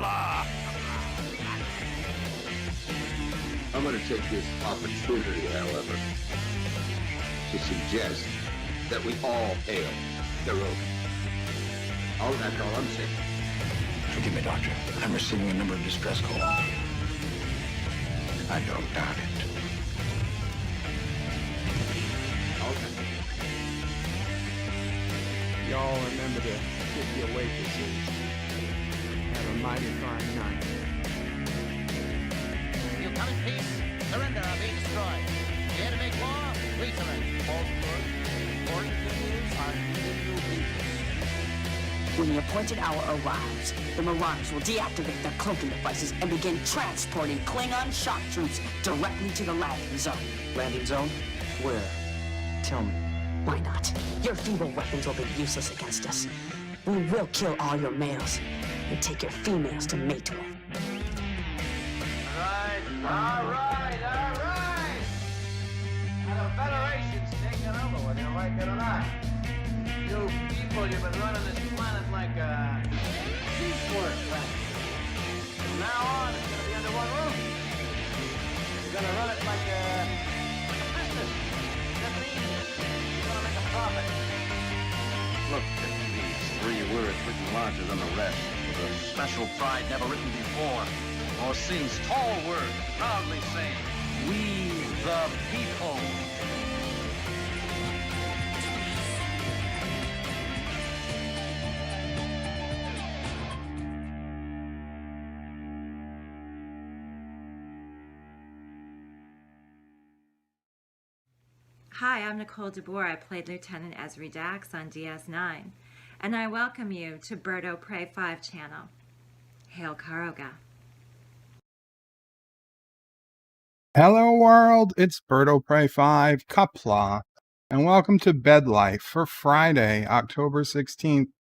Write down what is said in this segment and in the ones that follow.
Qapla! I'm going to take this opportunity, however, to suggest that we all hail Qapla. Oh, that's all I'm saying. Forgive me, Doctor. I'm receiving a number of distress calls. I don't doubt it. Okay. Y'all remember to tip your waitresses. Have a mighty fine night. You come in peace, surrender or be destroyed. Dare to make war, we surrender. All good, important things are giving you peace. When the appointed hour arrives, the Marauders will deactivate their cloaking devices and begin transporting Klingon shock troops directly to the landing zone. Landing zone? Where? Tell me. Why not? Your feeble weapons will be useless against us. We will kill all your males and take your females to mate with. All right. Now the Federation's taking over, whether you like it or not. You people, you've been running this planet like a piecework factory. From now on, it's going to be under one roof. You're going to run it like a business. That means you're going to make a profit. Look at these 3 words written larger than the rest, with a special pride never written before or since. Tall words, proudly saying, "We the people." Hi, I'm Nicole DeBoer. I played Lieutenant Ezri Dax on DS9, and I welcome you to BedLife 5 channel. Hail Karoga. Hello world, it's BedLife 5, Qapla, and welcome to BedLife for Friday, October 16th,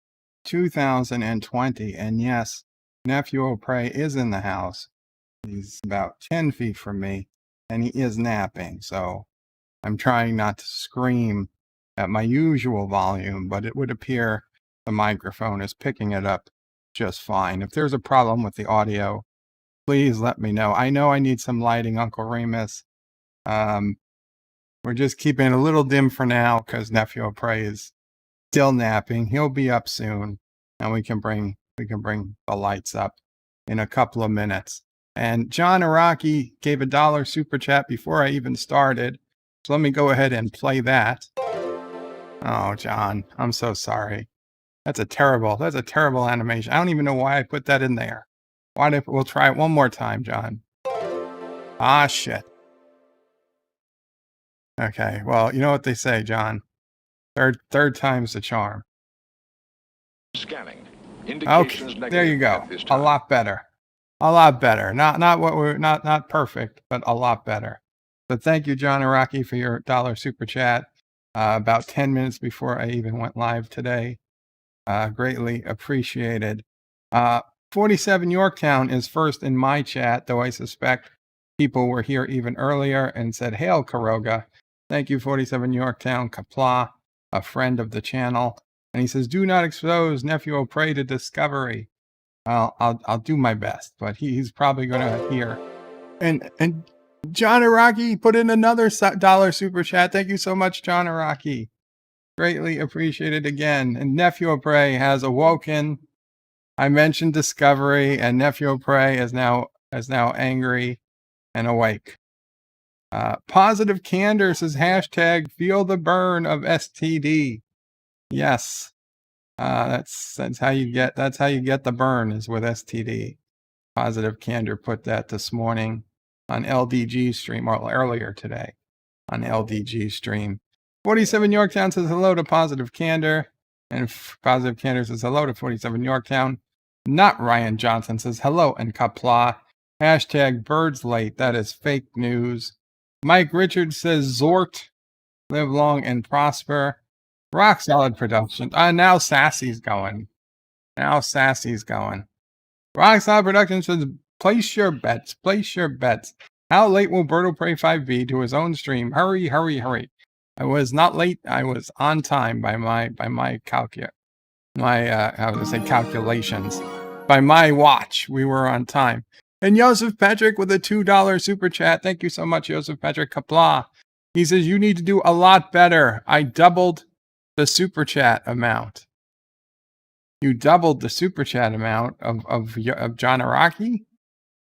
2020. And yes, NephewOPrey is in the house. He's about 10 feet from me, and he is napping, so I'm trying not to scream at my usual volume, but it would appear the microphone is picking it up just fine. If there's a problem with the audio, please let me know. I know I need some lighting, Uncle Remus. We're just keeping it a little dim for now because NephewOPrey is still napping. He'll be up soon, and we can bring the lights up in a couple of minutes. And John Araki gave a $1 super chat before I even started. So let me go ahead and play that. Oh, John, I'm so sorry. That's a terrible animation. I don't even know why I put that in there. We'll try it one more time, John. Ah, shit. Okay, well, you know what they say, John. Third time's the charm. Scanning. Okay, there you go. A lot better. Not perfect, but a lot better. So thank you, John Araki, for your $1 super chat about 10 minutes before I even went live today. Greatly appreciated. 47 Yorktown is first in my chat, though I suspect people were here even earlier and said, "Hail Karoga." Thank you, 47 Yorktown. Qapla, a friend of the channel. And he says, "Do not expose NephewOPrey to discovery." I'll do my best, but he's probably going to hear. And John Araki put in another $1 super chat. Thank you so much, John Araki. Greatly appreciated again. And NephewOPrey has awoken. I mentioned discovery, and NephewOPrey is now angry and awake. Positive Candor says hashtag feel the burn of STD. Yes. That's how you get the burn, is with STD. Positive Candor put that this morning on LDG stream, or earlier today on LDG stream. 47 Yorktown says hello to Positive Candor, and Positive Candor says hello to 47 Yorktown. Not Ryan Johnson says hello and Qapla. Hashtag birds late. That is fake news. Mike Richards says Zort, live long and prosper. Rock solid production. Now Sassy's going. Rock solid production says place your bets. How late will BedLife 5 be to his own stream? Hurry. I was not late. I was on time by my calculations. by my watch, we were on time. And Joseph Patrick with a $2 super chat. Thank you so much, Joseph Patrick. Qapla. He says, you need to do a lot better. I doubled the super chat amount. You doubled the super chat amount of John Araki?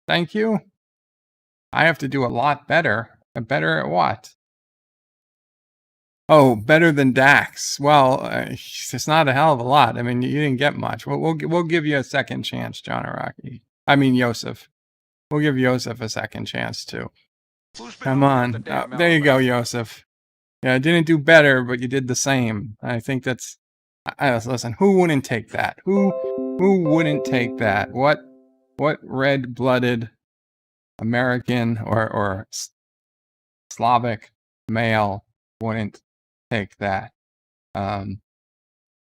Thank you. I have to do a lot better. Better at what? Oh, better than Dax. Well, it's not a hell of a lot. I mean, you didn't get much. We'll give you a second chance, John Araki. I mean, Yosef. We'll give Yosef a second chance, too. Come on. There you go, Yosef. Yeah, I didn't do better, but you did the same. I think that's... listen, who wouldn't take that? Who wouldn't take that? What red-blooded American or Slavic male wouldn't take that?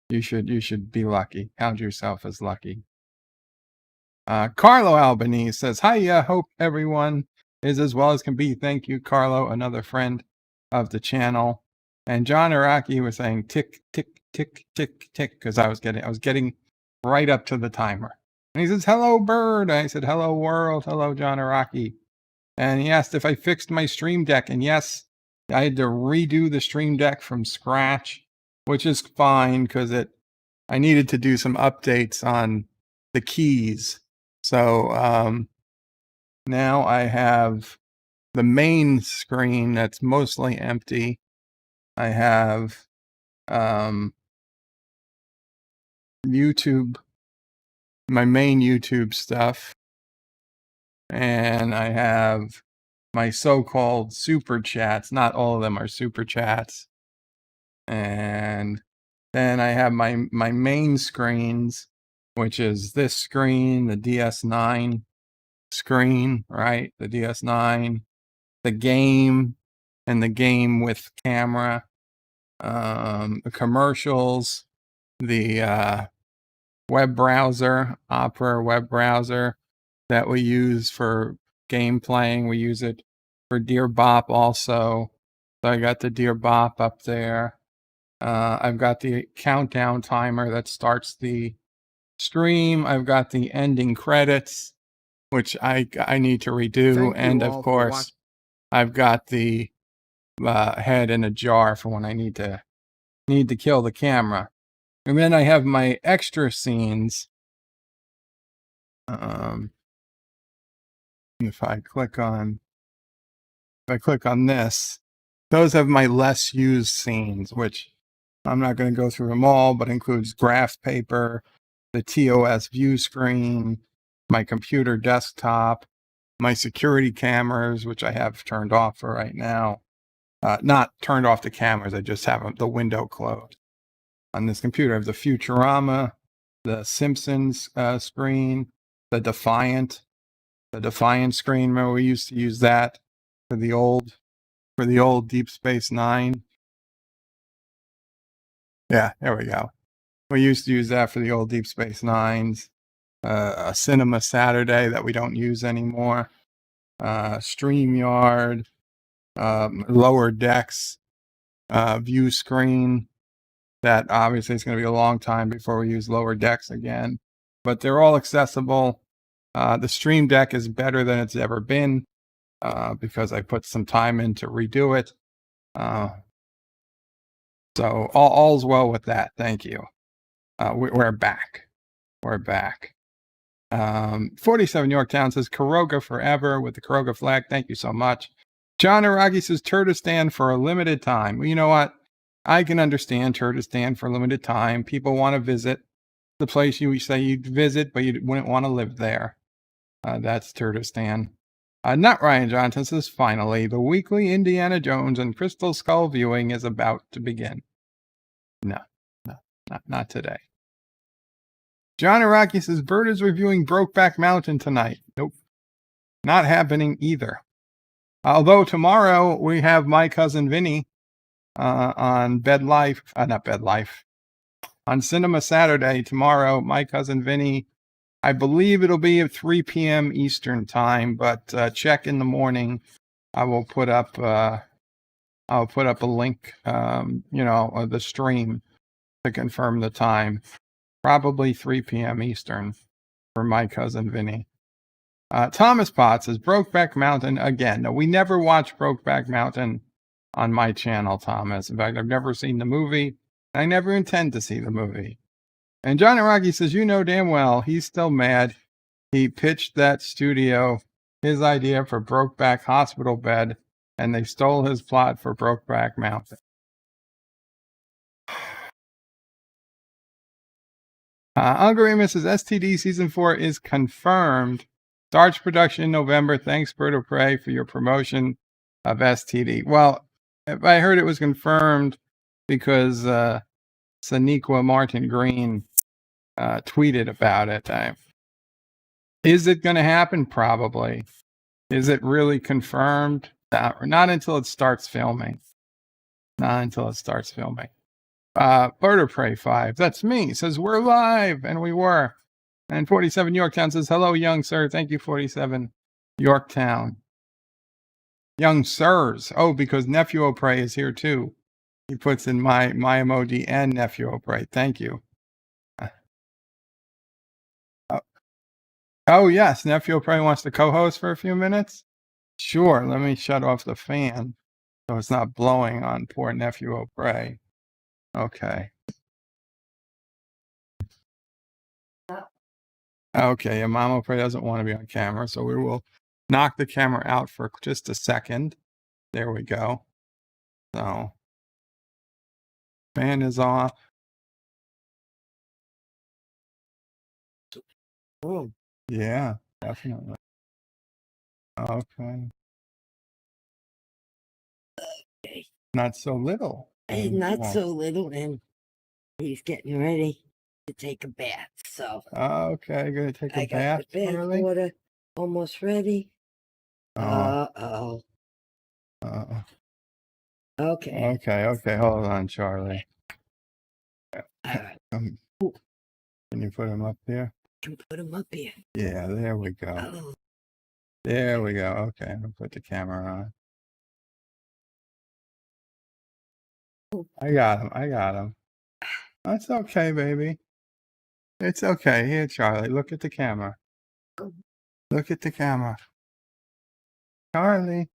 You should be lucky. Count yourself as lucky. Carlo Albanese says, hi, hope everyone is as well as can be. Thank you, Carlo, another friend of the channel. And John Araki was saying tick, tick, tick, tick, tick, because I was getting right up to the timer. And he says, hello, bird. I said, hello, world. Hello, John Araki. And he asked if I fixed my Stream Deck. And yes, I had to redo the Stream Deck from scratch, which is fine because I needed to do some updates on the keys. So now I have the main screen that's mostly empty. I have YouTube, my main YouTube stuff, and I have my so-called super chats. Not all of them are super chats. And then I have my main screens, which is this screen, the DS9 screen, right? The DS9, the game, and the game with camera, the commercials, the web browser, Opera web browser that we use for game playing. We use it for Dear Bop also. So I got the Dear Bop up there. I've got the countdown timer that starts the stream. I've got the ending credits, which I need to redo. And of course, I've got the head in a jar for when I need to kill the camera. And then I have my extra scenes. If I click on this, those have my less used scenes, which I'm not going to go through them all, but includes graph paper, the TOS view screen, my computer desktop, my security cameras, which I have turned off for right now. Not turned off the cameras, I just have the window closed. On this computer, I have the Futurama, the Simpsons screen, the Defiant screen. Remember, we used to use that for the old Deep Space Nine. Yeah, there we go. We used to use that for the old Deep Space Nines. A Cinema Saturday that we don't use anymore. StreamYard, Lower Decks view screen. That obviously is going to be a long time before we use Lower Decks again. But they're all accessible. The Stream Deck is better than it's ever been because I put some time in to redo it. So all's well with that. Thank you. We're back. We're back. 47 Yorktown says Kuroga forever with the Kuroga flag. Thank you so much. John Araki says Turtistan for a limited time. Well, you know what? I can understand Turtistan for a limited time. People want to visit the place you say you'd visit, but you wouldn't want to live there. That's Turtistan. Not Ryan Johnson says, finally, the weekly Indiana Jones and Crystal Skull viewing is about to begin. No, not today. John Araki says, Bert is reviewing Brokeback Mountain tonight. Nope, not happening either. Although tomorrow we have My Cousin Vinny on BedLife, not BedLife, on Cinema Saturday tomorrow. My Cousin Vinny, I believe it'll be at 3 p.m. Eastern time, but check in the morning. I will put up a link, of the stream to confirm the time. Probably 3 p.m. Eastern. for my cousin Vinny. Thomas Potts says Brokeback Mountain again. No, we never watched Brokeback Mountain on my channel, Thomas. In fact, I've never seen the movie. I never intend to see the movie. And John Iraqi says, you know damn well he's still mad. He pitched that studio his idea for Brokeback Hospital Bed, and they stole his plot for Brokeback Mountain. Uncle Remus says STD season 4 is confirmed. Starts production in November. Thanks, BedLife, for your promotion of STD. Well, if I heard it was confirmed because Sonequa Martin Green tweeted about it. Is it going to happen? Probably. Is it really confirmed? Not until it starts filming. Not until it starts filming. BedLife 5, that's me, says we're live, and we were. And 47 Yorktown says, hello, young sir. Thank you, 47 Yorktown. Young sirs. Oh, because NephewOPrey is here too. He puts in my emoji and NephewOPrey. Thank you. Oh, yes. NephewOPrey wants to co-host for a few minutes. Sure. Let me shut off the fan so it's not blowing on poor NephewOPrey. Okay. Okay, and Mama Prey doesn't want to be on camera, so we will knock the camera out for just a second. There we go. So, fan is off. Oh, Yeah, definitely. Okay. okay. Not so little. He's not Yeah. so little, and he's getting ready to take a bath. So Okay, gonna take a I bath. got the bath Charlie? water almost ready. Oh, Uh-oh. Okay. okay. Hold on, Charlie. All right. Can you put him up there? Can put him up here. Yeah, there we go. Oh, There we go. Okay, I'm gonna put the camera on. I got him. That's okay, baby. It's okay. Here, Charlie, look at the camera. Look at the camera. Charlie.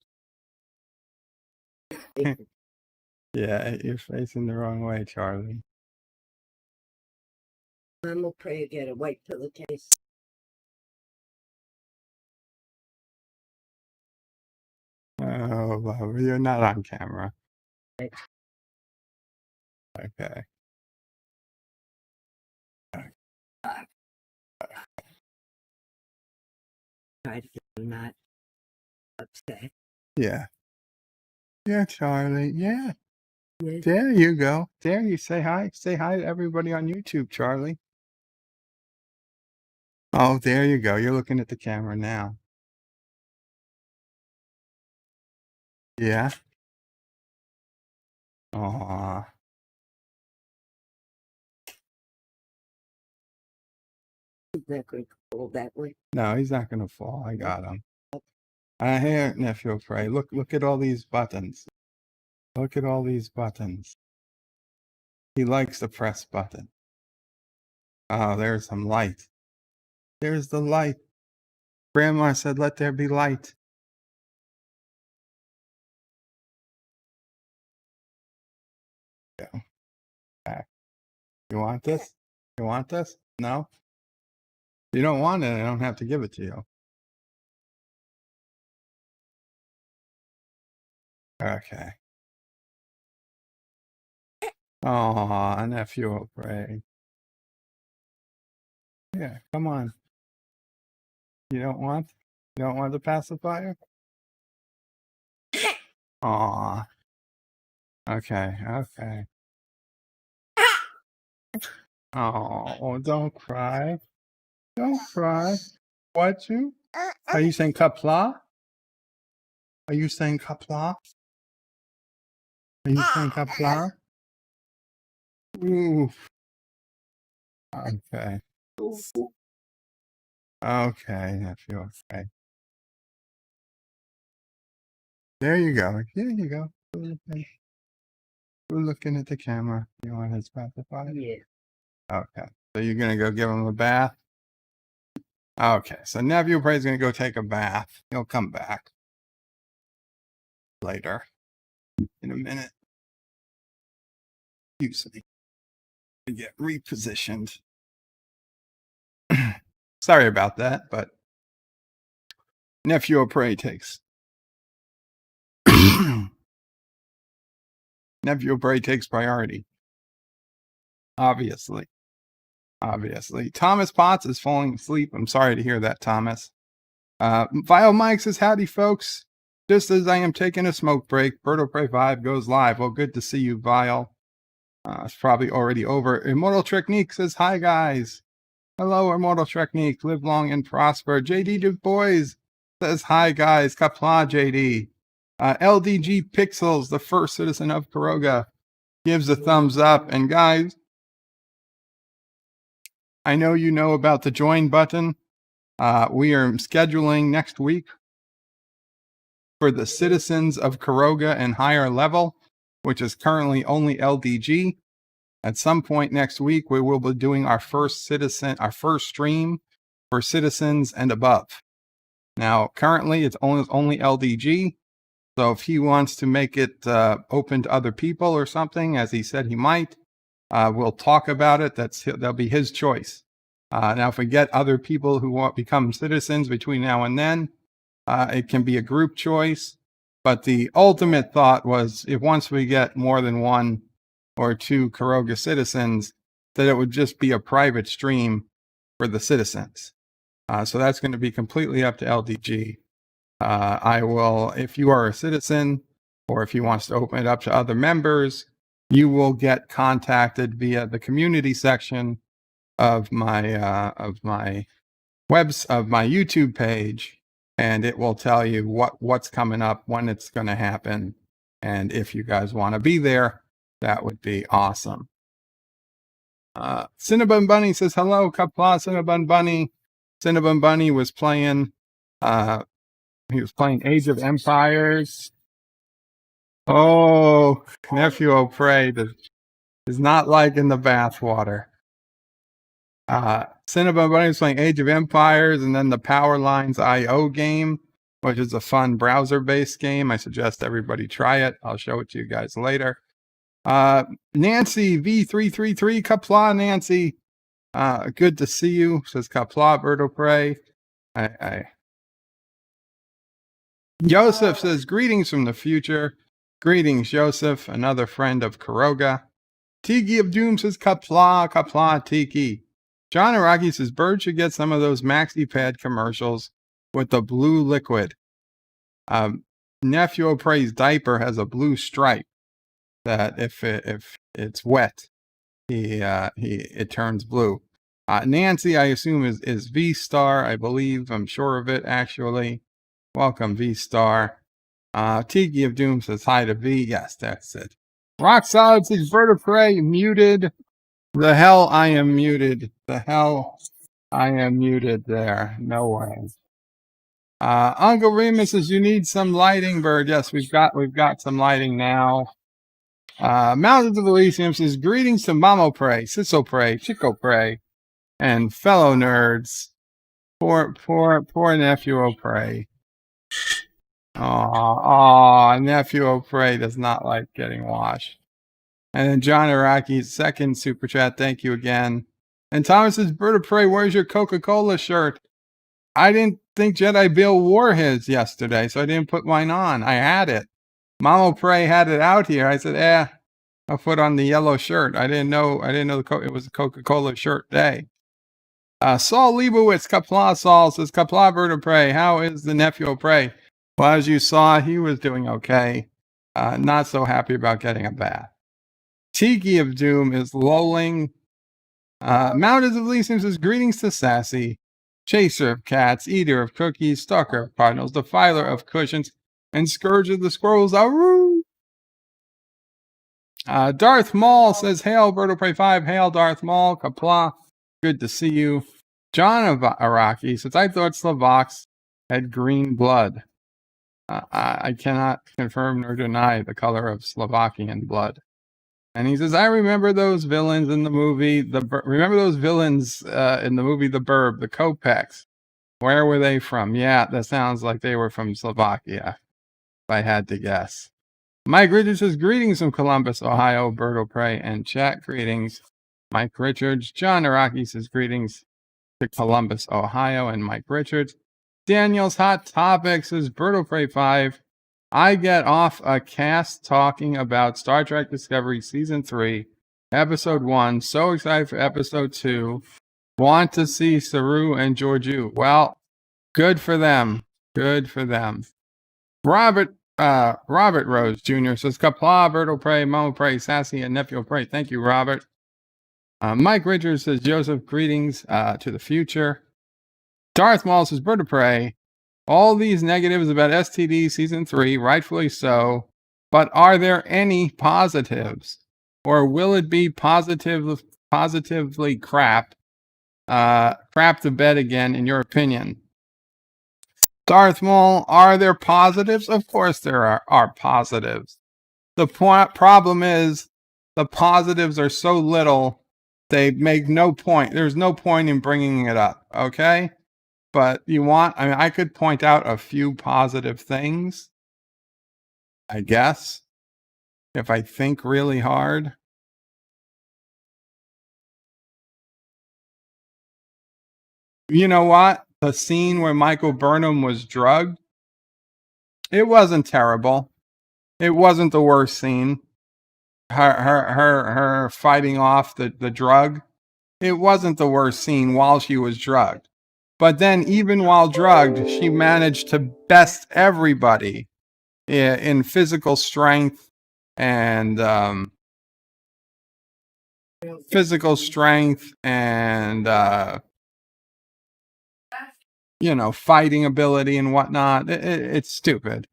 Yeah, you're facing the wrong way, Charlie. I'm gonna pray to get a white pillowcase. Oh, love, you're not on camera. Right. Okay. Try to get him not upset. Yeah. Yeah, Charlie. Yeah. Yes. There you go. There you say hi. Say hi to everybody on YouTube, Charlie. Oh, there you go. You're looking at the camera now. Yeah. Aw. He's not going to fall that way. No, he's not gonna fall. I got him. Here, NephewOPrey. Look at all these buttons. Look at all these buttons. He likes to press button. Oh, there's some light. There's the light. Grandma said, let there be light. Go. Back. You want this? You want this? No? You don't want it, I don't have to give it to you. Okay. Aw, NephewOPrey. Yeah, come on. You don't want the pacifier? Aw. Okay. Oh, don't cry. Don't cry. What you? Are you saying Qapla? Are you saying Qapla? Are you saying Qapla? Ooh. Okay. Okay, NephewOPrey. There you go. There you go. We're looking at the camera. You want his pacifier? Yeah. Okay. So you're gonna go give him a bath? Okay, so NephewOPrey is going to go take a bath. He'll come back later in a minute. Excuse me. To get repositioned. Sorry about that, but NephewOPrey takes NephewOPrey takes priority. Obviously. Thomas Potts is falling asleep. I'm sorry to hear that, Thomas. Vile Mike says, howdy, folks. Just as I am taking a smoke break, BedLife 5 goes live. Well, good to see you, Vile. It's probably already over. Immortal Technique says, hi, guys. Hello, Immortal Technique. Live long and prosper. JD Du Bois says, hi, guys. Qapla, JD. LDG Pixels, the first citizen of Kuroga, gives a thumbs up. And guys, I know you know about the join button. We are scheduling next week for the citizens of Kuroga and higher level, which is currently only LDG. At some point next week, we will be doing our first stream for citizens and above. Now, currently it's only LDG. So if he wants to make it open to other people or something, as he said he might, we'll talk about it. That'll be his choice. Now, if we get other people who want to become citizens between now and then, it can be a group choice. But the ultimate thought was, if once we get more than 1 or 2 Kuroga citizens, that it would just be a private stream for the citizens. So that's going to be completely up to LDG. I will, if you are a citizen, or if he wants to open it up to other members, you will get contacted via the community section of my YouTube page, and it will tell you what's coming up, when it's going to happen, and if you guys want to be there, that would be awesome. Cinnabon Bunny says, hello, Qapla, Cinnabon Bunny. Cinnabon Bunny was playing, he was playing Age of Empires. Oh, NephewOPrey is not liking the bathwater. Cinnabon Bunny was playing Age of Empires, and then the Power Lines IO game, which is a fun browser-based game. I suggest everybody try it. I'll show it to you guys later. Nancy V333, Qapla, Nancy. Good to see you, says Qapla, BedLife. Joseph says, greetings from the future. Greetings, Joseph, another friend of Kuroga. Tiki of Doom says, Qapla, Tiki. John Araki says, Bird should get some of those Maxi Pad commercials with the blue liquid. NephewOPrey's diaper has a blue stripe that if it's wet, it turns blue. Nancy, I assume, is V-Star, I believe. I'm sure of it, actually. Welcome, V-Star. Tiki of Doom says hi to V. Yes, that's it. Rock Solid says, BedLife muted. The hell I am muted. The hell I am muted there. No way. Uncle Remus says, you need some lighting, Bird. Yes, we've got some lighting now. Mountains of Elysium says, greetings to MomOPrey, SisOPrey, ChickOPrey, and fellow nerds. Poor NephewOPrey. NephewOPrey does not like getting washed. And then John Araki's second super chat, thank you again. And Thomas says, BedLife, where's your Coca-Cola shirt? I didn't think Jedi Bill wore his yesterday, so I didn't put mine on. I had it. MomOPrey had it out here. I said, I'll put on the yellow shirt. I didn't know it was a Coca-Cola shirt day. Saul Leibowitz, Qapla Saul says, Qapla, BedLife, how is the NephewOPrey? Well, as you saw, he was doing okay. Not so happy about getting a bath. Tiki of Doom is lolling. Mountains of Elysium says, greetings to Sassy, Chaser of Cats, Eater of Cookies, Stalker of Cardinals, Defiler of Cushions, and Scourge of the Scrolls. Aroo! Darth Maul says, hail, BedLife 5, hail, Darth Maul, Qapla, good to see you. John of Araki says, I thought Slovaks had green blood. I cannot confirm nor deny the color of Slovakian blood. And he says, I remember those villains in the movie, The Burb, the Kopecks. Where were they from? Yeah, that sounds like they were from Slovakia, if I had to guess. Mike Richards says, greetings from Columbus, Ohio, BedLife and chat. Greetings, Mike Richards. John Araki says, greetings to Columbus, Ohio, and Mike Richards. Daniel's Hot Topic says, BedLife 5. I get off a cast talking about Star Trek Discovery Season 3, Episode 1. So excited for Episode 2. Want to see Saru and Georgiou. Well, good for them. Good for them. Robert Rose Jr. says, Qapla, BedLife, MoPrey, Sassy, and NephewOPrey. Thank you, Robert. Mike Richards says, Joseph, greetings to the future. Darth Maul says, BedLife, all these negatives about STD Season 3, rightfully so, but are there any positives? Or will it be positively crap to bed again, in your opinion? Darth Maul, are there positives? Of course there are positives. The problem is the positives are so little, they make no point. There's no point in bringing it up, okay? But I could point out a few positive things, I guess, if I think really hard. You know what? The scene where Michael Burnham was drugged, it wasn't terrible. It wasn't the worst scene. Her fighting off the drug, it wasn't the worst scene while she was drugged. But then even while drugged, she managed to best everybody in physical strength and fighting ability and whatnot. It's stupid.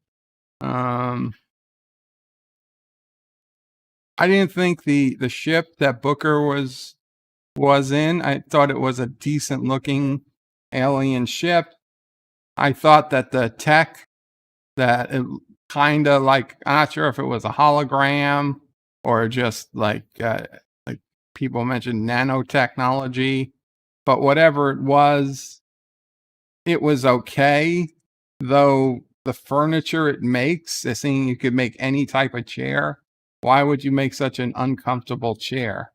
I didn't think the ship that Booker was in, I thought it was a decent looking alien ship. I thought that the tech, that it kind of like, I'm not sure if it was a hologram or just like people mentioned nanotechnology, but whatever it was okay. Though the furniture it makes, seeing you could make any type of chair, why would you make such an uncomfortable chair?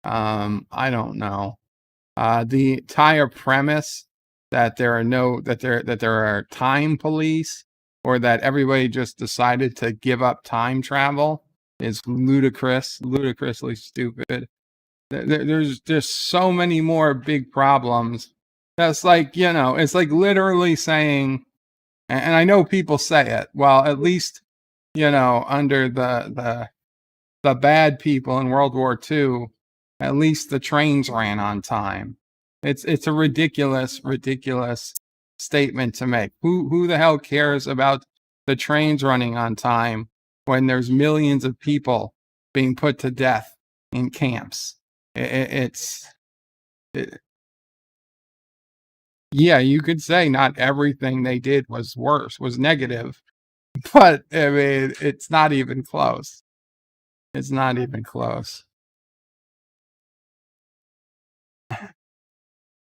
I don't know. The entire premise that there are time police, or that everybody just decided to give up time travel, is ludicrously stupid. There's just so many more big problems. That's like, it's like literally saying, and I know people say it, well, at least, under the bad people in World War II, at least the trains ran on time. It's a ridiculous statement to make. Who the hell cares about the trains running on time when there's millions of people being put to death in camps? Yeah, you could say not everything they did was negative, but I mean, it's not even close. It's not even close.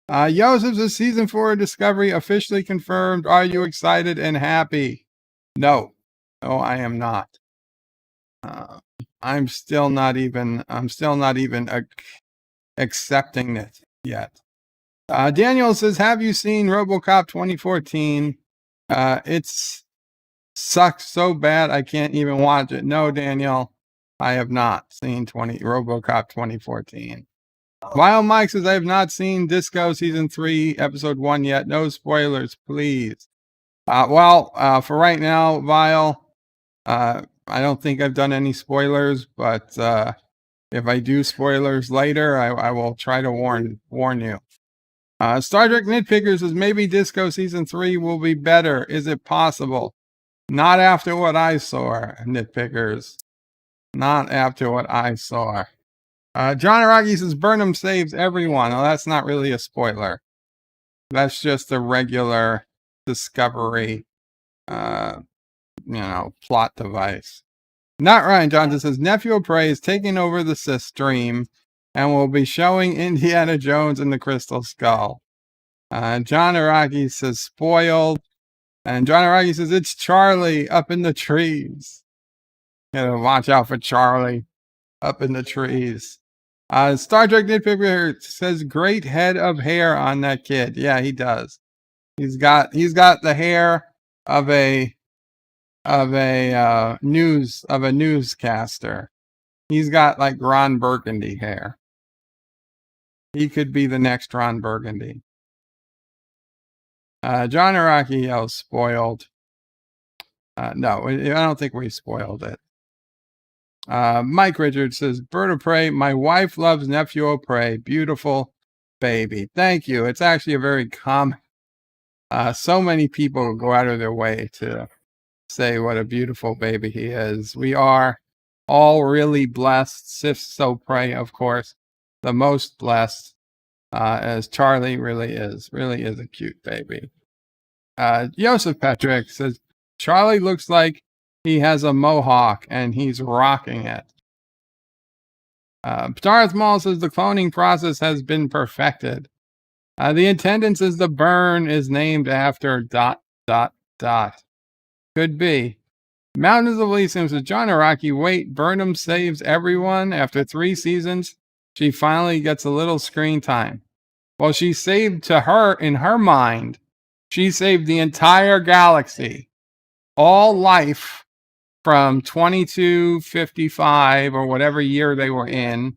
Joseph, the season 4 Discovery officially confirmed. Are you excited and happy? No, I am not. I'm still not even accepting it yet. Daniel says, have you seen RoboCop 2014? It's sucks so bad I can't even watch it. No, Daniel, I have not seen RoboCop 2014. While Mike says, I have not seen Disco Season 3, Episode 1 yet. No spoilers, please. For right now, Vile, I don't think I've done any spoilers, but if I do spoilers later, I will try to warn you. Star Trek Nitpicker says, maybe Disco Season 3 will be better. Is it possible? Not after what I saw, Nitpickers. Not after what I saw. John Araki says, Burnham saves everyone. Well, that's not really a spoiler. That's just a regular Discovery, plot device. Not Ryan Johnson says, NephewOPrey is taking over the Sith stream and will be showing Indiana Jones and the Crystal Skull. John Araki says spoiled. And John Araki says it's Charlie up in the trees. You know, watch out for Charlie up in the trees. Star Trek Nitpicker says great head of hair on that kid. Yeah, he does. He's got the hair of a newscaster. He's got like Ron Burgundy hair. He could be the next Ron Burgundy. John Araki yells spoiled. No, I don't think we spoiled it. Mike Richards says, Bird of Prey, my wife loves NephewOPrey. Beautiful baby. Thank you. It's actually a very common. So many people go out of their way to say what a beautiful baby he is. We are all really blessed. NephewOPrey, of course, the most blessed, as Charlie really is a cute baby. Joseph Patrick says, Charlie looks like he has a mohawk and he's rocking it. Darth Maul says the cloning process has been perfected. The intendant says the burn is named after ... Could be. Mountains of Elysium says John Araki, wait, Burnham saves everyone after 3 seasons. She finally gets a little screen time. Well, she saved to her, in her mind, she saved the entire galaxy. All life from 2255 or whatever year they were in.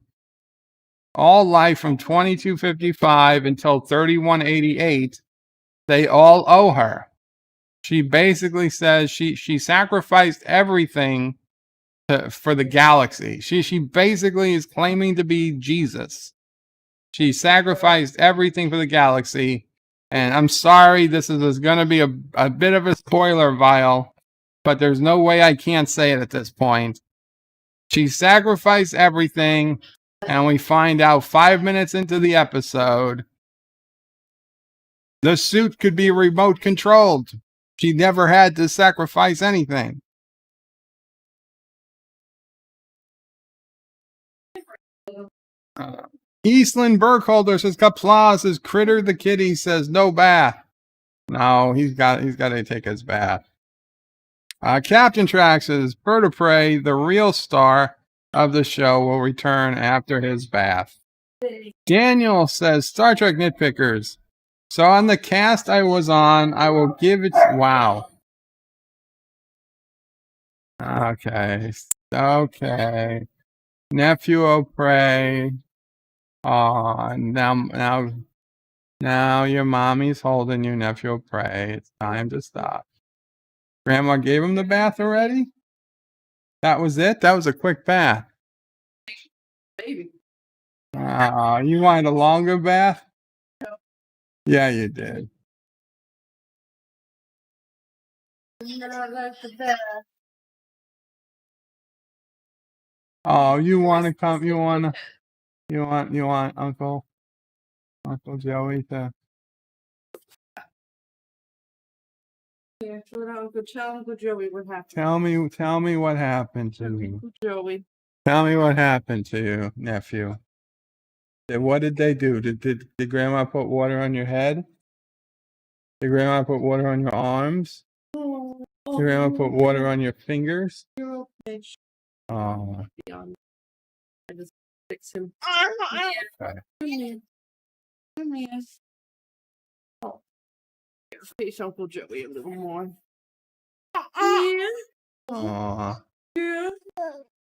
All life from 2255 until 3188, they all owe her. She basically says she sacrificed everything for the galaxy. She basically is claiming to be Jesus. She sacrificed everything for the galaxy. And I'm sorry, this is going to be a bit of a spoiler, Vile, but there's no way I can't say it at this point. She sacrificed everything, and we find out 5 minutes into the episode, the suit could be remote controlled. She never had to sacrifice anything. Eastland Burkholder says Qapla says Critter the kitty says no bath. No, he's got to take his bath. Captain Trax says Bird of Prey, the real star of the show, will return after his bath. Daniel says Star Trek Nitpickers. So on the cast I was on, I will give it. Wow. Okay. NephewOPrey. Oh, now your mommy's holding you, NephewOPrey. It's time to stop. Grandma gave him the bath already? That was it? That was a quick bath. Baby. You wanted a longer bath? No. Yeah, you did. Oh, you want to come? You want Uncle Joey to? Yeah, tell Uncle Joey what happened. Tell me what happened to you. Uncle Joey. Tell me what happened to you, nephew. What did they do? Did Grandma put water on your head? Did Grandma put water on your arms? Did Grandma put water on your fingers? You're okay. Oh. I just fix him. Okay. Come here. Oh. Face Uncle Joey a little more. Yeah. Oh. Yeah.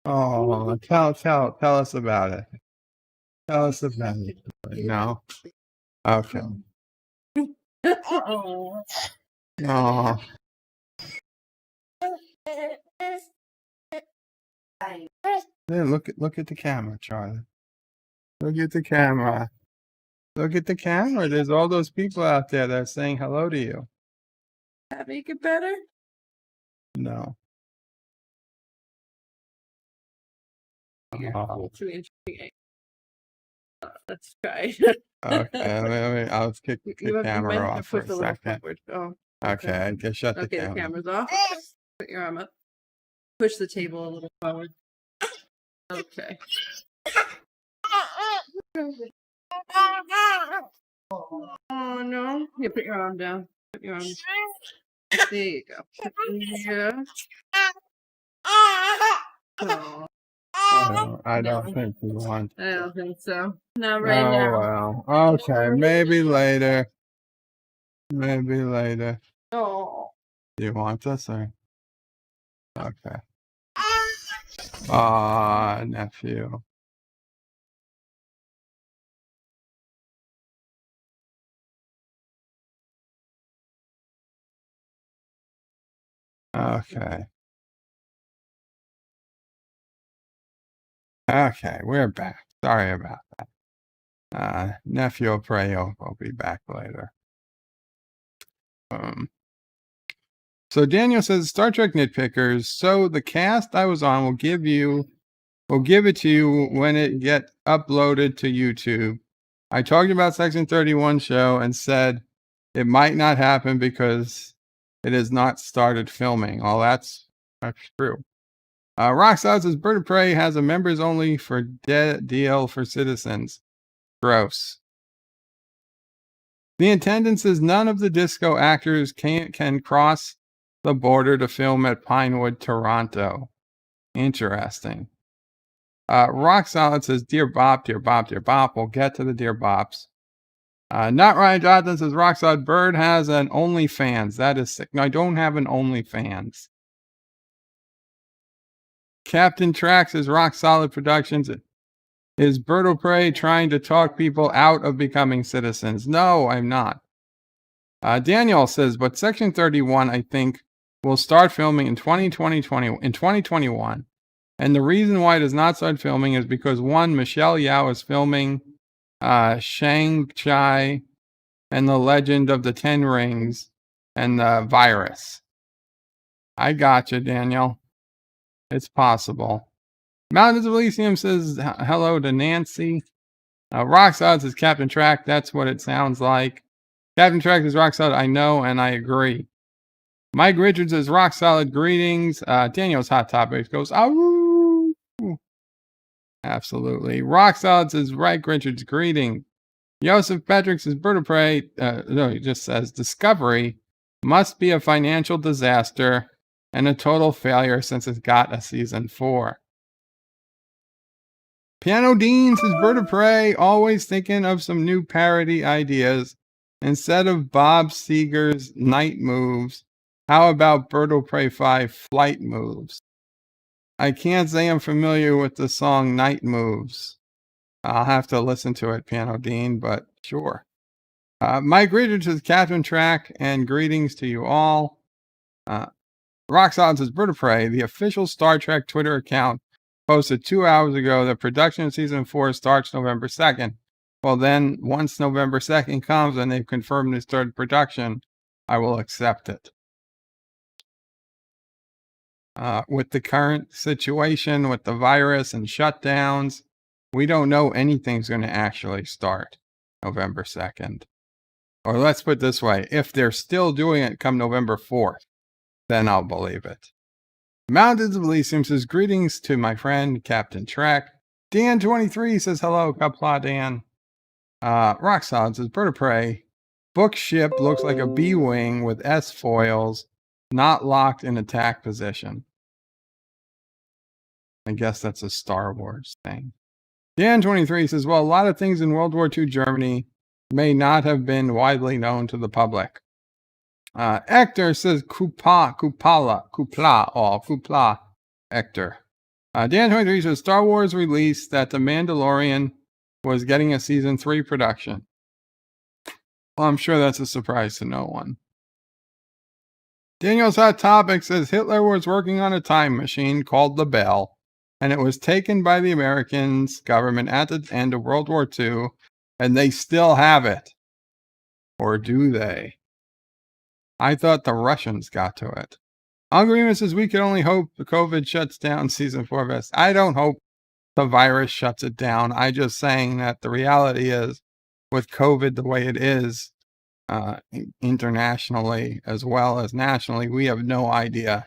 Oh. Tell us about it. Tell us about it. No. Okay. Oh. Oh. Yeah, look at the camera, Charlie. Look at the camera. Look at the camera. There's all those people out there that are saying hello to you. That make it better? No. Oh. Let's try. Okay, I'll kick the camera off for a second. Oh, okay, I shut the camera. camera. The camera's off. Put your arm up. Push the table a little forward. Okay. Oh no. You put your arm down. Put your arm. There you go. Yeah. Oh, I no. don't think we want. I don't think so. Not right Oh, now. well. Okay, maybe later. Maybe later. Oh. Do you want this or? Okay. Ah, nephew. Okay. Okay, we're back. Sorry about that. NephewOPrey will be back later. So Daniel says, Star Trek nitpickers. So the cast I was on will give it to you when it gets uploaded to YouTube. I talked about Section 31 show and said it might not happen because it has not started filming. Well, that's true. Rockstar says Bird of Prey has a members only for deal for citizens. Gross. The intendant says none of the disco actors can cross the border to film at Pinewood, Toronto. Interesting. Rock Solid says, Dear Bop, Dear Bop, Dear Bop. We'll get to the Dear Bops. Not Ryan Johnson says, Rock Solid Bird has an OnlyFans. That is sick. No, I don't have an OnlyFans. Captain Trax says, Rock Solid Productions. Is Bird of Prey trying to talk people out of becoming citizens? No, I'm not. Daniel says, but Section 31, I think, will start filming in 2021. And the reason why it does not start filming is because, one, Michelle Yeoh is filming Shang-Chi and the Legend of the Ten Rings and the virus. I gotcha, Daniel. It's possible. Mountains of Elysium says hello to Nancy. Rocksod says Captain Track. That's what it sounds like. Captain Track says Rocksod. I know and I agree. Mike Richards says rock solid greetings. Daniel's Hot Topics goes, oh, absolutely. Rock solid says Mike Richards greeting. Joseph Patrick says Bird of Prey. No, he just says Discovery must be a financial disaster and a total failure since it's got a season 4. Piano Dean says Bird of Prey, always thinking of some new parody ideas. Instead of Bob Seger's night moves, how about Bird of Prey 5 flight moves? I can't say I'm familiar with the song Night Moves. I'll have to listen to it, Piano Dean, but sure. Mike Richards says Captain Track and greetings to you all. Roxanne says Bird of Prey, the official Star Trek Twitter account, posted 2 hours ago that production of season 4 starts November 2nd. Well, then, once November 2nd comes and they've confirmed it's started production, I will accept it. With the current situation, with the virus and shutdowns, we don't know anything's going to actually start November 2nd. Or let's put it this way, if they're still doing it come November 4th, then I'll believe it. Mountains of Elysium says, greetings to my friend, Captain Trek. Dan23 says, hello, Qapla Dan. Rock Solid says, Bird of Prey. Book ship looks like a B-wing with S-foils, not locked in attack position. I guess that's a Star Wars thing. Dan23 says, well, a lot of things in World War II Germany may not have been widely known to the public. Hector says Qapla, Hector. Dan23 says Star Wars released that The Mandalorian was getting a season 3 production. Well, I'm sure that's a surprise to no one. Daniel's Hot Topic says Hitler was working on a time machine called the Bell, and it was taken by the Americans government at the end of World War II, and they still have it. Or do they? I thought the Russians got to it. Agreement says we can only hope the COVID shuts down season 4 of us. I don't hope the virus shuts it down. I'm just saying that the reality is, with COVID the way it is, internationally as well as nationally, we have no idea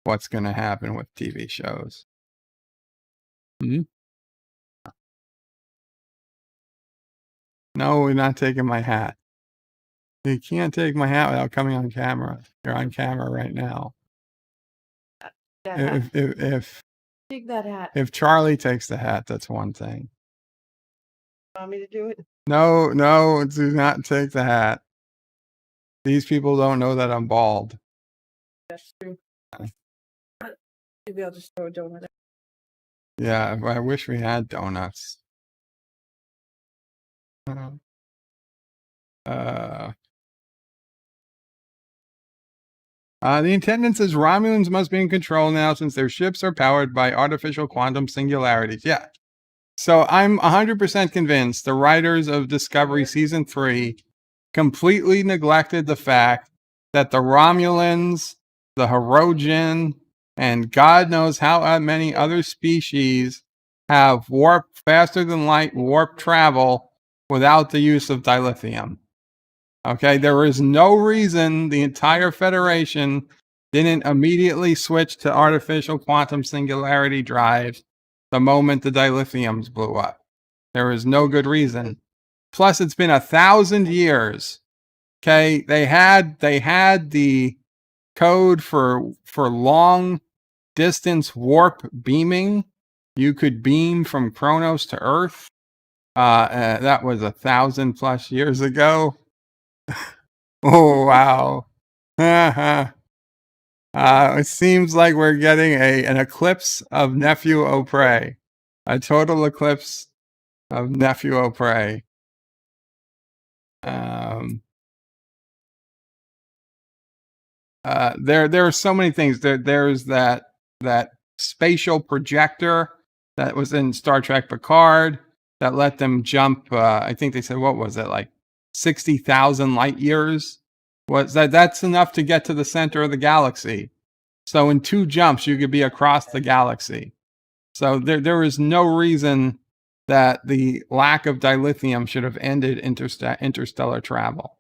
what's going to happen with TV shows. No, we're not taking my hat. You can't take my hat without coming on camera. You're on camera right now. Take that hat. If Charlie takes the hat, that's one thing. Want me to do it? No, do not take the hat. These people don't know that I'm bald. That's true. Maybe I'll just throw a donut. Yeah, I wish we had donuts. The intendant says Romulans must be in control now since their ships are powered by artificial quantum singularities. Yeah. So I'm 100% convinced the writers of Discovery Season 3 completely neglected the fact that the Romulans, the Hirogen, and God knows how many other species have faster than light warp travel without the use of dilithium. Okay, there is no reason the entire Federation didn't immediately switch to artificial quantum singularity drives the moment the dilithiums blew up. There is no good reason. Plus, it's been 1,000 years. Okay, they had the code for long distance warp beaming. You could beam from Kronos to Earth. That was 1,000+ years ago. Oh, wow. It seems like we're getting an eclipse of NephewOPrey. A total eclipse of NephewOPrey. There are so many things. There's that spatial projector that was in Star Trek Picard that let them jump. I think they said, what was it, like 60,000 light years? That's enough to get to the center of the galaxy. So in 2 jumps, you could be across the galaxy. So there is no reason that the lack of dilithium should have ended interstellar travel.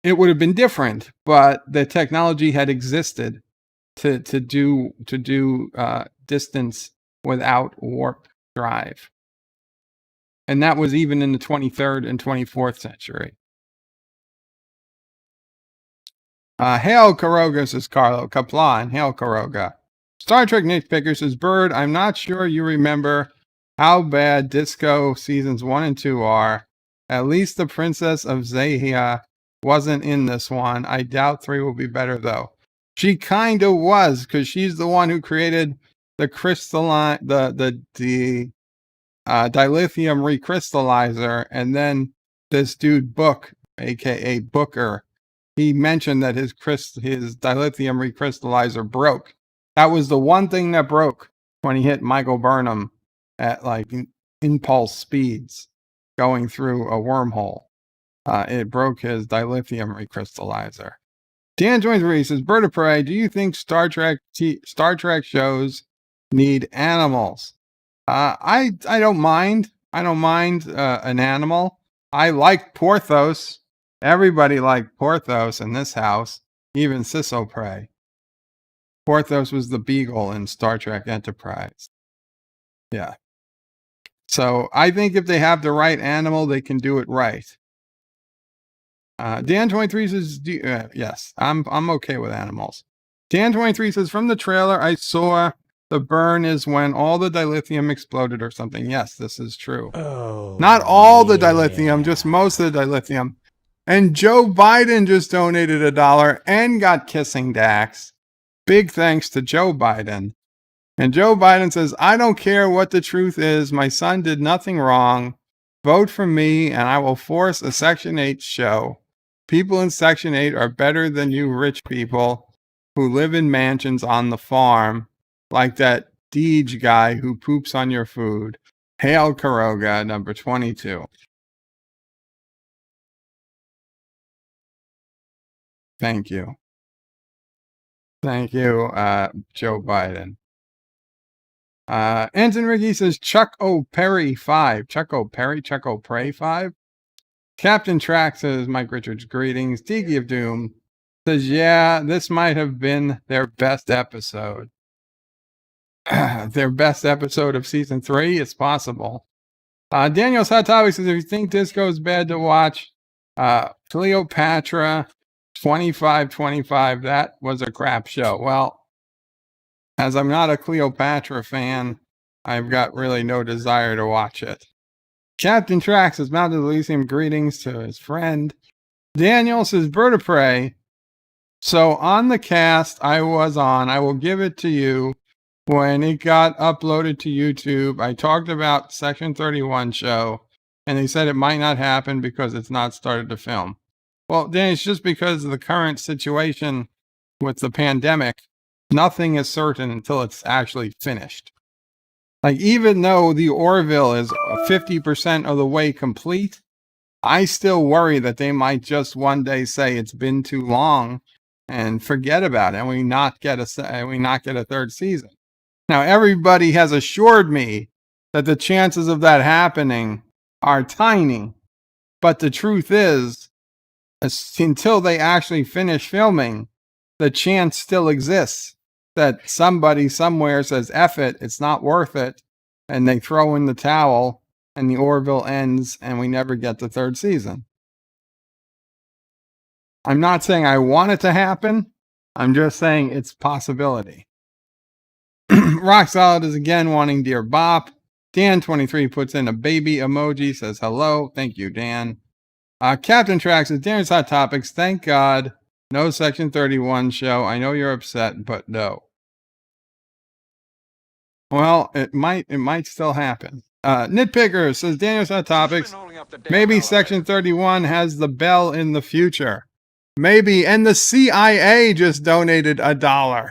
It would have been different, but the technology had existed to do distance without warp drive. And that was even in the 23rd and 24th century. Hail Karoga, says Carlo. Qapla, and Hail Karoga. Star Trek Nitpicker says, Bird, I'm not sure you remember how bad Disco seasons 1 and 2 are. At least the Princess of Zahia wasn't in this one. I doubt 3 will be better, though. She kind of was, because she's the one who created the crystalline, the dilithium recrystallizer, and then this dude Book, aka Booker, he mentioned that his dilithium recrystallizer broke. That was the one thing that broke when he hit Michael Burnham at like impulse speeds going through a wormhole. It broke his dilithium recrystallizer. Dan Joins says, Bird of Prey, do you think Star Trek shows need animals? I don't mind. I don't mind an animal. I like Porthos. Everybody liked Porthos in this house, even SysOPrey. Porthos was the beagle in Star Trek Enterprise. Yeah. So I think if they have the right animal, they can do it right. Dan23 says, yes, I'm okay with animals. Dan23 says, from the trailer, I saw the burn is when all the dilithium exploded or something. Yes, this is true. Oh, not all the dilithium, just most of the dilithium. And Joe Biden just donated $1 and got kissing Dax. Big thanks to Joe Biden. And Joe Biden says, I don't care what the truth is. My son did nothing wrong. Vote for me and I will force a Section 8 show. People in Section 8 are better than you rich people who live in mansions on the farm, like that Deej guy who poops on your food. Hail Karoga, number 22. Thank you. Thank you, Joe Biden. Anton Ricky says, Qapla 5. Qapla 5. Captain Track says, Mike Richards, greetings. Tiki of Doom says, yeah, this might have been their best episode. Their best episode of season 3? It's possible. Daniel Satawi says, if you think Disco is bad to watch, Cleopatra 2525, that was a crap show. Well, as I'm not a Cleopatra fan, I've got really no desire to watch it. Captain Trax has mounted Elysium greetings to his friend. Daniel says, Bird of Prey. So on the cast I was on, I will give it to you, when it got uploaded to YouTube, I talked about Section 31 show, and they said it might not happen because it's not started to film. Well, then it's just because of the current situation with the pandemic, nothing is certain until it's actually finished. Like, even though the Orville is 50% of the way complete, I still worry that they might just one day say it's been too long and forget about it, and we not get a third season. Now, everybody has assured me that the chances of that happening are tiny, but the truth is, until they actually finish filming, the chance still exists that somebody somewhere says, F it, it's not worth it, and they throw in the towel, and the Orville ends, and we never get the third season. I'm not saying I want it to happen, I'm just saying it's a possibility. Rock Solid is again wanting Dear Bop. Dan23 puts in a baby emoji, says hello. Thank you, Dan. Captain Trax says, Darren's Hot Topics. Thank God. No Section 31 show. I know you're upset, but no. Well, it might still happen. Nitpicker says, Daniel's Hot Topics. Maybe Section 31 has the bell in the future. Maybe. And the CIA just donated $1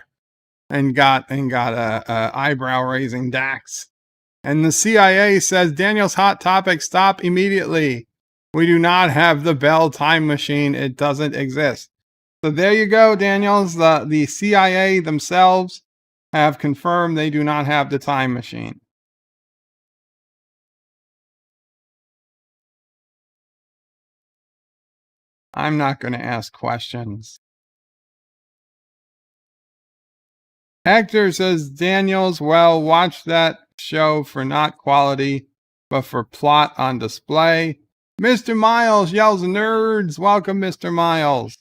and got a eyebrow raising Dax. And the CIA says, Daniel's Hot Topic, stop immediately. We do not have the Bell time machine. It doesn't exist. So there you go, Daniels. The CIA themselves have confirmed they do not have the time machine. I'm not going to ask questions. Hector says, Daniels, well, watch that show for not quality, but for plot on display. Mr. Miles yells, nerds. Welcome, Mr. Miles.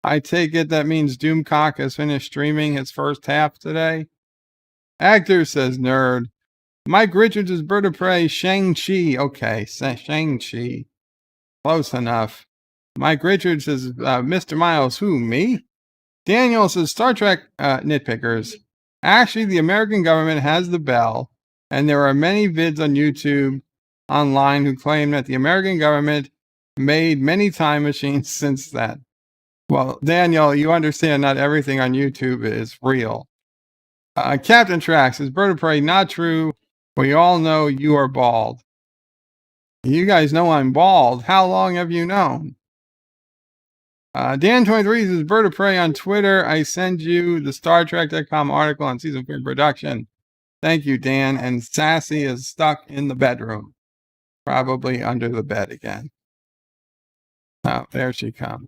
I take it that means Doomcock has finished streaming his first half today. Hector says, nerd. Mike Richards is Bird of Prey. Shang-Chi. Okay, Shang-Chi. Close enough. Mike Richards says, Mr. Miles, who, me? Daniel says, Star Trek nitpickers. Actually, the American government has the bell, and there are many vids on YouTube online who claim that the American government made many time machines since then. Well, Daniel, you understand not everything on YouTube is real. Captain Trax says, Bird of Prey, not true. We all know you are bald. You guys know I'm bald. How long have you known? Dan23 says, Bird of Prey on Twitter. I send you the StarTrek.com article on season 4 production. Thank you, Dan. And Sassy is stuck in the bedroom. Probably under the bed again. Oh, there she comes.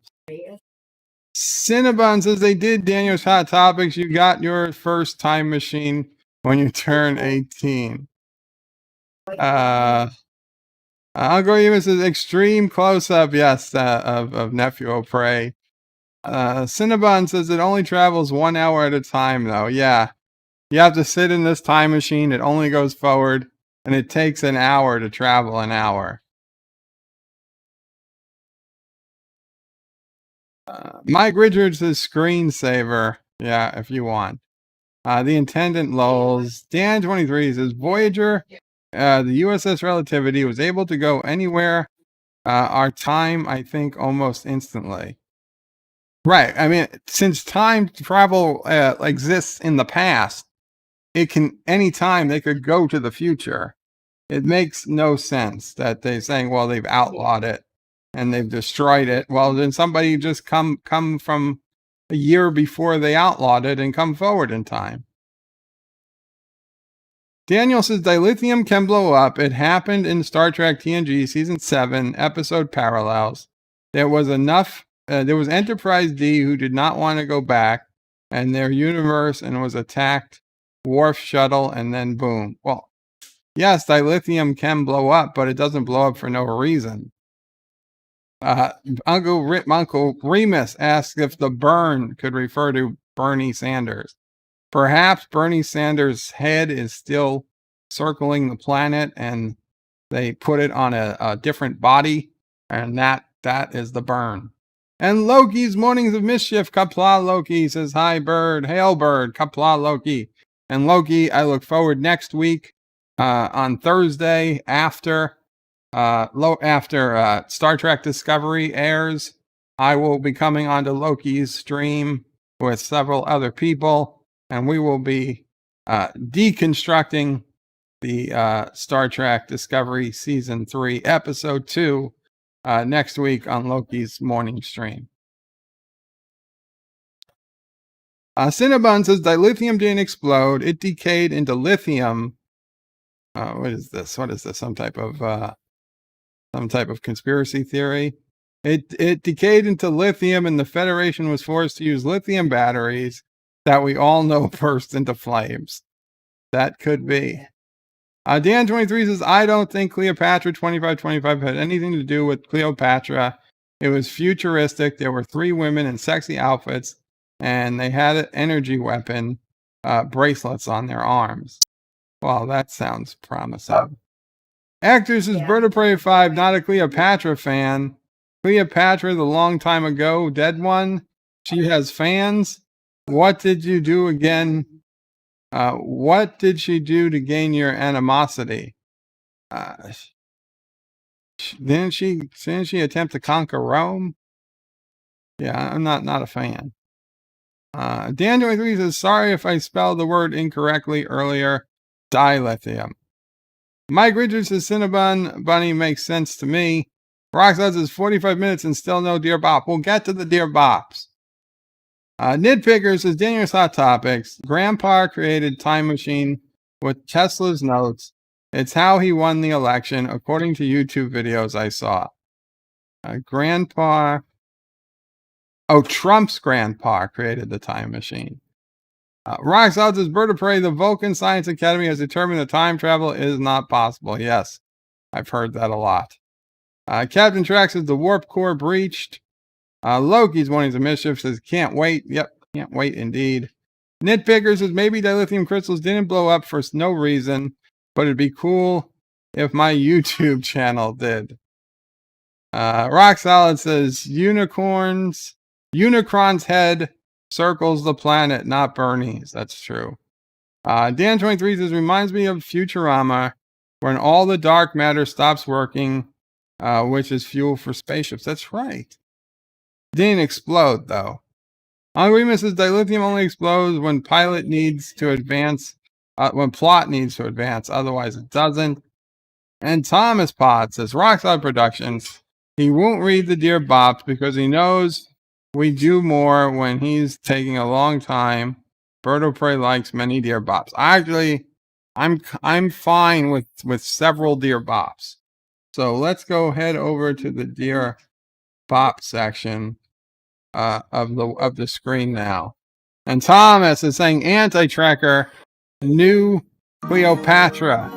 Cinnabon says, they did Daniel's Hot Topics. You got your first time machine when you turn 18. Algorithm says, extreme close-up, yes, of NephewOPrey. Cinnabon says, it only travels 1 hour at a time, though. Yeah. You have to sit in this time machine. It only goes forward, and it takes an hour to travel an hour. Mike Richards says, screensaver. Yeah, if you want. The Intendant lulls. Dan23 says, Voyager, the USS Relativity was able to go anywhere. Our time, I think, almost instantly. Right. I mean, since time travel exists in the past, it can, anytime they could go to the future. It makes no sense that they're saying, well, they've outlawed it and they've destroyed it. Well, then somebody just come from a year before they outlawed it and come forward in time. Daniel says, dilithium can blow up. It happened in Star Trek TNG Season 7, episode Parallels. There was Enterprise D who did not want to go back, and their universe, and was attacked, Worf shuttle, and then boom. Well, yes, dilithium can blow up, but it doesn't blow up for no reason. Uncle Remus asks if the burn could refer to Bernie Sanders. Perhaps Bernie Sanders' head is still circling the planet and they put it on a different body, and that is the burn. And Loki's Mornings of Mischief, Qapla Loki says, hi, Bird. Hail, Bird. Qapla Loki. And Loki, I look forward next week on Thursday after Star Trek Discovery airs. I will be coming onto Loki's stream with several other people, and we will be deconstructing the Star Trek Discovery Season 3, Episode 2, next week on Loki's morning stream. Cinnabon says dilithium didn't explode. It decayed into lithium. What is this? What is this? Some type of conspiracy theory? It decayed into lithium, and the Federation was forced to use lithium batteries that we all know burst into flames. That could be. Dan23 says, I don't think Cleopatra 2525 had anything to do with Cleopatra. It was futuristic. There were 3 women in sexy outfits, and they had an energy weapon bracelets on their arms. Well, that sounds promising. Actress is BedLife 5, not a Cleopatra fan. Cleopatra, the long time ago dead one. She has fans. What did you do again? What did she do to gain your animosity? Didn't she attempt to conquer Rome? Yeah, I'm not a fan. Dan23 says, sorry if I spelled the word incorrectly earlier. Dilithium. Mike Richards says, Cinnabon Bunny makes sense to me. Roxanne says, 45 minutes and still no Dear Bop. We'll get to the Dear Bops. Nitpicker says, Daniel's Hot Topics. Grandpa created time machine with Tesla's notes. It's how he won the election, according to YouTube videos I saw. Trump's grandpa created the time machine. Roxanne says, BedLife, the Vulcan Science Academy has determined that time travel is not possible. Yes, I've heard that a lot. Captain Trax says, the warp core breached. Loki's Mornings of Mischief says, can't wait. Yep, can't wait indeed. Nitpicker says, maybe dilithium crystals didn't blow up for no reason, but it'd be cool if my YouTube channel did. Rock Solid says, Unicron's head circles the planet, not Bernie's. That's true. Dan23 says, reminds me of Futurama, when all the dark matter stops working, which is fuel for spaceships. That's right. Didn't explode, though. Angry says, dilithium only explodes when plot needs to advance, otherwise it doesn't. And Thomas Pod says, Rockstar Productions, he won't read the Dear Bops because he knows we do more when he's taking a long time. BedLife likes many Dear Bops. Actually, I'm fine with several Dear Bops. So let's go head over to the Dear Bop section of the screen now. And Thomas is saying anti-tracker new Cleopatra,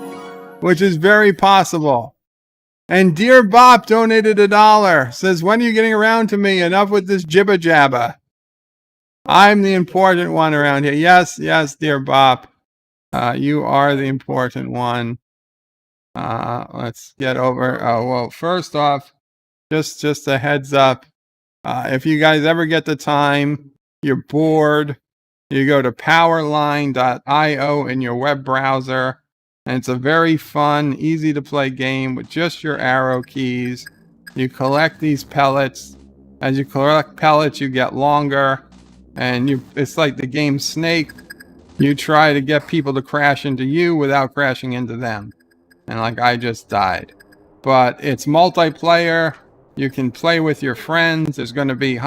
which is very possible. And Dear Bop donated $1. Says, when are you getting around to me? Enough with this jibba jabba. I'm the important one around here. Yes, Dear Bop. You are the important one. Let's get over. Oh, well, first off, just a heads up. If you guys ever get the time, you're bored, you go to powerline.io in your web browser. And it's a very fun, easy to play game with just your arrow keys. You collect these pellets. As you collect pellets, you get longer. And it's like the game Snake. You try to get people to crash into you without crashing into them. And like I just died. But it's multiplayer. You can play with your friends. There's going to be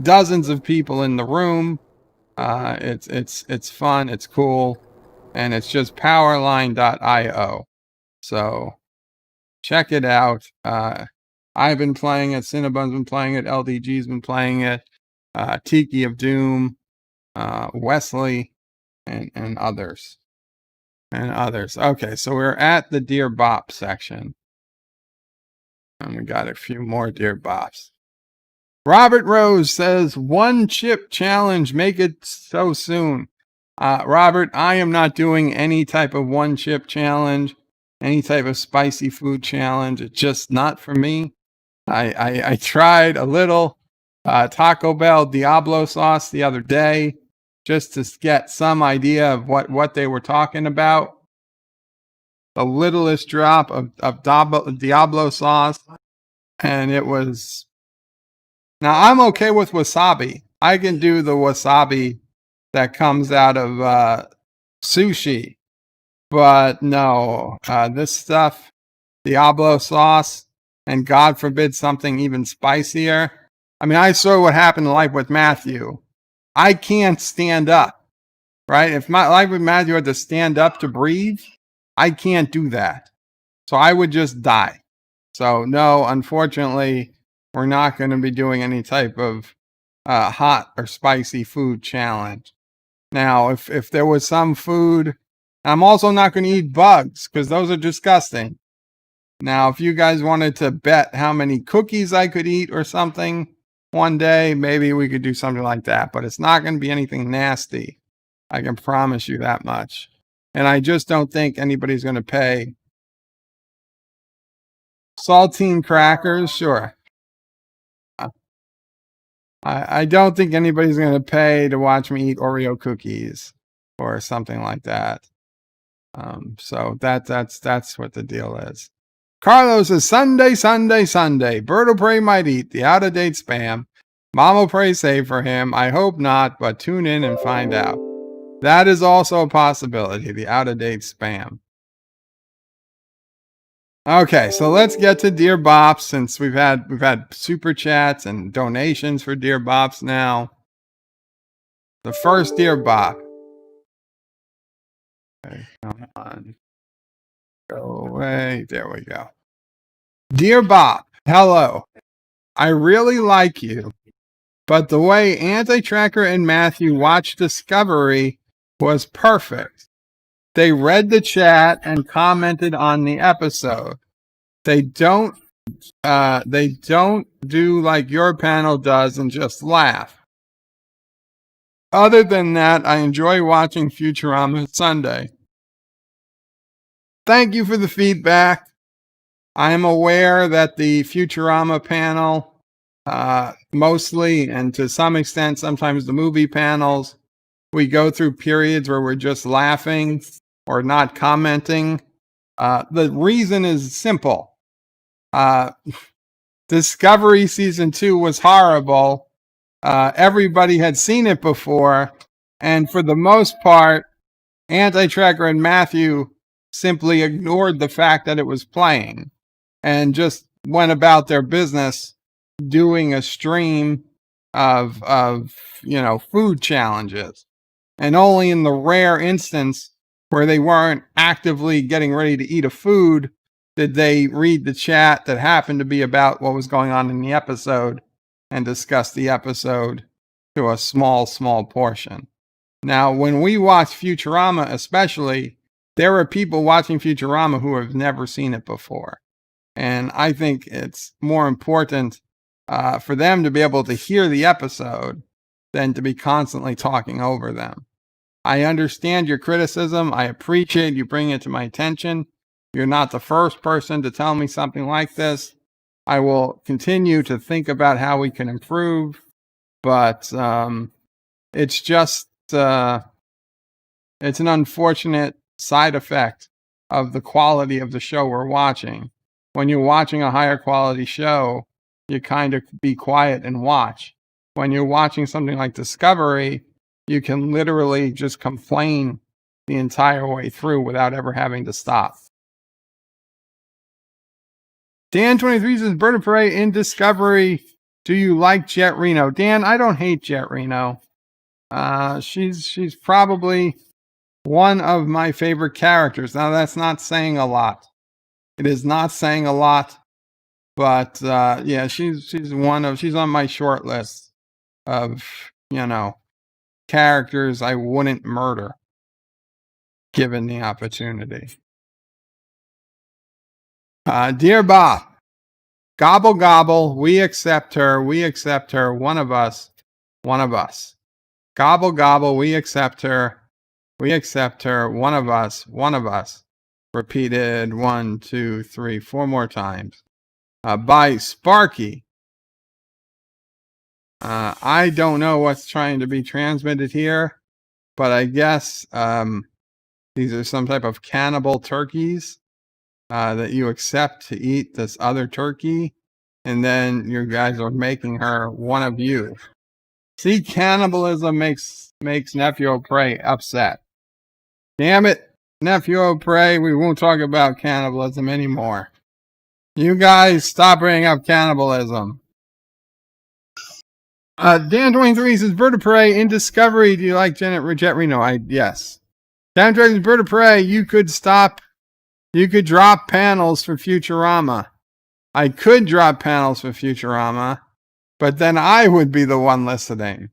dozens of people in the room. It's fun. It's cool. And it's just powerline.io. So check it out. I've been playing it. Cinnabon's been playing it. LDG's been playing it. Tiki of Doom, Wesley, and others. Okay, so we're at the Dear Bop section. And we got a few more Dear Bops. Robert Rose says, 1 chip challenge, make it so soon. Robert, I am not doing any type of 1 chip challenge, any type of spicy food challenge. It's just not for me. I tried a little Taco Bell Diablo sauce the other day just to get some idea of what they were talking about. The littlest drop of Diablo sauce, and it was... Now, I'm okay with wasabi. I can do the wasabi that comes out of sushi. But no, this stuff, Diablo sauce, and God forbid something even spicier. I mean, I saw what happened in Life with Matthew. I can't stand up, right? If my Life with Matthew had to stand up to breathe, I can't do that. So I would just die. So no, unfortunately, we're not going to be doing any type of hot or spicy food challenge. Now, if there was some food, I'm also not going to eat bugs because those are disgusting. Now, if you guys wanted to bet how many cookies I could eat or something one day, maybe we could do something like that. But it's not going to be anything nasty. I can promise you that much. And I just don't think anybody's going to pay. Saltine crackers, sure. I don't think anybody's going to pay to watch me eat Oreo cookies or something like that. So that's what the deal is. Carlos says, Sunday. BedLife might eat the out-of-date spam. MomOPrey save for him. I hope not, but tune in and find out. That is also a possibility, the out-of-date spam. Okay, so let's get to Dear Bops since we've had super chats and donations for Dear Bops now. The first Dear Bop. Okay, come on. Go away. There we go. Dear Bop, hello. I really like you, but the way Anti-Tracker and Matthew watched Discovery was perfect. They read the chat and commented on the episode. They don't do like your panel does and just laugh. Other than that, I enjoy watching Futurama Sunday. Thank you for the feedback. I am aware that the Futurama panel, mostly and to some extent, sometimes the movie panels, we go through periods where we're just laughing or not commenting. The reason is simple. Discovery Season 2 was horrible. Everybody had seen it before. And for the most part, Anti-Tracker and Matthew simply ignored the fact that it was playing and just went about their business doing a stream of food challenges. And only in the rare instance where they weren't actively getting ready to eat a food did they read the chat that happened to be about what was going on in the episode and discuss the episode to a small portion. Now, when we watch Futurama especially, there are people watching Futurama who have never seen it before. And I think it's more important for them to be able to hear the episode than to be constantly talking over them. I understand your criticism. I appreciate you bringing it to my attention. You're not the first person to tell me something like this. I will continue to think about how we can improve, but it's just it's an unfortunate side effect of the quality of the show we're watching. When you're watching a higher quality show, you kind of be quiet and watch. When you're watching something like Discovery, you can literally just complain the entire way through without ever having to stop. Dan23 says, BedLife in Discovery, do you like Jet Reno? Dan, I don't hate Jet Reno. She's probably one of my favorite characters. Now, that's not saying a lot. It is not saying a lot, but yeah, she's on my short list of, characters I wouldn't murder given the opportunity. Dear Bob, Gobble gobble, we accept her, one of us. Gobble gobble, we accept her, one of us. Repeated 1, 2, 3, 4 more times. By Sparky. I don't know what's trying to be transmitted here, but I guess these are some type of cannibal turkeys that you accept to eat this other turkey, and then you guys are making her one of you. See, cannibalism makes NephewOPrey upset. Damn it, NephewOPrey, we won't talk about cannibalism anymore. You guys stop bringing up cannibalism. Dan23 says, Bird of Prey in Discovery. Do you like Jet Reno? Yes. Dan Dragons, Bird of Prey, you could drop panels for Futurama. I could drop panels for Futurama, but then I would be the one listening.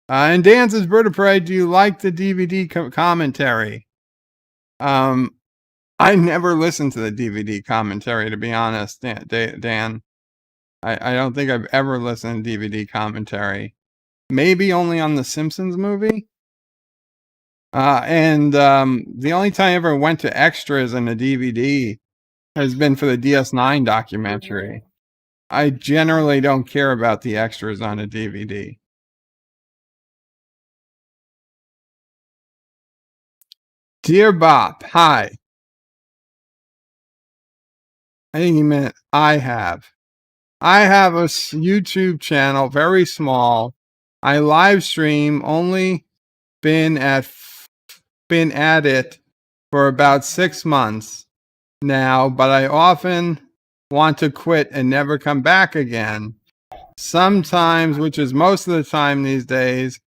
And Dan says, Bird of Prey, do you like the DVD commentary? I never listened to the DVD commentary, to be honest, Dan. I don't think I've ever listened to DVD commentary. Maybe only on the Simpsons movie. And the only time I ever went to extras in a DVD has been for the DS9 documentary. I generally don't care about the extras on a DVD. Dear Bob, hi. I think he meant I have. I have a YouTube channel, very small. I live stream, only been at it for about 6 months now, but I often want to quit and never come back again. Sometimes, which is most of the time these days,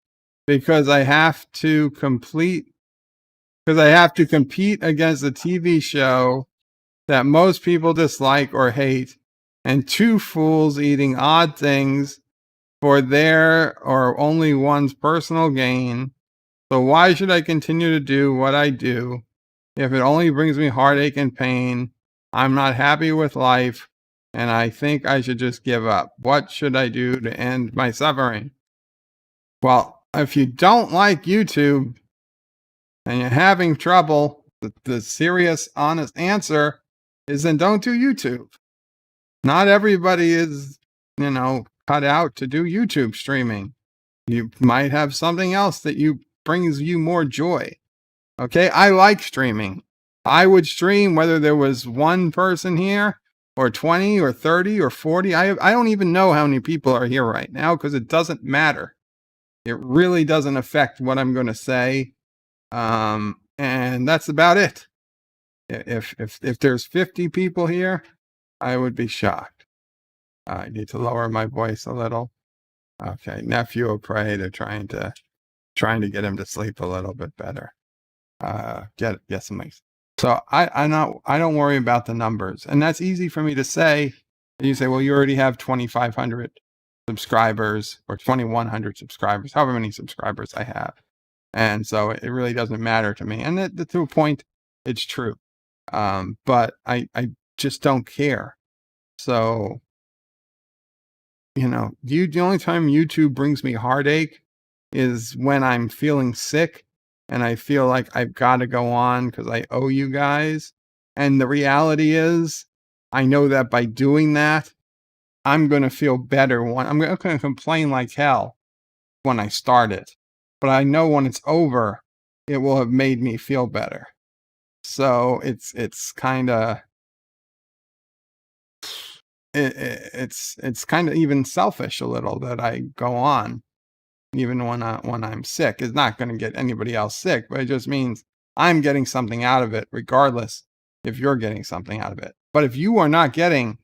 because I have to compete against a TV show that most people dislike or hate, and two fools eating odd things for their or only one's personal gain. So why should I continue to do what I do if it only brings me heartache and pain? I'm not happy with life, and I think I should just give up. What should I do to end my suffering? Well, if you don't like YouTube and you're having trouble, the serious, honest answer is then don't do YouTube. Not everybody is, cut out to do YouTube streaming. You might have something else that brings you more joy. Okay, I like streaming. I would stream whether there was one person here or 20 or 30 or 40. I don't even know how many people are here right now because it doesn't matter. It really doesn't affect what I'm going to say. And that's about it. If there's 50 people here, I would be shocked. I need to lower my voice a little. Okay, NephewOPrey, they're trying to get him to sleep a little bit better. Get some nice. So I don't worry about the numbers, and that's easy for me to say. You say, well, you already have 2,500 subscribers or 2,100 subscribers, however many subscribers I have, and so it really doesn't matter to me. And to a point, it's true, but I just don't care. So, the only time YouTube brings me heartache is when I'm feeling sick and I feel like I've got to go on because I owe you guys. And the reality is, I know that by doing that, I'm going to feel better. I'm going to complain like hell when I start it. But I know when it's over, it will have made me feel better. So it's kind of... It's kind of even selfish a little that I go on, even when I'm sick. It's not going to get anybody else sick, but it just means I'm getting something out of it, regardless if you're getting something out of it. But if you are not getting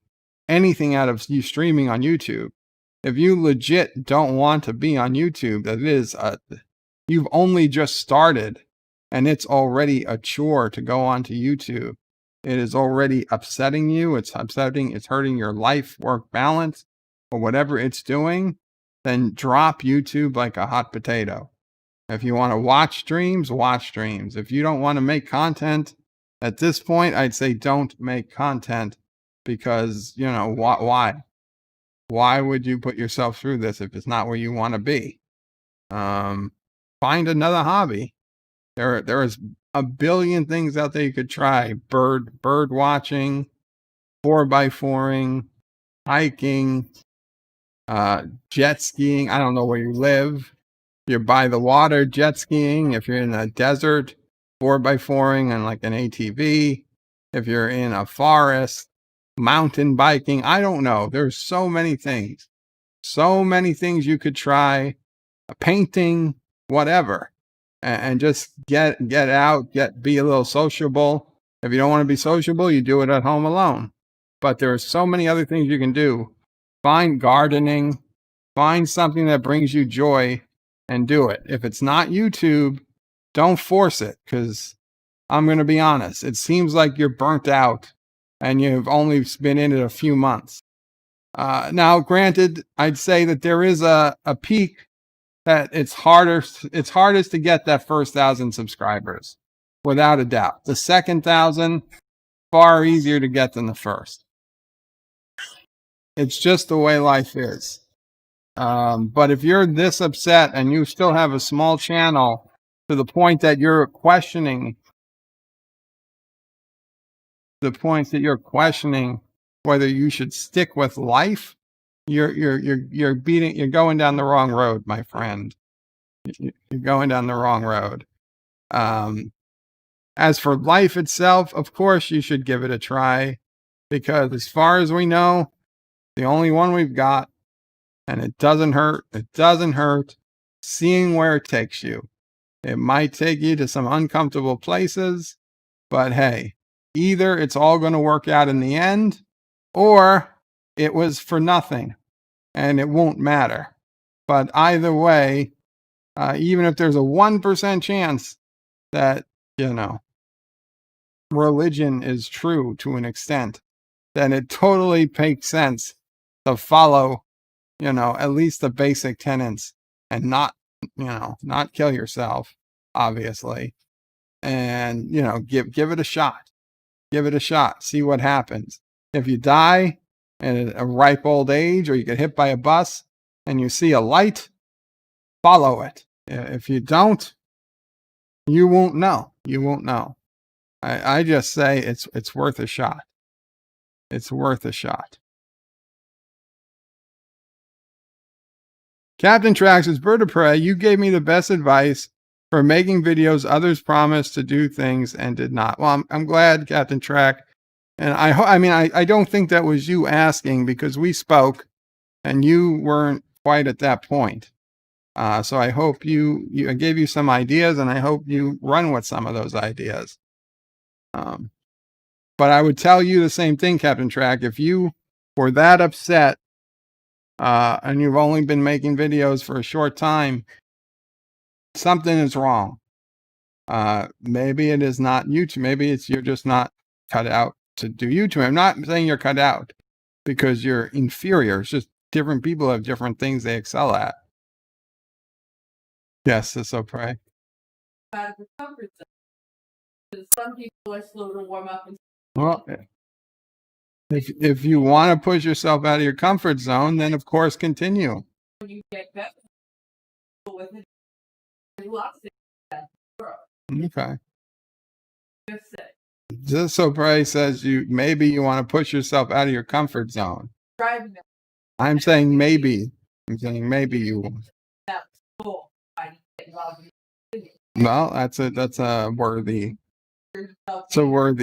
anything out of you streaming on YouTube, if you legit don't want to be on YouTube, that is, you've only just started, and it's already a chore to go onto YouTube. It is already upsetting you. It's hurting your life work balance or whatever it's doing. Then drop YouTube like a hot potato. If you want to watch streams, watch streams. If you don't want to make content at this point, I'd say don't make content because, you know, why would you put yourself through this if it's not where you want to be? Find another hobby. There is a billion things out there you could try. Bird watching, 4x4ing, hiking, jet skiing. I don't know where you live. If you're by the water, jet skiing. If you're in a desert, 4x4ing and like an ATV. If you're in a forest, mountain biking. I don't know. There's so many things. So many things you could try. Painting, whatever. And just get out, be a little sociable. If you don't want to be sociable, you do it at home alone. But there are so many other things you can do. Find gardening, find something that brings you joy and do it. If it's not YouTube, don't force it, because I'm going to be honest, it seems like you're burnt out and you've only been in it a few months. Now, granted, I'd say that there is a peak that it's hardest to get that first 1,000 subscribers, without a doubt. The second 1,000, far easier to get than the first. It's just the way life is. But if you're this upset and you still have a small channel to the point that you're questioning whether you should stick with life, you're going down the wrong road, my friend. You're going down the wrong road. As for life itself, of course you should give it a try, because as far as we know, the only one we've got, and it doesn't hurt. It doesn't hurt seeing where it takes you. It might take you to some uncomfortable places, but hey, either it's all going to work out in the end, or it was for nothing and it won't matter. But either way, even if there's a 1% chance that, you know, religion is true to an extent, then it totally makes sense to follow, you know, at least the basic tenets and not kill yourself, obviously. And, you know, give it a shot. Give it a shot. See what happens. If you die at a ripe old age, or you get hit by a bus and you see a light, follow it. If you don't, you won't know. You won't know. I just say it's worth a shot. It's worth a shot. Captain Trax says, Bird of Prey, you gave me the best advice for making videos. Others promised to do things and did not. Well, I'm glad, Captain Trax. And I don't think that was you asking, because we spoke and you weren't quite at that point. So I hope I gave you some ideas, and I hope you run with some of those ideas. But I would tell you the same thing, Captain Track. If you were that upset, and you've only been making videos for a short time, something is wrong. Maybe it is not YouTube. Maybe you're just not cut out to do YouTube. I'm not saying you're cut out because you're inferior. It's just different people have different things they excel at. Yes, STD. Out of the comfort zone. Some people are slow to warm up. Well, if you want to push yourself out of your comfort zone, then of course continue. When you get better with it, there's lots of that world. Okay. Just say. STD says maybe you want to push yourself out of your comfort zone. Driving them. I'm saying maybe. I'm saying maybe you will. That's cool. Well, that's a worthy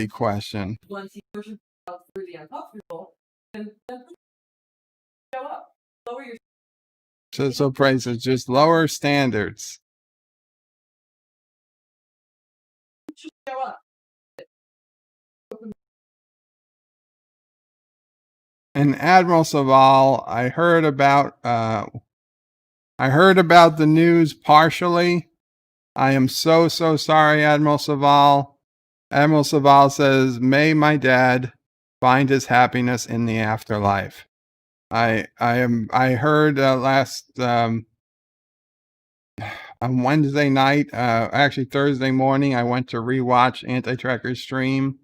question. Once you push yourself through the uncomfortable, then show up. Lower your STD says just lower standards. just show up. And Admiral Saval, I heard about the news partially. I am so sorry, Admiral Saval. Admiral Saval says, may my dad find his happiness in the afterlife. I heard last on Wednesday night, actually Thursday morning, I went to rewatch Anti-Tracker's stream,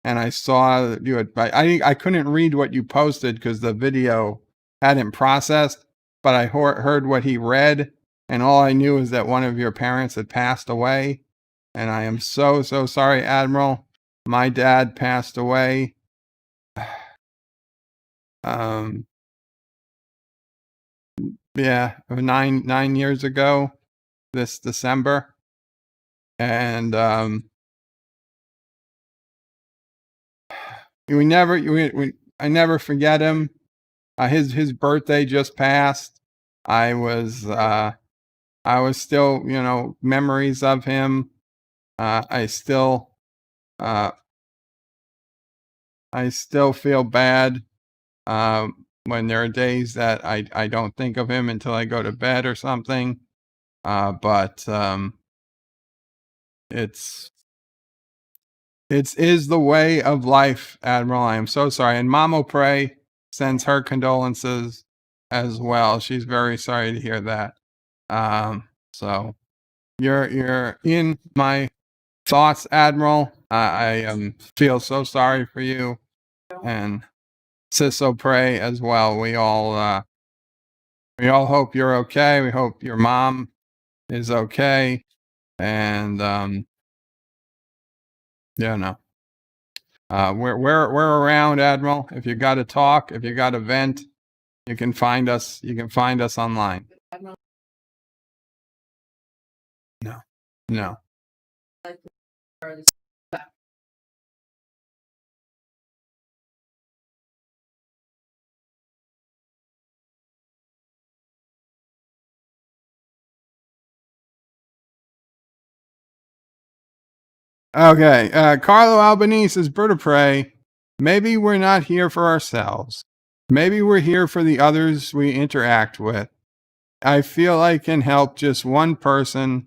and I saw that you had, I couldn't read what you posted because the video hadn't processed, but I heard what he read, and all I knew is that one of your parents had passed away. And I am so, so sorry, Admiral. My dad passed away. Yeah, 9 years ago this December. And I never forget him. His birthday just passed. I was still, memories of him. I still feel bad when there are days that I don't think of him until I go to bed or something. But it's the way of life, Admiral. I am so sorry. And NephewOPrey sends her condolences as well. She's very sorry to hear that. So you're in my thoughts, Admiral. I feel so sorry for you, and STD as well. We all hope you're okay. We hope your mom is okay, and we're around, Admiral. If you got to talk, if you got to vent, you can find us. You can find us online. No. Okay, Carlo Albanese says, BedLife, maybe we're not here for ourselves. Maybe we're here for the others we interact with. I feel I can help just one person.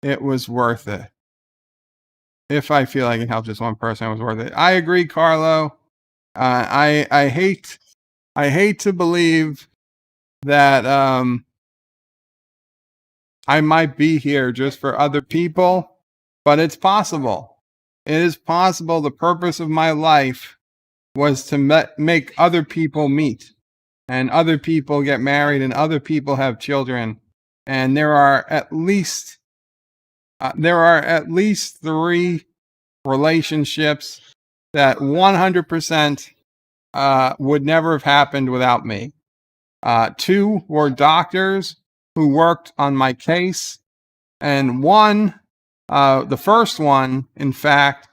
It was worth it. If I feel I can help just one person, it was worth it. I agree, Carlo. I hate to believe that I might be here just for other people, but it's possible. It is possible the purpose of my life was to make other people meet, and other people get married, and other people have children. And there are at least 3 relationships that 100% would never have happened without me. 2 were doctors who worked on my case, and one, the first one, in fact,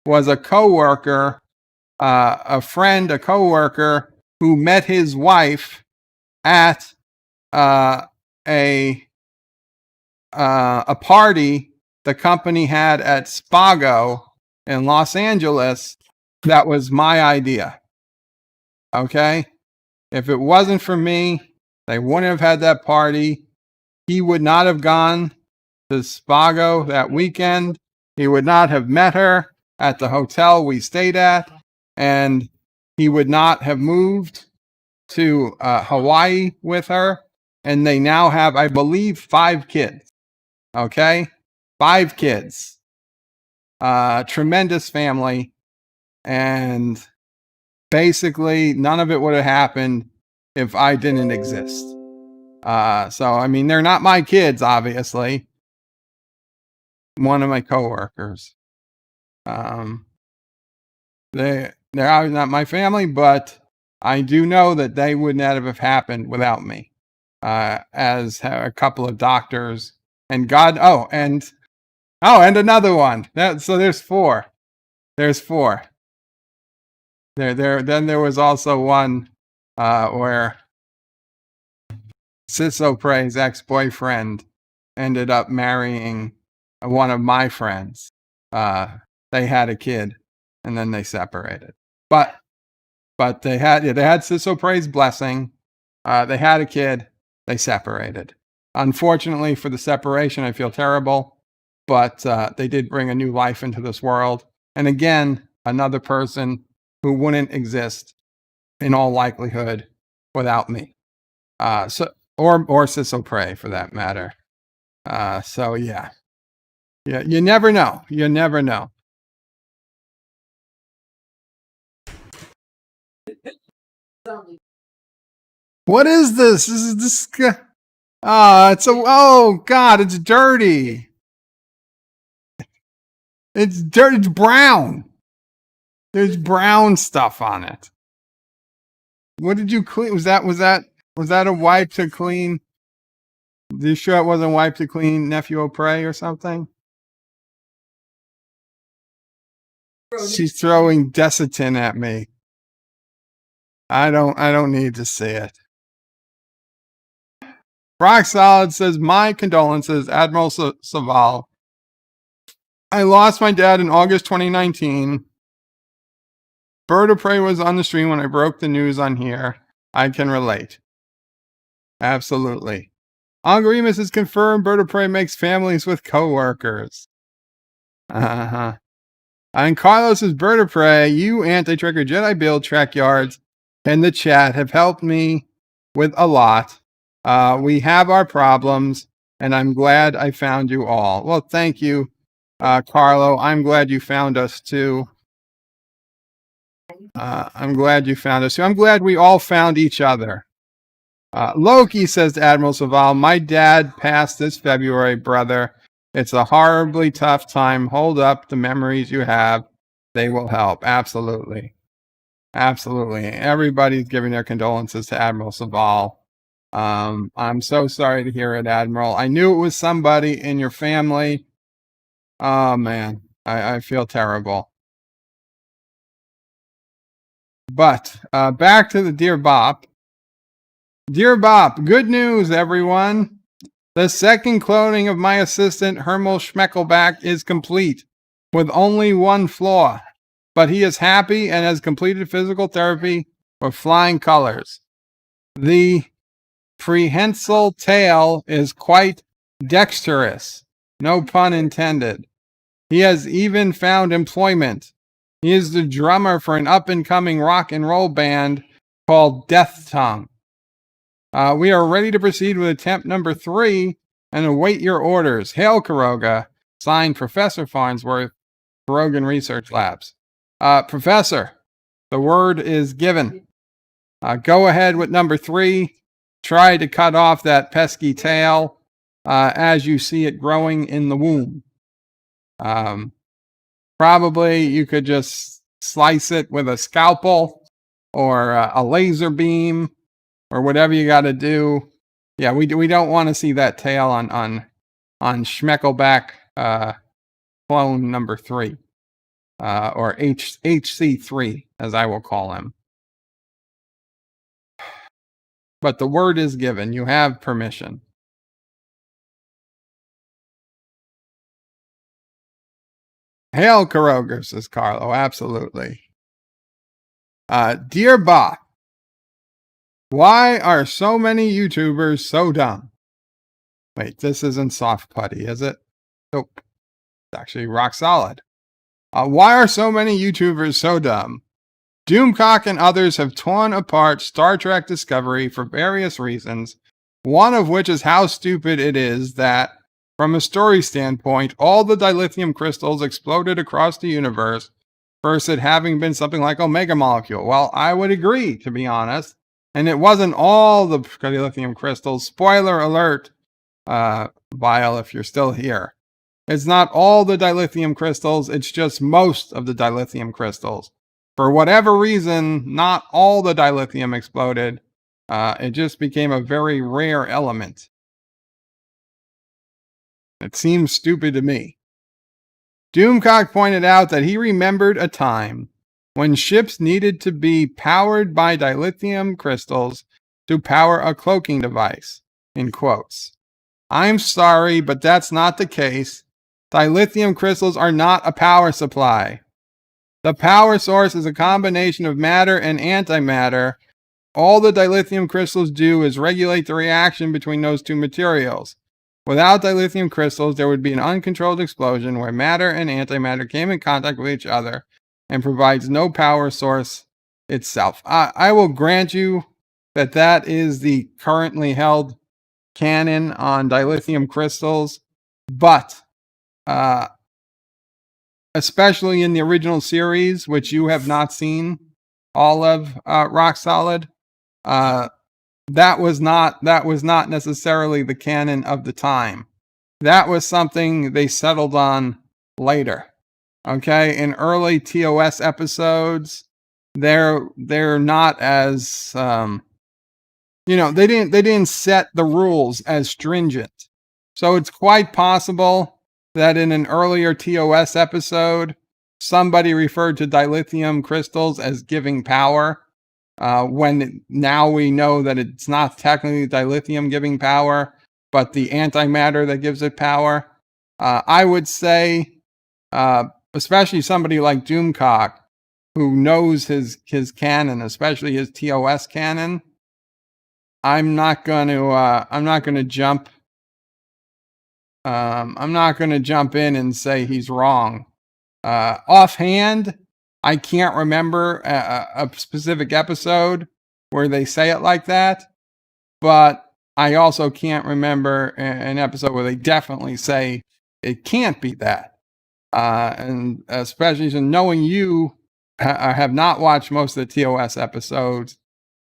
was a coworker, a friend, a coworker who met his wife at a party the company had at Spago in Los Angeles. That was my idea. Okay? If it wasn't for me, they wouldn't have had that party. He would not have gone to Spago that weekend. He would not have met her at the hotel we stayed at. And he would not have moved to Hawaii with her. And they now have, I believe, 5 kids. Okay? 5 kids. Tremendous family. And basically, none of it would have happened if I didn't exist. So, I mean, they're not my kids, obviously. One of my coworkers. They're not my family, but I do know that they would not have happened without me. As a couple of doctors, and and another one. So there's 4. There's 4. Then there was also one where STD's ex-boyfriend ended up marrying one of my friends. They had a kid, and then they separated. But they had STD's blessing. They had a kid. They separated. Unfortunately for the separation, I feel terrible. But they did bring a new life into this world. And again, another person who wouldn't exist in all likelihood without me. Or STD for that matter. So yeah, you never know. You never know. What is this? This is this. It's a. Oh God, it's dirty. It's dirty. It's brown. There's brown stuff on it. What did you clean? Was that a wipe to clean? Are you sure it wasn't wipe to clean NephewOPrey or something? She's throwing Desitin at me. I don't need to see it. Rock Solid says, my condolences, Admiral Saval. I lost my dad in August 2019. Bird of Prey was on the stream when I broke the news on here. I can relate. Absolutely. Uncle Remus is confirmed Bird of Prey makes families with coworkers. Uh-huh. And Carlos is Bird of Prey. You anti-tracker Jedi build track yards in the chat have helped me with a lot. We have our problems, and I'm glad I found you all. Well, thank you, Carlo. I'm glad you found us too. I'm glad you found us too. I'm glad we all found each other. Loki says to Admiral Saval, my dad passed this February, brother. It's a horribly tough time. Hold up the memories you have. They will help. Absolutely. Absolutely. Everybody's giving their condolences to Admiral Saval. I'm so sorry to hear it, Admiral. I knew it was somebody in your family. Oh, man. I feel terrible. But back to the Dear Bop. Dear Bop, good news, everyone. The second cloning of my assistant, Hermel Schmeckelback, is complete, with only one flaw. But he is happy and has completed physical therapy with flying colors. The prehensile tail is quite dexterous. No pun intended. He has even found employment. He is the drummer for an up-and-coming rock and roll band called Death Tongue. We are ready to proceed with attempt number 3 and await your orders. Hail, Karoga. Signed, Professor Farnsworth, Karogan Research Labs. Professor, the word is given. Go ahead with number 3. Try to cut off that pesky tail as you see it growing in the womb. Probably you could just slice it with a scalpel or a laser beam or whatever you got to do. Yeah, we don't want to see that tail on Schmeckelback clone number 3 or HC3 as I will call him. But the word is given. You have permission. Hail, Karoger, says Carlo. Absolutely. Dear Bot, why are so many YouTubers so dumb? Wait, this isn't soft putty, is it? Nope. It's actually rock solid. Why are so many YouTubers so dumb? Doomcock and others have torn apart Star Trek Discovery for various reasons, one of which is how stupid it is that, from a story standpoint, all the dilithium crystals exploded across the universe versus it having been something like Omega Molecule. Well, I would agree, to be honest. And it wasn't all the dilithium crystals. Spoiler alert, Vile, if you're still here. It's not all the dilithium crystals, it's just most of the dilithium crystals. For whatever reason, not all the dilithium exploded. It just became a very rare element. It seems stupid to me. Doomcock pointed out that he remembered a time when ships needed to be powered by dilithium crystals to power a cloaking device, in quotes. I'm sorry, but that's not the case. Dilithium crystals are not a power supply. The power source is a combination of matter and antimatter. All the dilithium crystals do is regulate the reaction between those two materials. Without dilithium crystals, there would be an uncontrolled explosion where matter and antimatter came in contact with each other and provides no power source itself. I will grant you that that is the currently held canon on dilithium crystals, but especially in the original series, which you have not seen all of, Rock Solid, that was not necessarily the canon of the time. That was something they settled on later. Okay, in early TOS episodes, they're not as they didn't set the rules as stringent. So it's quite possible that in an earlier TOS episode, somebody referred to dilithium crystals as giving power. When now we know that it's not technically dilithium giving power, but the antimatter that gives it power. I would say, especially somebody like Doomcock, who knows his canon, especially his TOS canon, I'm not going to jump in and say he's wrong. Offhand, I can't remember a specific episode where they say it like that, but I also can't remember an episode where they definitely say it can't be that. And especially knowing you have not watched most of the TOS episodes,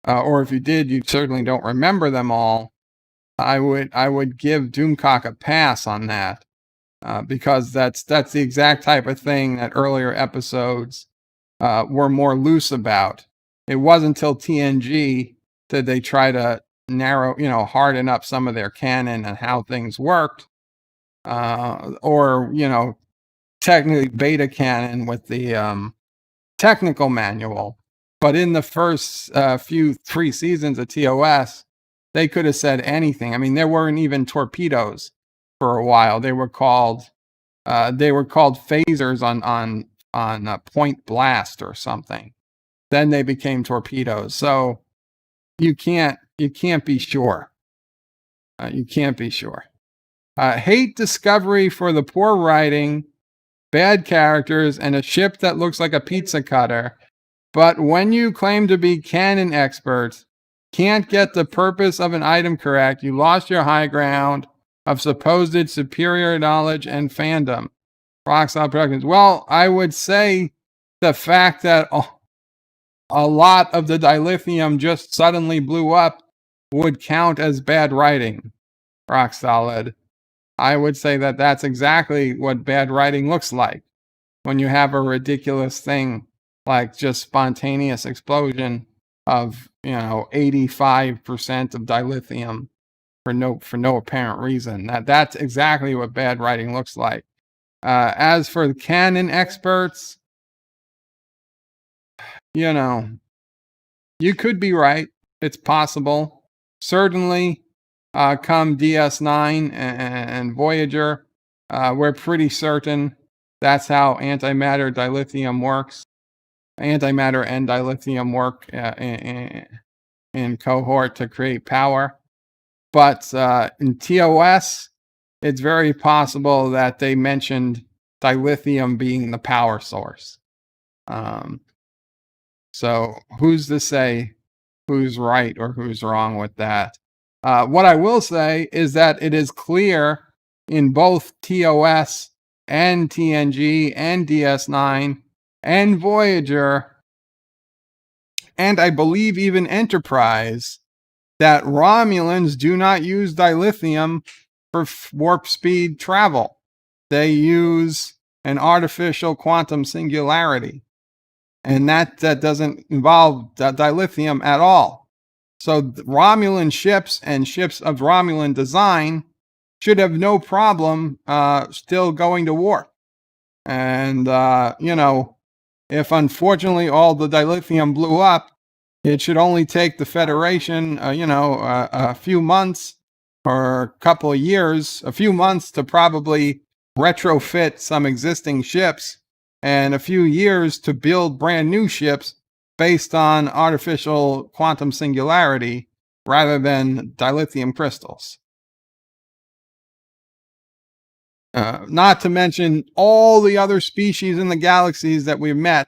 or if you did, you certainly don't remember them all. I would give Doomcock a pass on that, because that's the exact type of thing that earlier episodes were more loose about. It wasn't until TNG that they try to narrow, harden up some of their canon and how things worked, or technically beta canon with the technical manual. But in the first 3 seasons of TOS, they could have said anything. I mean, there weren't even torpedoes for a while. They were called phasers on point blast or something. Then they became torpedoes. So you can't be sure. You can't be sure. Hate Discovery for the poor writing, bad characters, and a ship that looks like a pizza cutter. But when you claim to be canon experts, can't get the purpose of an item correct, you lost your high ground of supposed superior knowledge and fandom. Rockstar Productions. Well, I would say the fact that a lot of the dilithium just suddenly blew up would count as bad writing. Rock Solid. I would say that that's exactly what bad writing looks like. When you have a ridiculous thing like just spontaneous explosion of 85% of dilithium for no apparent reason. That's exactly what bad writing looks like. As for the canon experts, you could be right. It's possible. Certainly, come DS9 and Voyager, we're pretty certain that's how antimatter dilithium works. Antimatter and dilithium work in cohort to create power. But in TOS, it's very possible that they mentioned dilithium being the power source. So who's to say who's right or who's wrong with that? What I will say is that it is clear in both TOS and TNG and DS9 and Voyager, and I believe even Enterprise, that Romulans do not use dilithium for warp speed travel. They use an artificial quantum singularity, and that doesn't involve dilithium at all. So Romulan ships and ships of Romulan design should have no problem still going to warp. And, if unfortunately all the dilithium blew up, it should only take the Federation, a few months or a couple of years, a few months to probably retrofit some existing ships and a few years to build brand new ships based on artificial quantum singularity rather than dilithium crystals. Not to mention all the other species in the galaxies that we've met,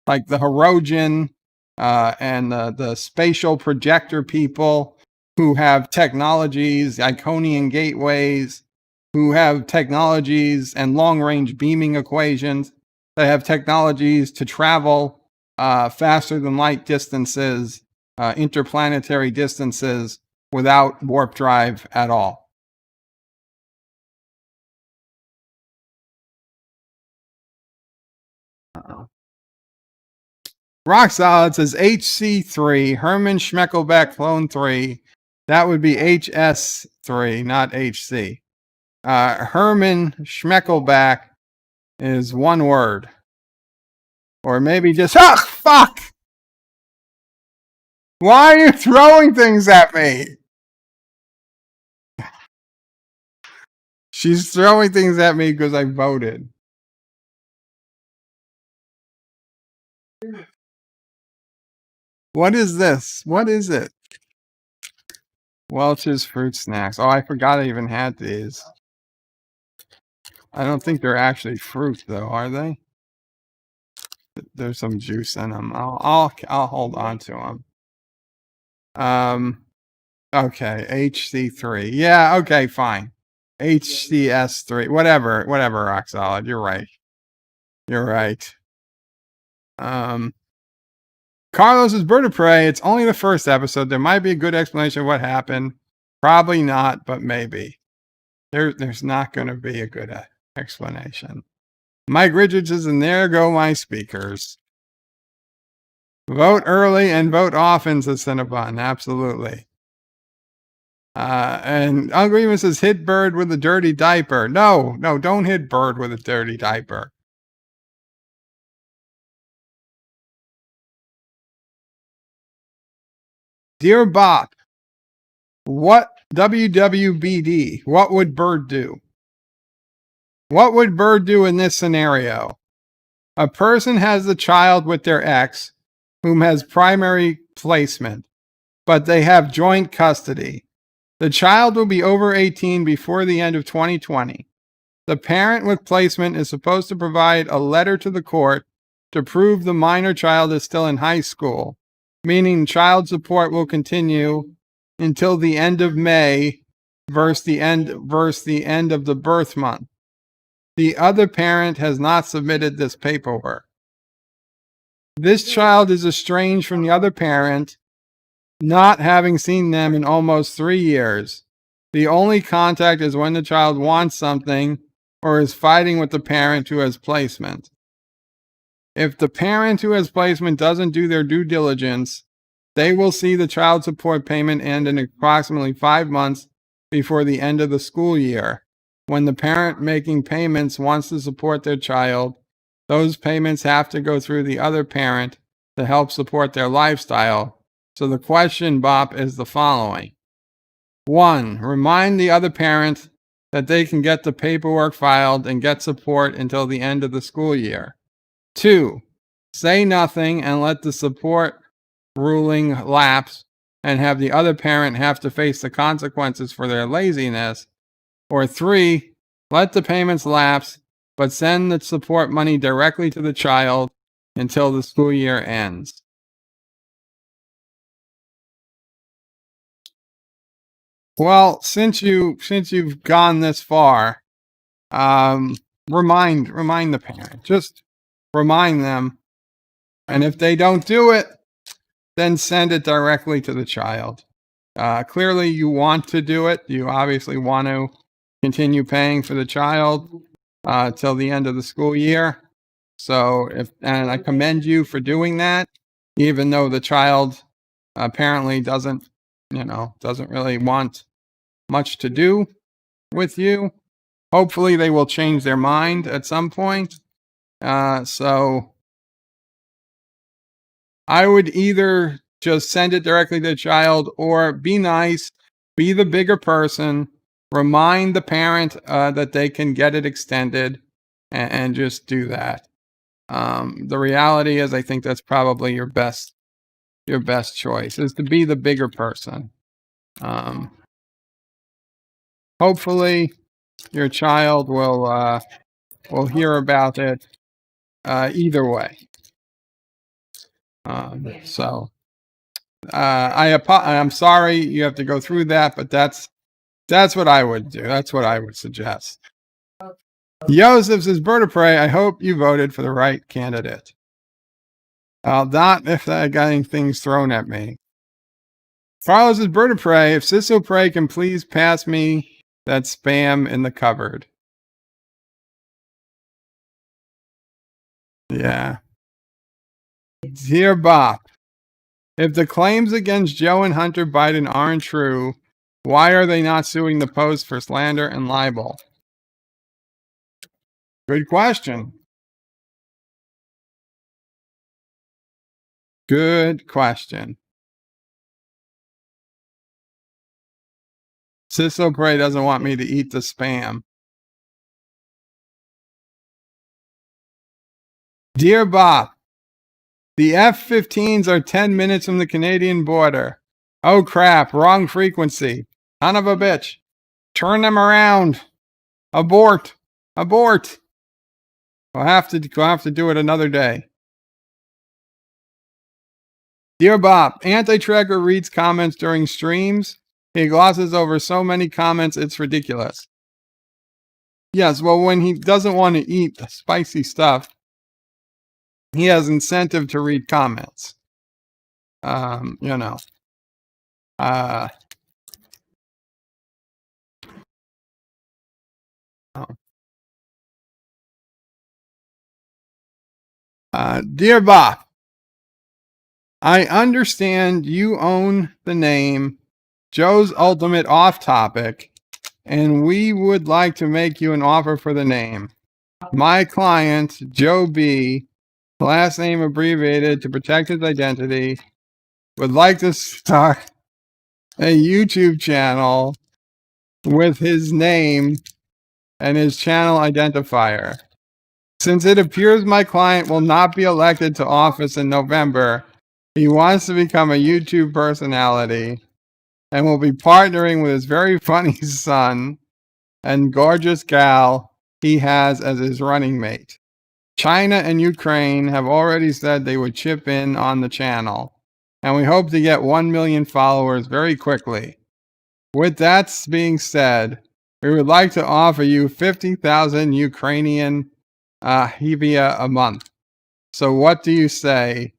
like the Hirogen and the spatial projector people who have technologies, Iconian gateways, who have technologies and long-range beaming equations, that have technologies to travel faster than light distances interplanetary distances without warp drive at all. Rock Solid says HC3, Herman Schmeckelbeck Clone 3. That would be HS3, not HC. Herman Schmeckelbeck is one word. Or maybe just, fuck! Why are you throwing things at me? She's throwing things at me because I voted. What is this? What is it? Welch's Fruit Snacks. Oh, I forgot I even had these. I don't think they're actually fruit, though, are they? There's some juice in them. I'll hold on to them. Okay, HC3. Yeah, okay, fine. HCS3. Whatever, Rock Solid. You're right. You're right. Carlos's Bird of Prey. It's only the first episode. There might be a good explanation of what happened. Probably not, but maybe. There's not going to be a good explanation. Mike Richards says, and there go my speakers. Vote early and vote often, says Cinnabon. Absolutely. And Uncle Even says, hit Bird with a dirty diaper. No, don't hit Bird with a dirty diaper. Dear Bob, what WWBD? What would Bird do? What would Bird do in this scenario? A person has a child with their ex, whom has primary placement, but they have joint custody. The child will be over 18 before the end of 2020. The parent with placement is supposed to provide a letter to the court to prove the minor child is still in high school, meaning child support will continue until the end of May versus the end of the birth month. The other parent has not submitted this paperwork. This child is estranged from the other parent, not having seen them in almost 3 years. The only contact is when the child wants something or is fighting with the parent who has placement. If the parent who has placement doesn't do their due diligence, they will see the child support payment end in approximately 5 months before the end of the school year. When the parent making payments wants to support their child, those payments have to go through the other parent to help support their lifestyle. So the question, Bop, is the following. 1, remind the other parent that they can get the paperwork filed and get support until the end of the school year. 2, say nothing and let the support ruling lapse and have the other parent have to face the consequences for their laziness. Or 3, let the payments lapse, but send the support money directly to the child until the school year ends. Well, since you've gone this far, remind the parent. Just remind them, and if they don't do it, then send it directly to the child. Clearly, you want to do it. You obviously want to continue paying for the child till the end of the school year. So, and I commend you for doing that, even though the child apparently doesn't really want much to do with you. Hopefully, they will change their mind at some point. So, I would either just send it directly to the child or be nice, be the bigger person, remind the parent that they can get it extended, and just do that. The reality is, I think that's probably your best choice, is to be the bigger person. Hopefully, your child will hear about it either way. I'm sorry you have to go through that, but that's what I would do. That's what I would suggest. Joseph says, Bird of Prey, I hope you voted for the right candidate. Not if they're getting things thrown at me. Carlos is Bird of Prey. If SysOPrey can please pass me that spam in the cupboard. Yeah. Dear Bop, if the claims against Joe and Hunter Biden aren't true, why are they not suing the Post for slander and libel? Good question. Good question. SysOPrey doesn't want me to eat the spam. Dear Bop, the F-15s are 10 minutes from the Canadian border. Oh crap, wrong frequency. Son of a bitch. Turn them around. Abort. Abort. We'll have to do it another day. Dear Bob, Anti-Tracker reads comments during streams. He glosses over so many comments, it's ridiculous. Yes, well, when he doesn't want to eat spicy stuff, he has incentive to read comments. You know. Oh. Dear Bob, I understand you own the name Joe's Ultimate Off Topic, and we would like to make you an offer for the name. My client, Joe B., last name abbreviated to protect his identity, would like to start a YouTube channel with his name and his channel identifier. Since it appears my client will not be elected to office in November, he wants to become a YouTube personality and will be partnering with his very funny son and gorgeous gal he has as his running mate. China and Ukraine have already said they would chip in on the channel, and we hope to get 1 million followers very quickly. With that being said, we would like to offer you 50,000 Ukrainian hryvnia a month. So what do you say?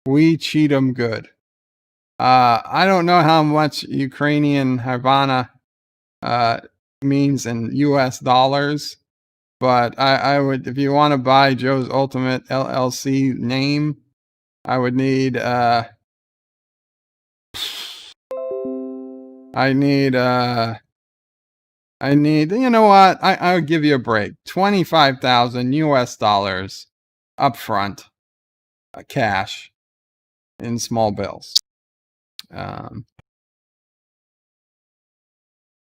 We cheat 'em good. I don't know how much Ukrainian hryvnia means in US dollars, but I would, if you want to buy Joe's Ultimate LLC name, I would need you know what? I would give you a break. 25,000 US dollars upfront, cash in small bills. And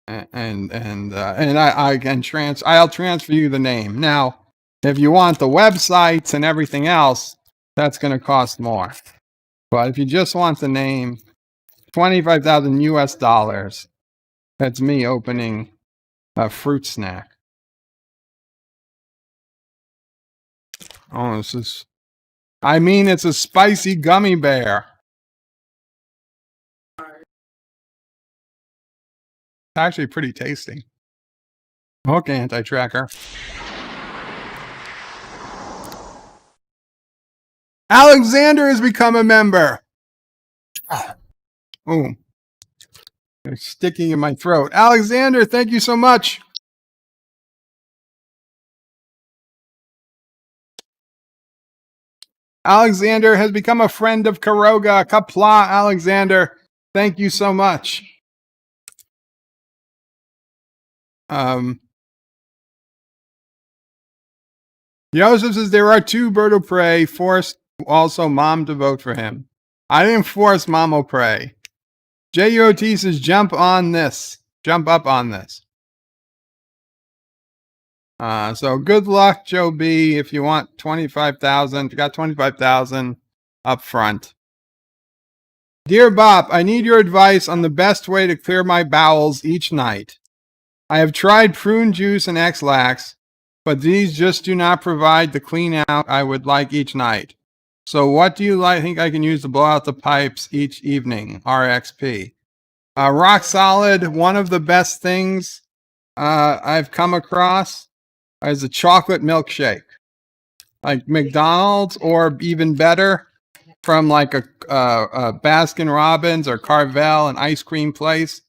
I can I'll transfer you the name. Now, if you want the websites and everything else, that's going to cost more. But if you just want the name, 25,000 US dollars. That's me opening a fruit snack. Oh, it's a spicy gummy bear. It's actually pretty tasty. Okay, Anti-Tracker. Alexander has become a member. Oh, it's sticking in my throat. Alexander, thank you so much. Alexander has become a friend of Karoga. Qapla, Alexander. Thank you so much. Joseph says there are 2 BedLife forced also mom to vote for him. I didn't force MomOPrey. JUOT says jump on this. Jump up on this. So good luck, Joe B. If you want 25,000, you got 25,000 up front. Dear Bob, I need your advice on the best way to clear my bowels each night. I have tried prune juice and X-Lax, but these just do not provide the clean out I would like each night. So what do you think I can use to blow out the pipes each evening? RXP. Rock Solid, one of the best things I've come across is a chocolate milkshake. Like McDonald's, or even better, from like a Baskin Robbins or Carvel, an ice cream place,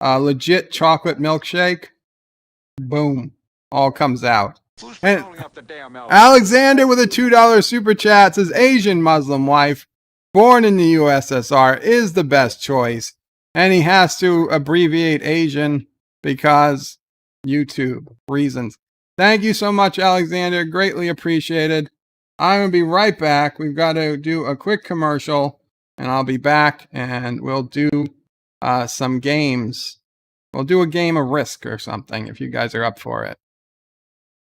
legit chocolate milkshake, boom, all comes out. And Alexander with a $2 super chat says Asian Muslim wife born in the USSR is the best choice. And he has to abbreviate Asian because YouTube reasons. Thank you so much, Alexander. Greatly appreciated. I'm going to be right back. We've got to do a quick commercial, and I'll be back, and we'll do some games. We'll do a game of Risk or something if you guys are up for it.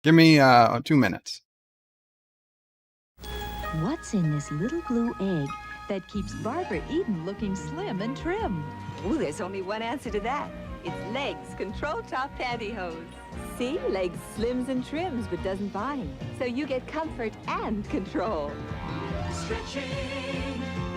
Give me 2 minutes. What's in this little blue egg that keeps Barbara Eden looking slim and trim? Ooh, there's only one answer to that. It's Legs Control Top Pantyhose. See, Legs slims and trims but doesn't bind. So you get comfort and control. Stretching,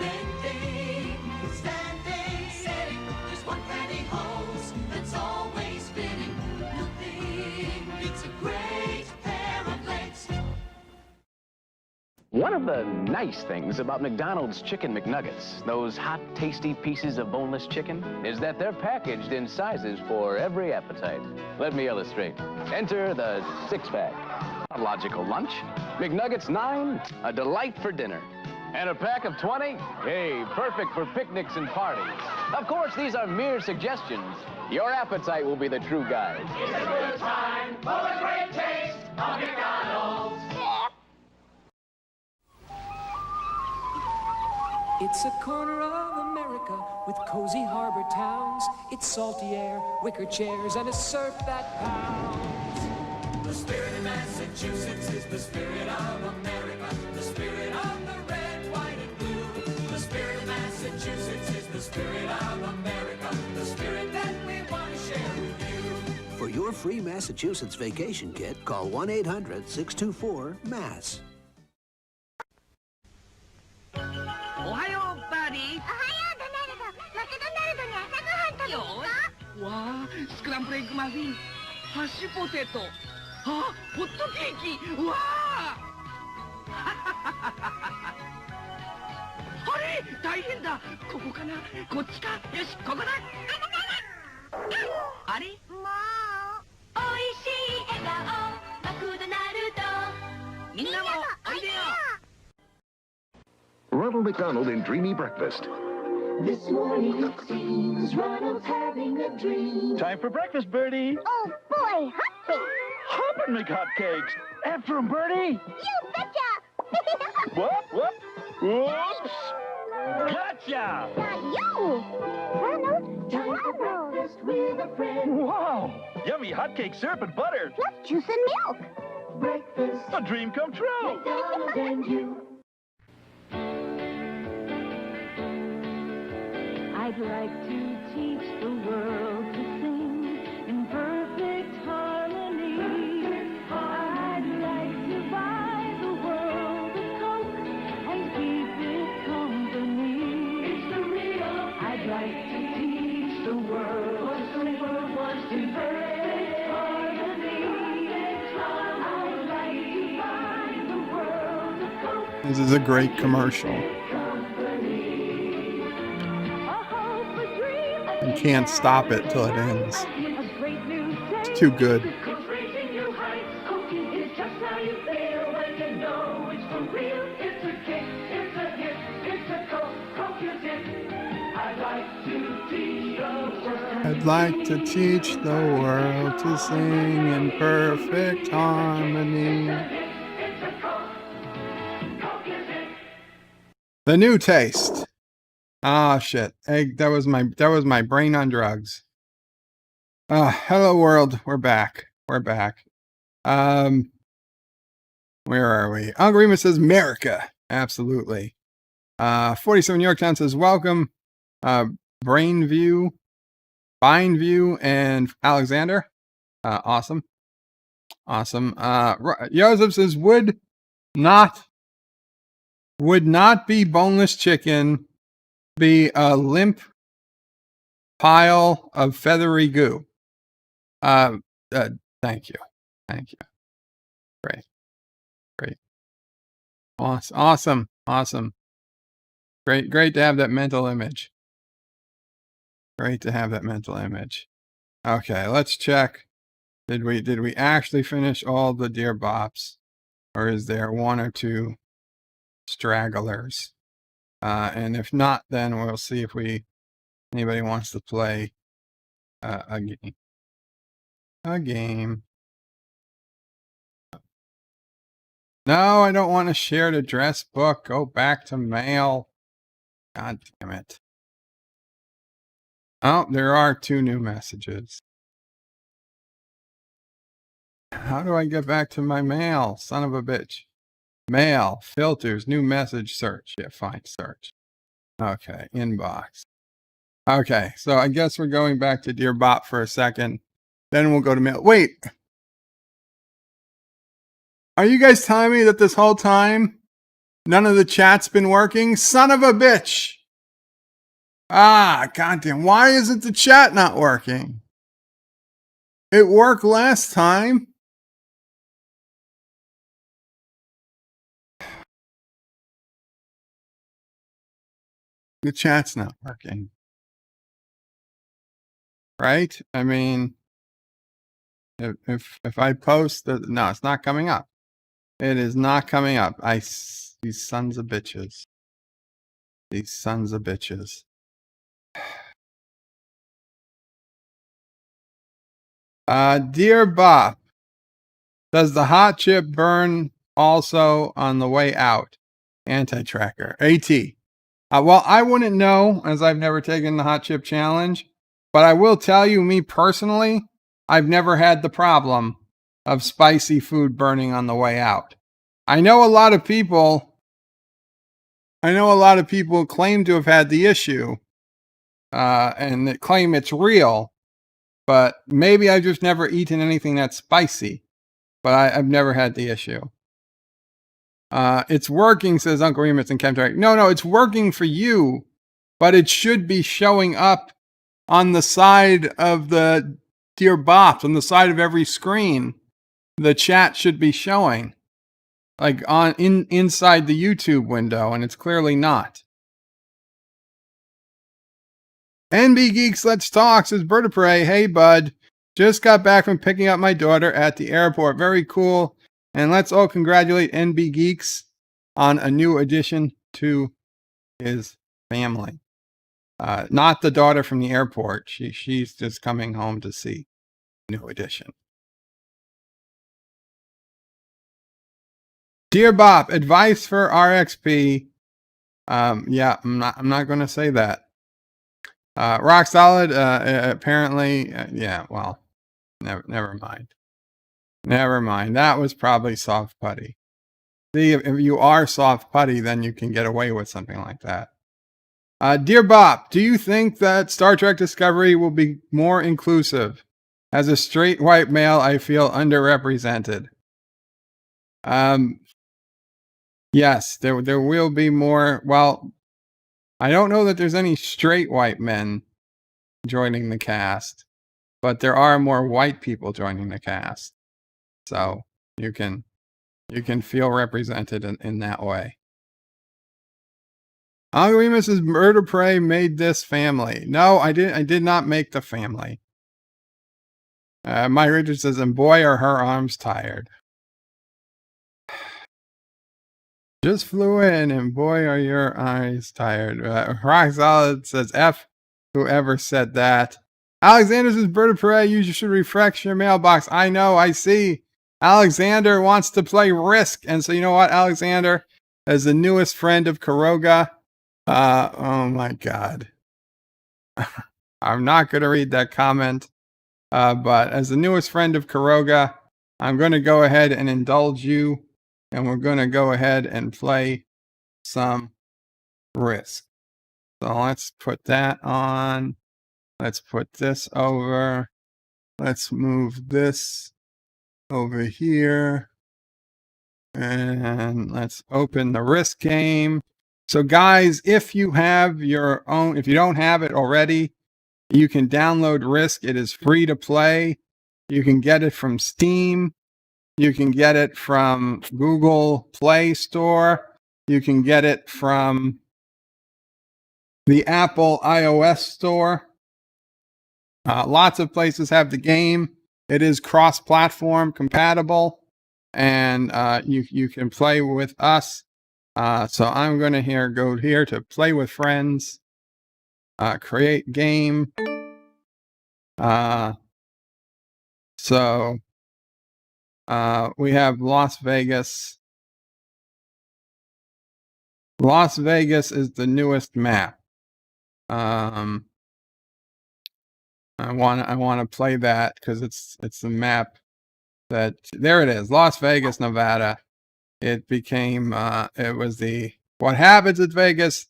bending, standing, setting. There's one pantyhose that's always fitting. Nothing beats a great pair of legs. One of the nice things about McDonald's Chicken McNuggets, those hot, tasty pieces of boneless chicken, is that they're packaged in sizes for every appetite. Let me illustrate. Enter the six-pack. A logical lunch. McNuggets 9, a delight for dinner. And a pack of 20, hey, perfect for picnics and parties. Of course, these are mere suggestions. Your appetite will be the true guide. It's a good time for the great taste of McDonald's. It's a corner of America with cozy harbor towns. It's salty air, wicker chairs, and a surf that pounds. The spirit of Massachusetts is the spirit of America. The spirit of the red, white, and blue. The spirit of Massachusetts is the spirit of America. The spirit that we want to share with you. For your free Massachusetts vacation kit, call 1-800-624-MASS.わあ、スクランブルエッグマフィン、ハッシュポテト、あ、ホットケーキ、わああれ、大変だ、ここかな、こっちか、よし、ここだあれ、もうおいしい笑顔、マクドナルド、みんなもおいでよ。 Ronald McDonald in Dreamy Breakfast. This morning it seems Ronald's having a dream. Time for breakfast, Bertie. Oh boy, hotcakes! Hoppin' McHotcakes. After 'em, Bertie. You betcha! Whoop. Whoops. Gotcha. Not you! Ronald, time for breakfast with a friend. Wow. Yummy hotcake syrup and butter. Plus juice and milk. Breakfast. A dream come true. McDonald's and you. I'd like to teach the world to sing in perfect harmony. I'd like to buy the world a Coke and keep it company. It's the real. I'd like to teach the world what the world wants in perfect harmony. I'd like to buy the world a Coke. This is a great commercial. You can't stop it till it ends. It's too good. I'd like to teach the world to sing in perfect harmony. The new taste. Ah, shit. Egg, that was my brain on drugs. Hello world. We're back. Where are we? Uncle Remus says America. Absolutely. 47 Yorktown says welcome. Brainview, Bindview, and Alexander. Awesome. Joseph says would not be boneless chicken be a limp pile of feathery goo. Thank you. Great. Awesome. Great to have that mental image. Great to have that mental image. Okay, let's check. Did we actually finish all the Dear Bops, or is there one or two stragglers? And if not, then we'll see if anybody wants to play a game. A game. No, I don't want a shared address book. Go back to mail. God damn it. Oh, there are 2 new messages. How do I get back to my mail? Son of a bitch. Mail, filters, new message, search. Yeah, fine, search. Okay, inbox. Okay, so I guess we're going back to Dear Bot for a second. Then we'll go to mail. Wait. Are you guys telling me that this whole time none of the chat's been working? Son of a bitch. Ah, goddamn. Why isn't the chat not working? It worked last time. The chat's not working. Right? I mean, if I post no, it's not coming up. It is not coming up. These sons of bitches. These sons of bitches. Dear Bob, does the hot chip burn also on the way out? Anti-tracker. AT. Well, I wouldn't know, as I've never taken the hot chip challenge, but I will tell you, me personally, I've never had the problem of spicy food burning on the way out. I know a lot of people claim to have had the issue, and that claim it's real, but maybe I've just never eaten anything that's spicy, but I've never had the issue. It's working, says Uncle Remus and Chemtrack. No, it's working for you, but it should be showing up on the side of the Dear Bops, on the side of every screen. The chat should be showing, like inside the YouTube window, and it's clearly not. NB Geeks Let's Talk, says BedLife. Hey bud, just got back from picking up my daughter at the airport. Very cool. And let's all congratulate NB Geeks on a new addition to his family. Not the daughter from the airport. She's just coming home to see new addition. Dear Bob, advice for RXP. Yeah, I'm not going to say that. Rock solid. Apparently, yeah. Well, never mind. Never mind. That was probably soft putty. See, if you are soft putty, then you can get away with something like that. Dear Bob, do you think that Star Trek Discovery will be more inclusive? As a straight white male, I feel underrepresented. Yes, there will be more. Well, I don't know that there's any straight white men joining the cast, but there are more white people joining the cast. So you can feel represented in that way. Uncle Remus's BedLife made this family. No, I did not make the family. Mike Richards says, and boy, are her arms tired. Just flew in, and boy, are your eyes tired. Rock Solid says, F whoever said that. Alexander says, BedLife, you should refresh your mailbox. I know, I see. Alexander wants to play Risk. And so you know what, Alexander, as the newest friend of Kuroga, oh my God. I'm not going to read that comment. But as the newest friend of Kuroga, I'm going to go ahead and indulge you. And we're going to go ahead and play some Risk. So let's put that on. Let's put this over. Let's move this over here. And let's open the Risk game. So guys, if you have your own, if you don't have it already, you can download Risk. It is free to play. You can get it from Steam. You can get it from Google Play Store. You can get it from the Apple iOS store. Lots of places have the game. It is cross-platform compatible, and you can play with us. So I'm going to go here to play with friends, create game. So we have Las Vegas. Las Vegas is the newest map. I want to play that because it's the map that, there it is, Las Vegas, Nevada. It became it was the what happens at Vegas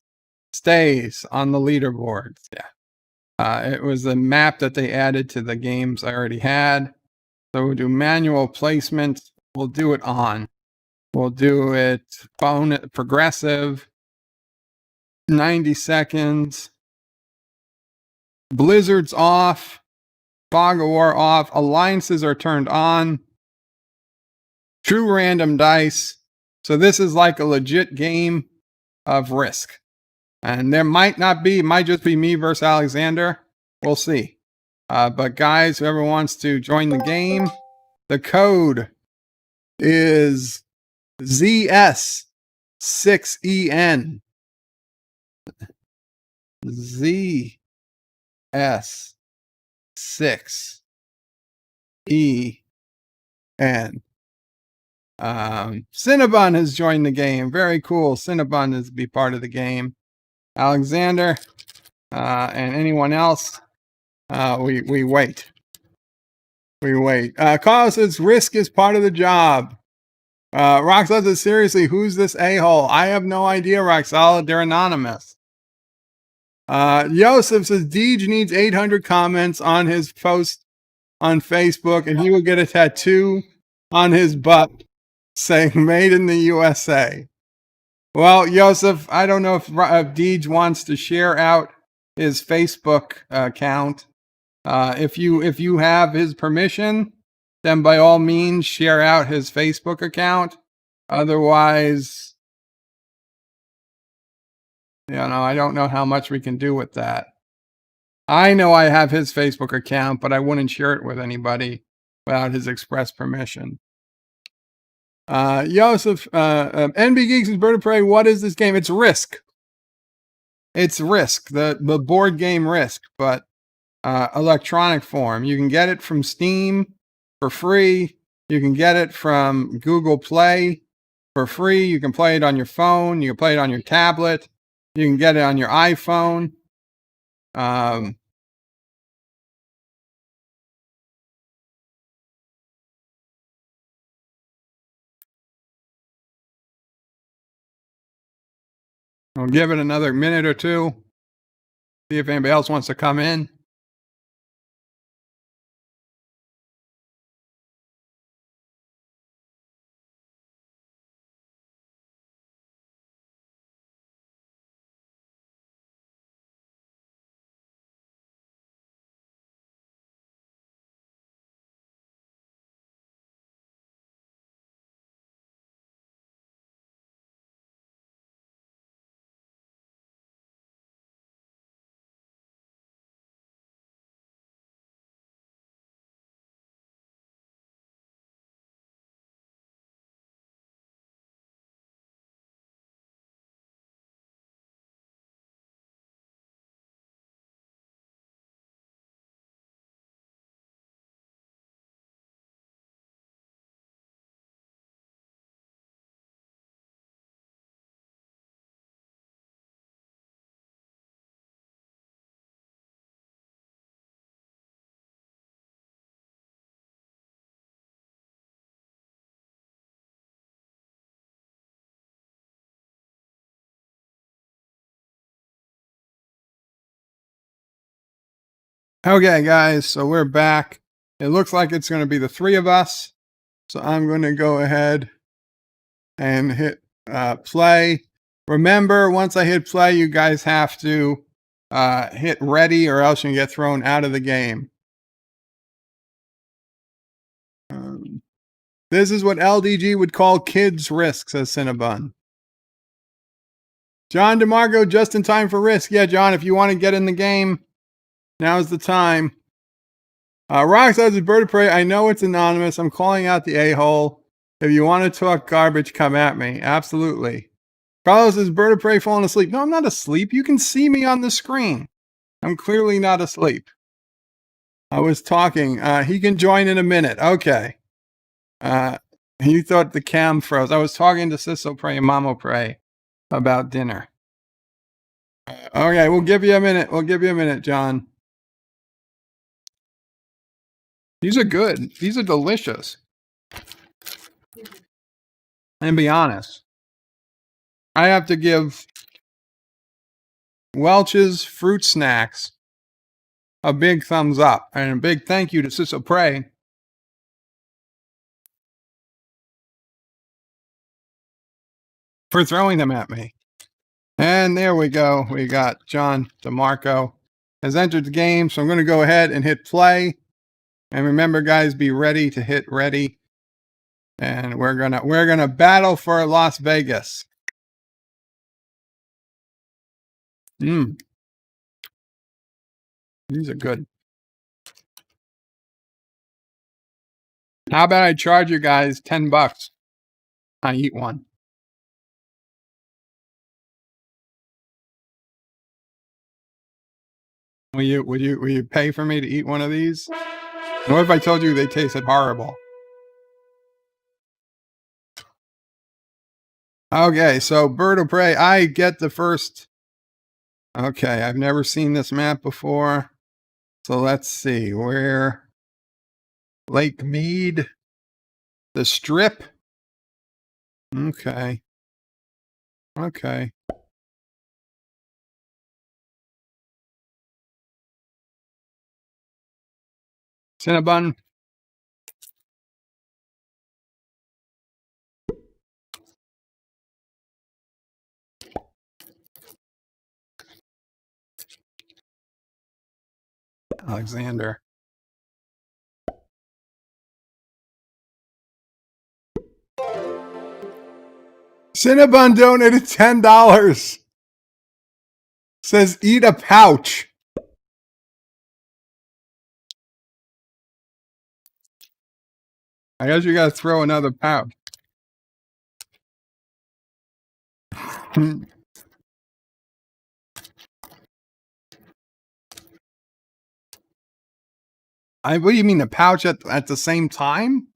stays on the leaderboards. Yeah. It was the map that they added to the games I already had. So we'll do manual placement. We'll do it on. We'll do it progressive. 90 seconds. Blizzards off. Fog of War off. Alliances are turned on. True random dice. So this is like a legit game of Risk. And there might not be, it might just be me versus Alexander. We'll see. But guys, whoever wants to join the game, the code is ZS6EN. ZS6EN. Cinnabon has joined the game. Very cool. Cinnabon is to be part of the game. Alexander and anyone else, we wait. We wait. Carl says Risk is part of the job. Roxal says, seriously, who's this a-hole? I have no idea, Roxal. They're anonymous. Yosef says Deej needs 800 comments on his post on Facebook, and he will get a tattoo on his butt saying "Made in the USA." Well, Yosef, I don't know if Deej wants to share out his Facebook account. If you have his permission, then by all means share out his Facebook account. Otherwise, I don't know how much we can do with that. I know I have his Facebook account, but I wouldn't share it with anybody without his express permission. Joseph, NB Geeks is Bird of Prey. What is this game? It's Risk. It's Risk, the board game Risk, but electronic form. You can get it from Steam for free. You can get it from Google Play for free. You can play it on your phone. You can play it on your tablet. You can get it on your iPhone. We'll give it another minute or two. See if anybody else wants to come in. Okay, guys, so we're back. It looks like it's going to be the three of us. So I'm going to go ahead and hit play. Remember, once I hit play, you guys have to hit ready or else you get thrown out of the game. This is what LDG would call kids' risk, says Cinnabon. John DeMarco, just in time for Risk. Yeah, John, if you want to get in the game, now's the time. Rock says, Bird of Prey, I know it's anonymous. I'm calling out the a-hole. If you want to talk garbage, come at me. Absolutely. Carlos says, Bird of Prey falling asleep. No, I'm not asleep. You can see me on the screen. I'm clearly not asleep. I was talking. He can join in a minute. Okay. You thought the cam froze. I was talking to SisOPrey and MomOPrey about dinner. Okay, we'll give you a minute. We'll give you a minute, John. These are good. These are delicious. And be honest, I have to give Welch's Fruit Snacks a big thumbs up and a big thank you to SisOPrey for throwing them at me. And there we go. We got John DeMarco has entered the game. So I'm going to go ahead and hit play. And remember, guys, be ready to hit ready. And we're gonna battle for Las Vegas. These are good. How about I charge you guys $10? I eat one. Will you pay for me to eat one of these? What if I told you they tasted horrible? Okay, so Bird of Prey, I get the first. Okay, I've never seen this map before. So let's see where Lake Mead, the Strip. Okay. Okay. Cinnabon. Alexander. Cinnabon donated $10. Says eat a pouch. I guess you gotta throw another pouch. What do you mean, a pouch at the same time?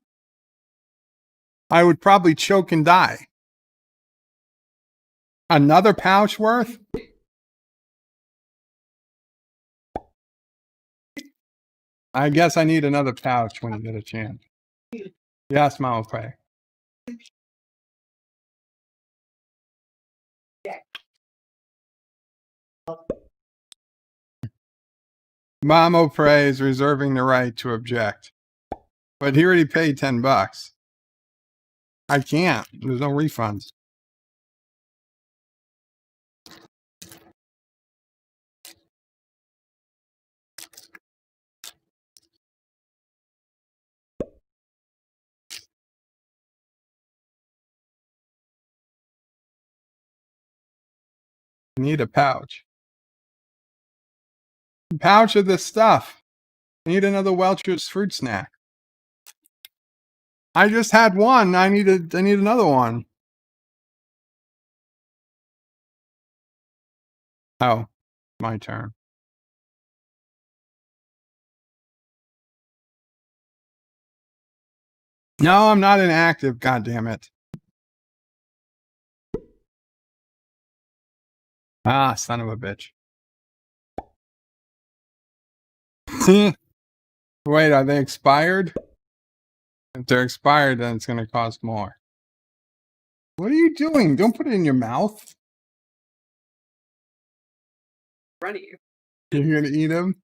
I would probably choke and die. Another pouch worth? I guess I need another pouch when you get a chance. Yes, MomOPrey. MomOPrey is reserving the right to object. But he already paid $10. I can't. There's no refunds. I need a pouch. A pouch of this stuff. I need another Welch's fruit snack. I just had one. I need another one. Oh, my turn. No, I'm not inactive. God damn it. Ah, son of a bitch. Wait, are they expired? If they're expired, then it's going to cost more. What are you doing? Don't put it in your mouth. Ready. You're going to eat them?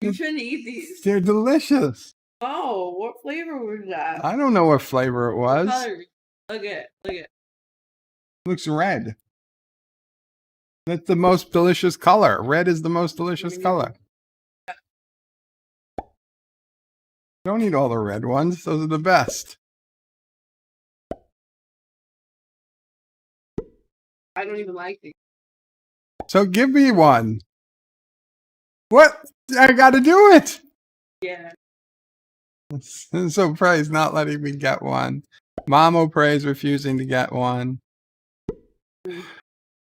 You shouldn't eat these. They're delicious. Oh, what flavor was that? I don't know what flavor it was. Color. Look at it. Looks red. That's the most delicious color. Red is the most delicious color. Don't eat all the red ones. Those are the best. I don't even like these. So give me one. What? I gotta do it. Yeah. So Prey's not letting me get one. Mom Prey is refusing to get one. Yeah,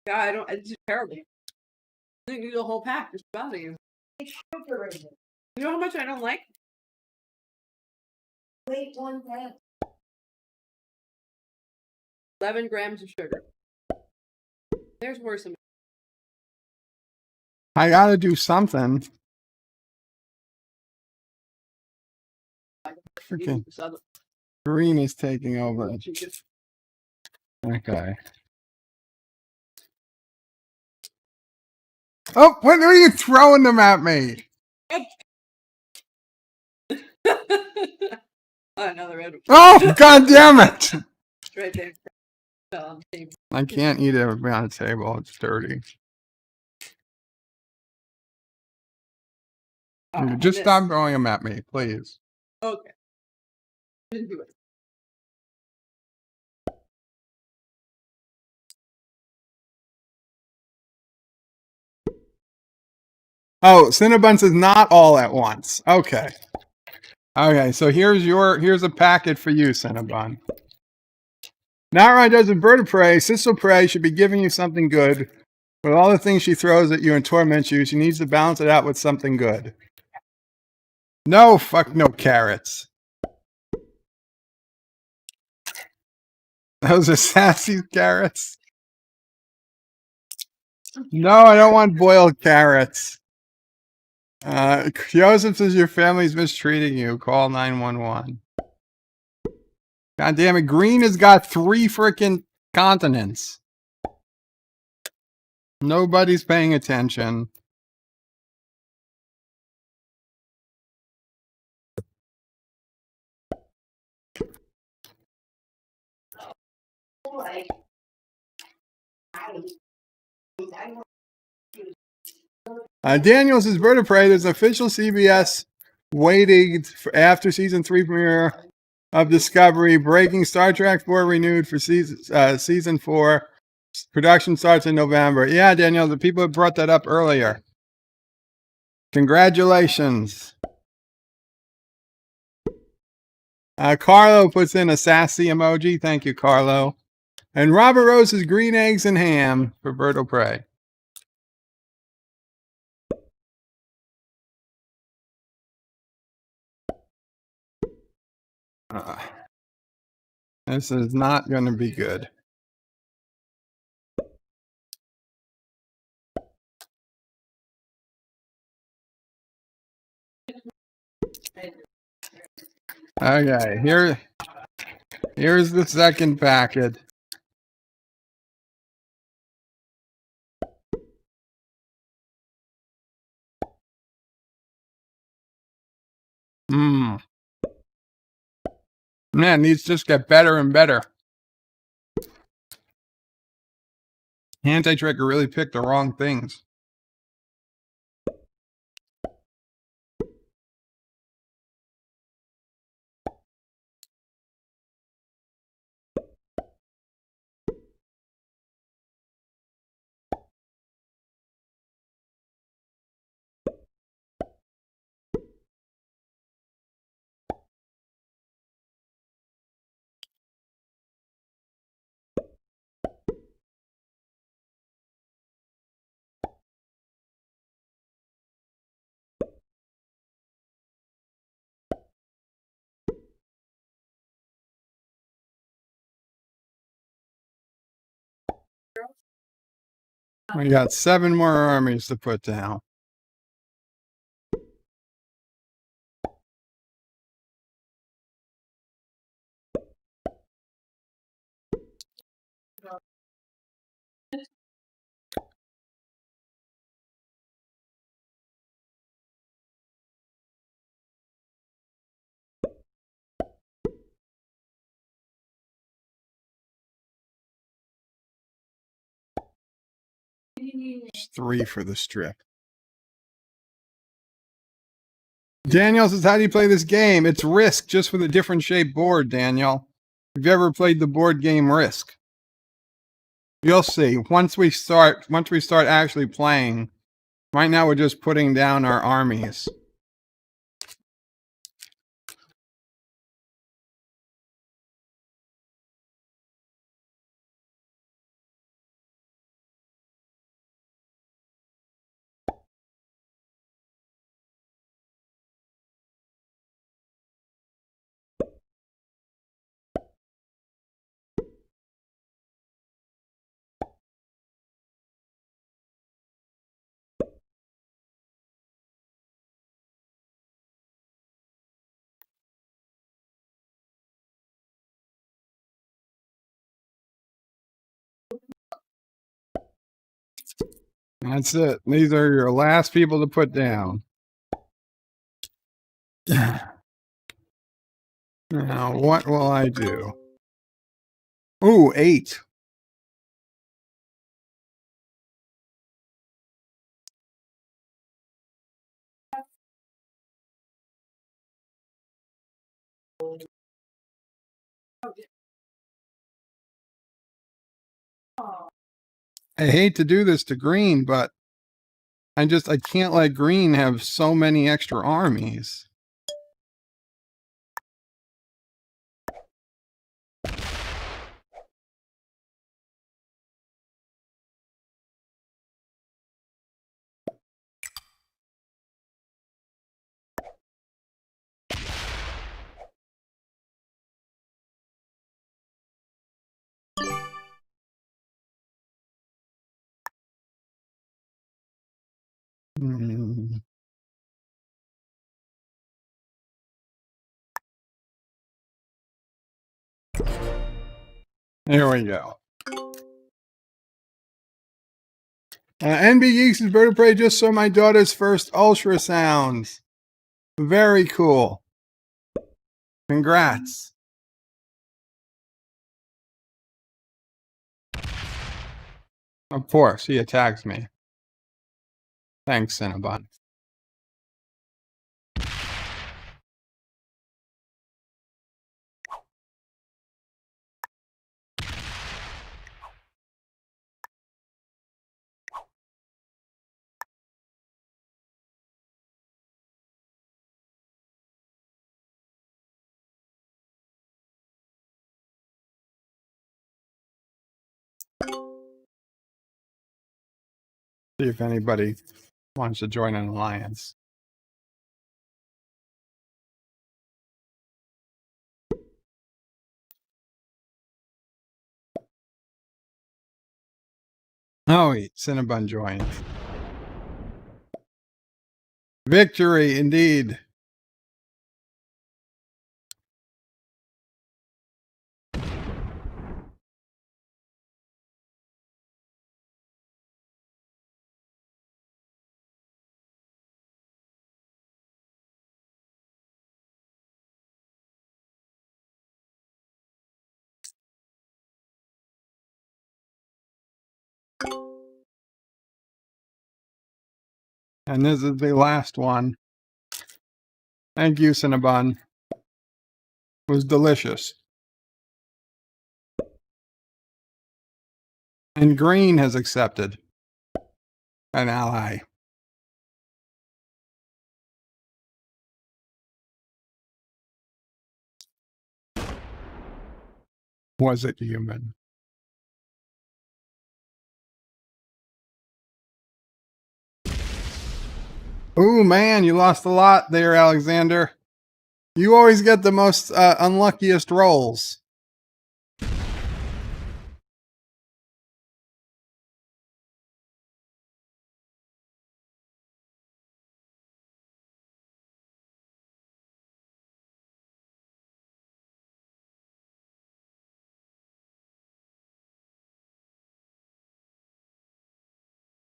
I don't. It's just terrible. I think you do the whole pack just about you. You know how much I don't like? Wait one minute. 11 grams of sugar. There's worse than I gotta do something. Freaking this other. green is taking over. Okay. Oh, when are you throwing them at me? Another red one. Oh, God damn it! It's right there. Fell on the table. I can't eat it on the table. It's dirty. Just stop throwing them at me, please. Okay. Didn't do it. Oh, Cinnabon is not all at once. Okay. Okay, so here's a packet for you, Cinnabon. Now Ryan does a bird of prey. Sissel Prey should be giving you something good. With all the things she throws at you and torments you, she needs to balance it out with something good. No, fuck no carrots. Those are sassy carrots. No, I don't want boiled carrots. Joseph says your family's mistreating you. Call 911. God damn it. Green has got 3 freaking continents. Nobody's paying attention. Daniels is Bird of Prey. There's an official CBS waiting for after season 3 premiere of Discovery. Breaking Star Trek 4 renewed for season 4. Production starts in November. Yeah, Daniel, the people have brought that up earlier. Congratulations. Carlo puts in a sassy emoji. Thank you, Carlo. And Robert Rose is green eggs and ham for Bird of Prey. This is not going to be good. Okay, here's the second packet. Man, these just get better and better. Anti-Tracker really picked the wrong things. We got 7 more armies to put down. There's 3 for the strip. Daniel says, how do you play this game? It's Risk, just with a different shaped board, Daniel. Have you ever played the board game Risk? You'll see. Once we start actually playing, right now we're just putting down our armies. That's it. These are your last people to put down. Now, what will I do? Ooh, 8. I hate to do this to green, but I can't let green have so many extra armies. Hmm. There we go. NB Geeks and Bird of Prey just saw my daughter's first ultrasounds. Very cool. Congrats. Of course, he attacks me. Thanks, Cinnabon. See if anybody wants to join an alliance. Oh, Cinnabon joined. Victory, indeed. And this is the last one. Thank you, Cinnabon. It was delicious. And green has accepted an ally. Was it human? Ooh, man, you lost a lot there, Alexander. You always get the most unluckiest rolls.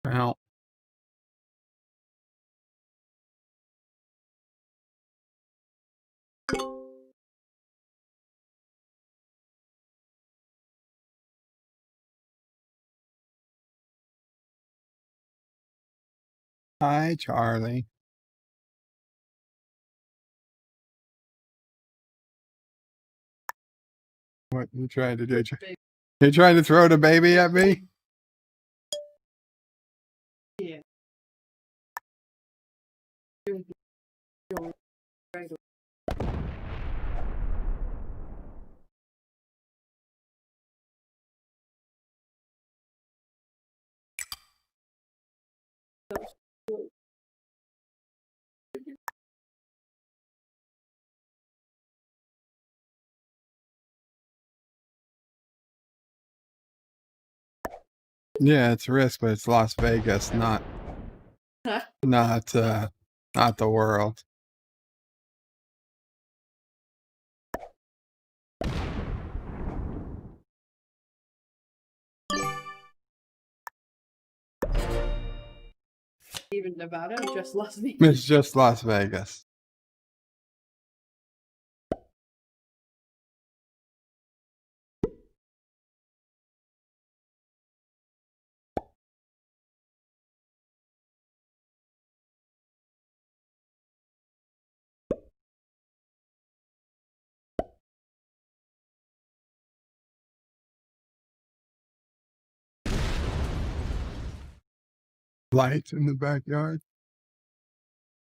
Well. Hi, Charlie. What you trying to do? You trying to throw the baby at me? Yeah. Yeah, it's risk, but it's Las Vegas, not the world. Even Nevada, or just Las Vegas. It's just Las Vegas. Lights in the backyard.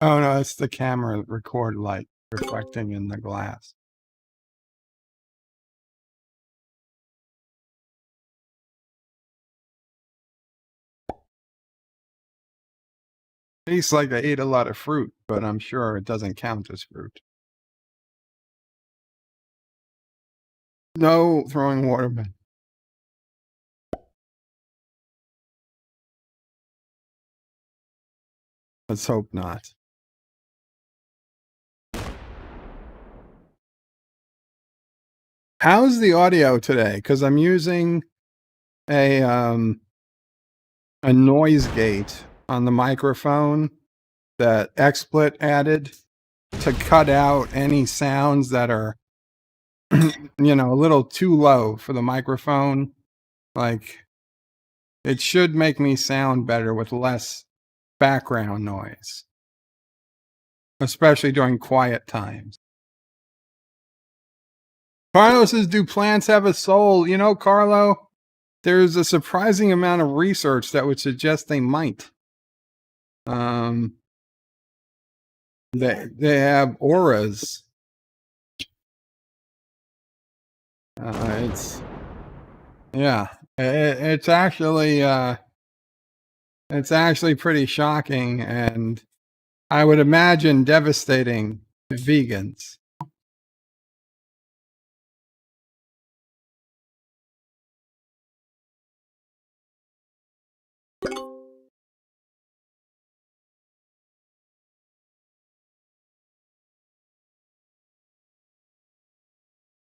Oh no, it's the camera record light reflecting in the glass. Tastes like I ate a lot of fruit, but I'm sure it doesn't count as fruit. No throwing watermelon. Let's hope not. How's the audio today? Because I'm using a noise gate on the microphone that XSplit added to cut out any sounds that are, you know, a little too low for the microphone. Like, it should make me sound better with less background noise, especially during quiet times. Carlo says, do plants have a soul? You know, Carlo, there's a surprising amount of research that would suggest they might. They have auras. It's actually pretty shocking, and I would imagine devastating to vegans.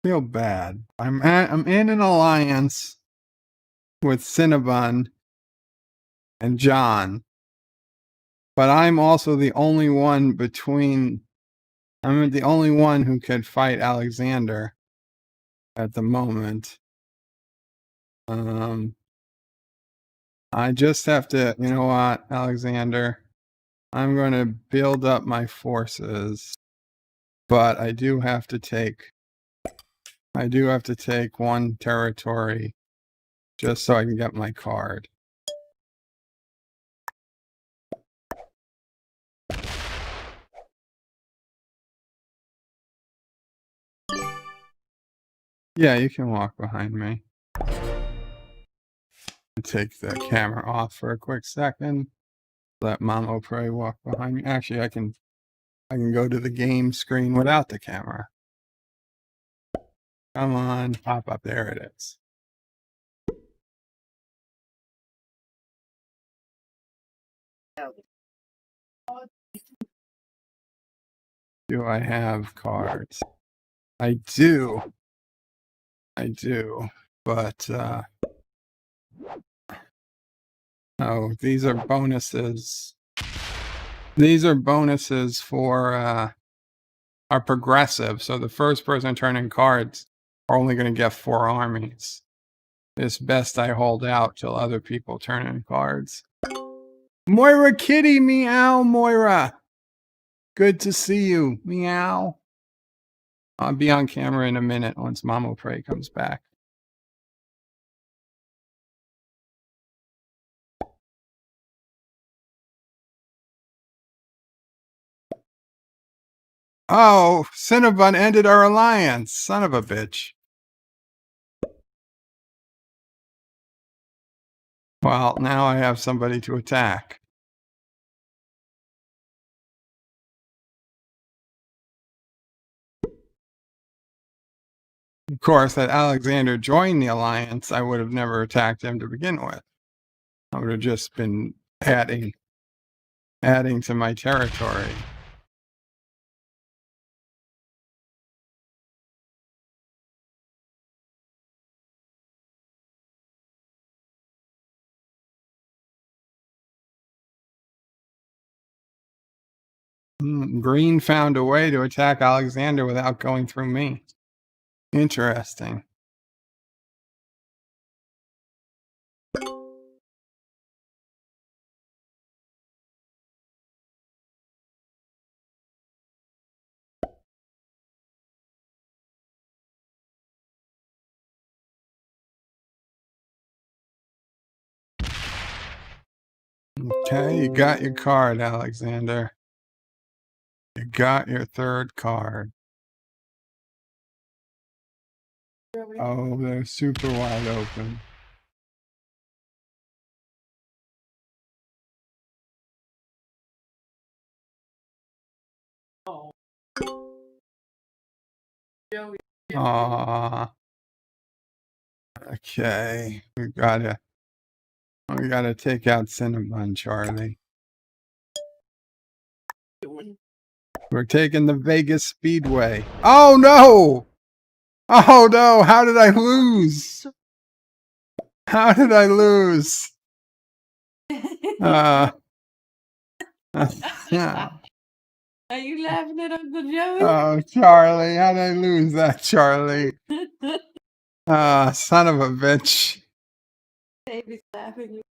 Feel bad. I'm in an alliance with Cinnabon and John, but I'm also the only one between. I'm the only one who could fight Alexander at the moment. I just have to. You know what, Alexander? I'm going to build up my forces, but I do have to take one territory just so I can get my card. Yeah, you can walk behind me. Take the camera off for a quick second. Let NephewOPrey walk behind me. Actually, I can go to the game screen without the camera. Come on, pop up. There it is. Do I have cards? I do, but oh, these are bonuses. These are bonuses for our progressive. So the first person turning cards are only going to get 4 armies. It's best I hold out till other people turn in cards. Moira Kitty, meow, Moira. Good to see you, meow. I'll be on camera in a minute once NephewOPrey comes back. Oh, Cinnabon ended our alliance. Son of a bitch. Well, now I have somebody to attack. Of course, had Alexander joined the alliance, I would have never attacked him to begin with. I would have just been adding to my territory. Green found a way to attack Alexander without going through me. Interesting. Okay, you got your card, Alexander. You got your third card. Oh, they're super wide open. Oh. Aww. Okay, we gotta take out Cinnabon, Charlie. We're taking the Vegas Speedway. Oh no! Oh no! How did I lose? How did I lose? Are you laughing at Uncle Joey? Oh, Charlie, how did I lose that, Charlie? Son of a bitch. Baby's laughing.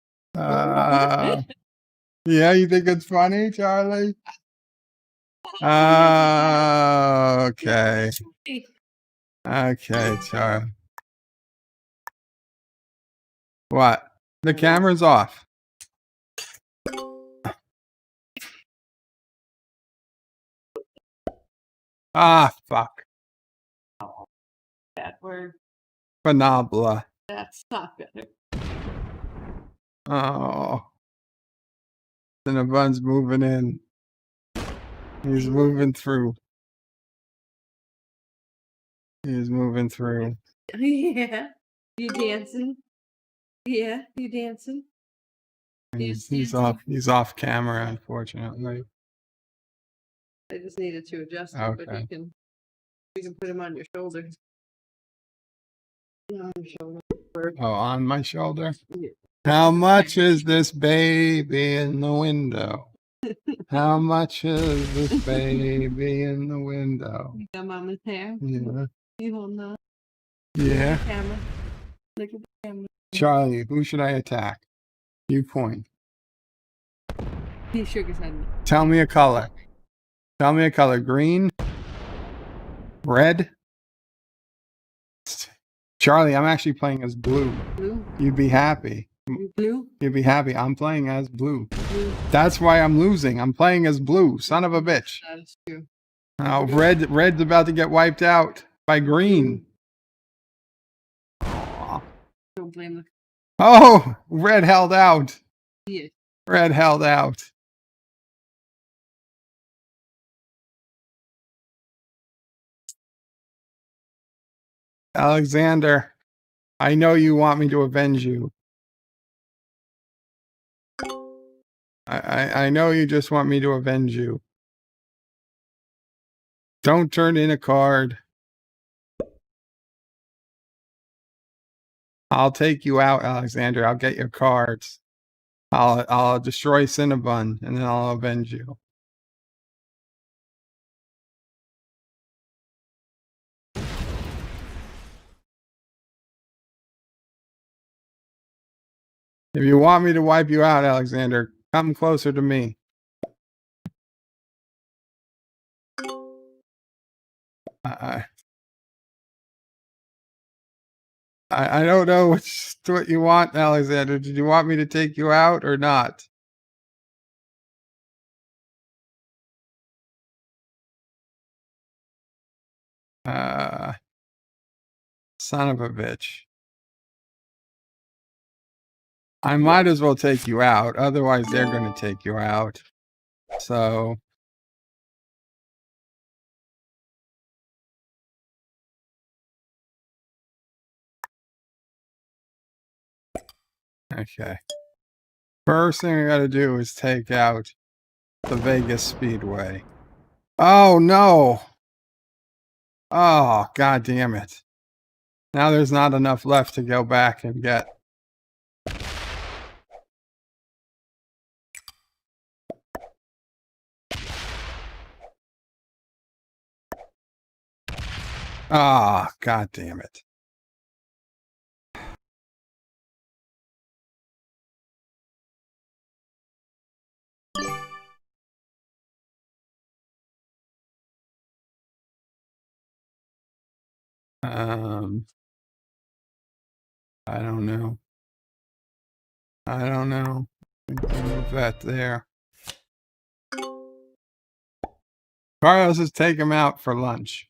Yeah, you think it's funny, Charlie? Okay. Okay, Charlie. What? The camera's off. Ah, fuck. Bad word. Phenobla. That's not better. Oh. Cinnabon's moving in. He's moving through. He's moving through. Yeah. You dancing? Yeah, you dancing? He's off camera, unfortunately. I just needed to adjust it, but Okay. you can put him on your shoulder. On your shoulder. Oh, on my shoulder? Yeah. How much is this baby in the window? How much is this baby in the window? You got mama's hair? Yeah. You holding on? Yeah. Look at the camera. Look at the camera. Charlie, who should I attack? You point. He shook his head. Tell me a color. Tell me a color. Green? Red? Charlie, I'm actually playing as blue. Blue? You'd be happy. Blue? You'd be happy. I'm playing as blue. Blue. That's why I'm losing. I'm playing as blue. Son of a bitch. That is true. Oh, red's about to get wiped out by green. Don't blame the. Oh, red held out. Yeah. Red held out. Alexander, I know you want me to avenge you. I know you just want me to avenge you. Don't turn in a card. I'll take you out, Alexander. I'll get your cards. I'll destroy Cinnabon, and then I'll avenge you. If you want me to wipe you out, Alexander, come closer to me. I don't know what you want, Alexander. Did you want me to take you out or not? Son of a bitch. I might as well take you out. Otherwise, they're going to take you out. So... Okay. First thing I gotta do is take out the Vegas Speedway. Oh, no! Oh, god damn it. Now there's not enough left to go back and get. Ah, god damn it. I don't know. I don't know. Move that there. Carlos, just take him out for lunch.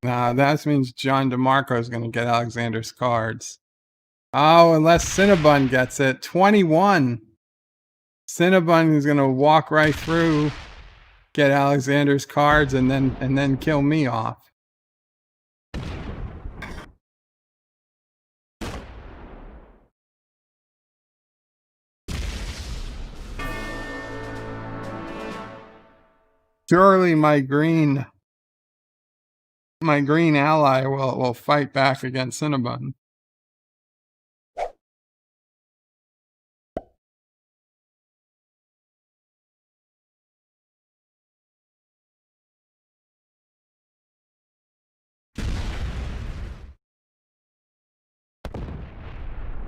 Nah, that means John DeMarco is going to get Alexander's cards. Oh, unless Cinnabon gets it. 21. Cinnabon is going to walk right through, get Alexander's cards, and then kill me off. Surely my green ally will fight back against Cinnabon.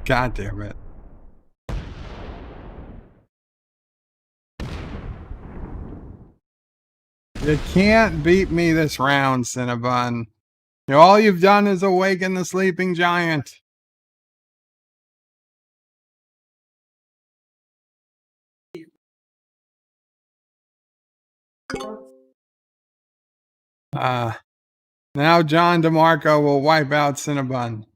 God damn it. You can't beat me this round, Cinnabon. All you've done is awaken the sleeping giant. Now John DeMarco will wipe out Cinnabon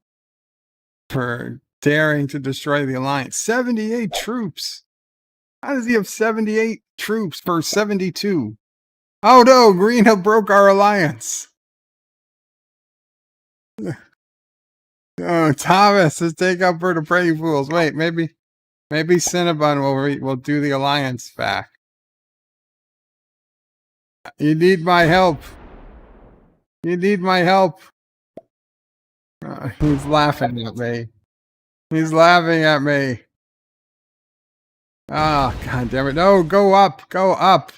for daring to destroy the Alliance. 78 troops. How does he have 78 troops for 72? Oh no, Green have broke our alliance. Oh, Thomas, let's take up for the Prey Fools. Wait, maybe Cinnabon will do the alliance back. You need my help. You need my help. He's laughing at me. He's laughing at me. Oh, god damn it. No, go up. Go up.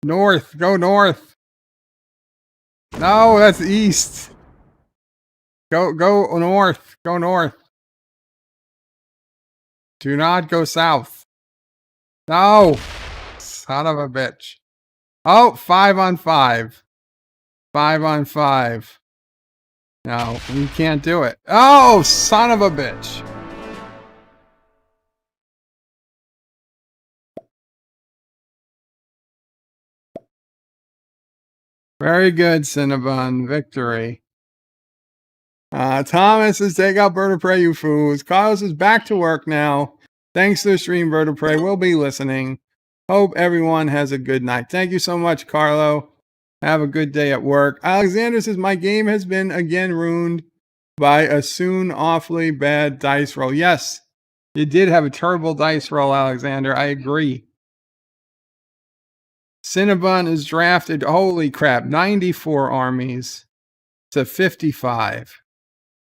North. Go north. No, that's east. Go north. Go north. Do not go south. No. Son of a bitch. Oh, 5 on 5. 5 on 5. No, we can't do it. Oh, son of a bitch. Very good, Cinnabon. Victory. Thomas is take out Bird of Prey, you fools. Carlos is back to work now. Thanks to the stream, Bird of Prey. We'll be listening. Hope everyone has a good night. Thank you so much, Carlo. Have a good day at work. Alexander says, my game has been again ruined by a soon awfully bad dice roll. Yes, you did have a terrible dice roll, Alexander. I agree. Cinnabon is drafted, holy crap, 94 armies to 55.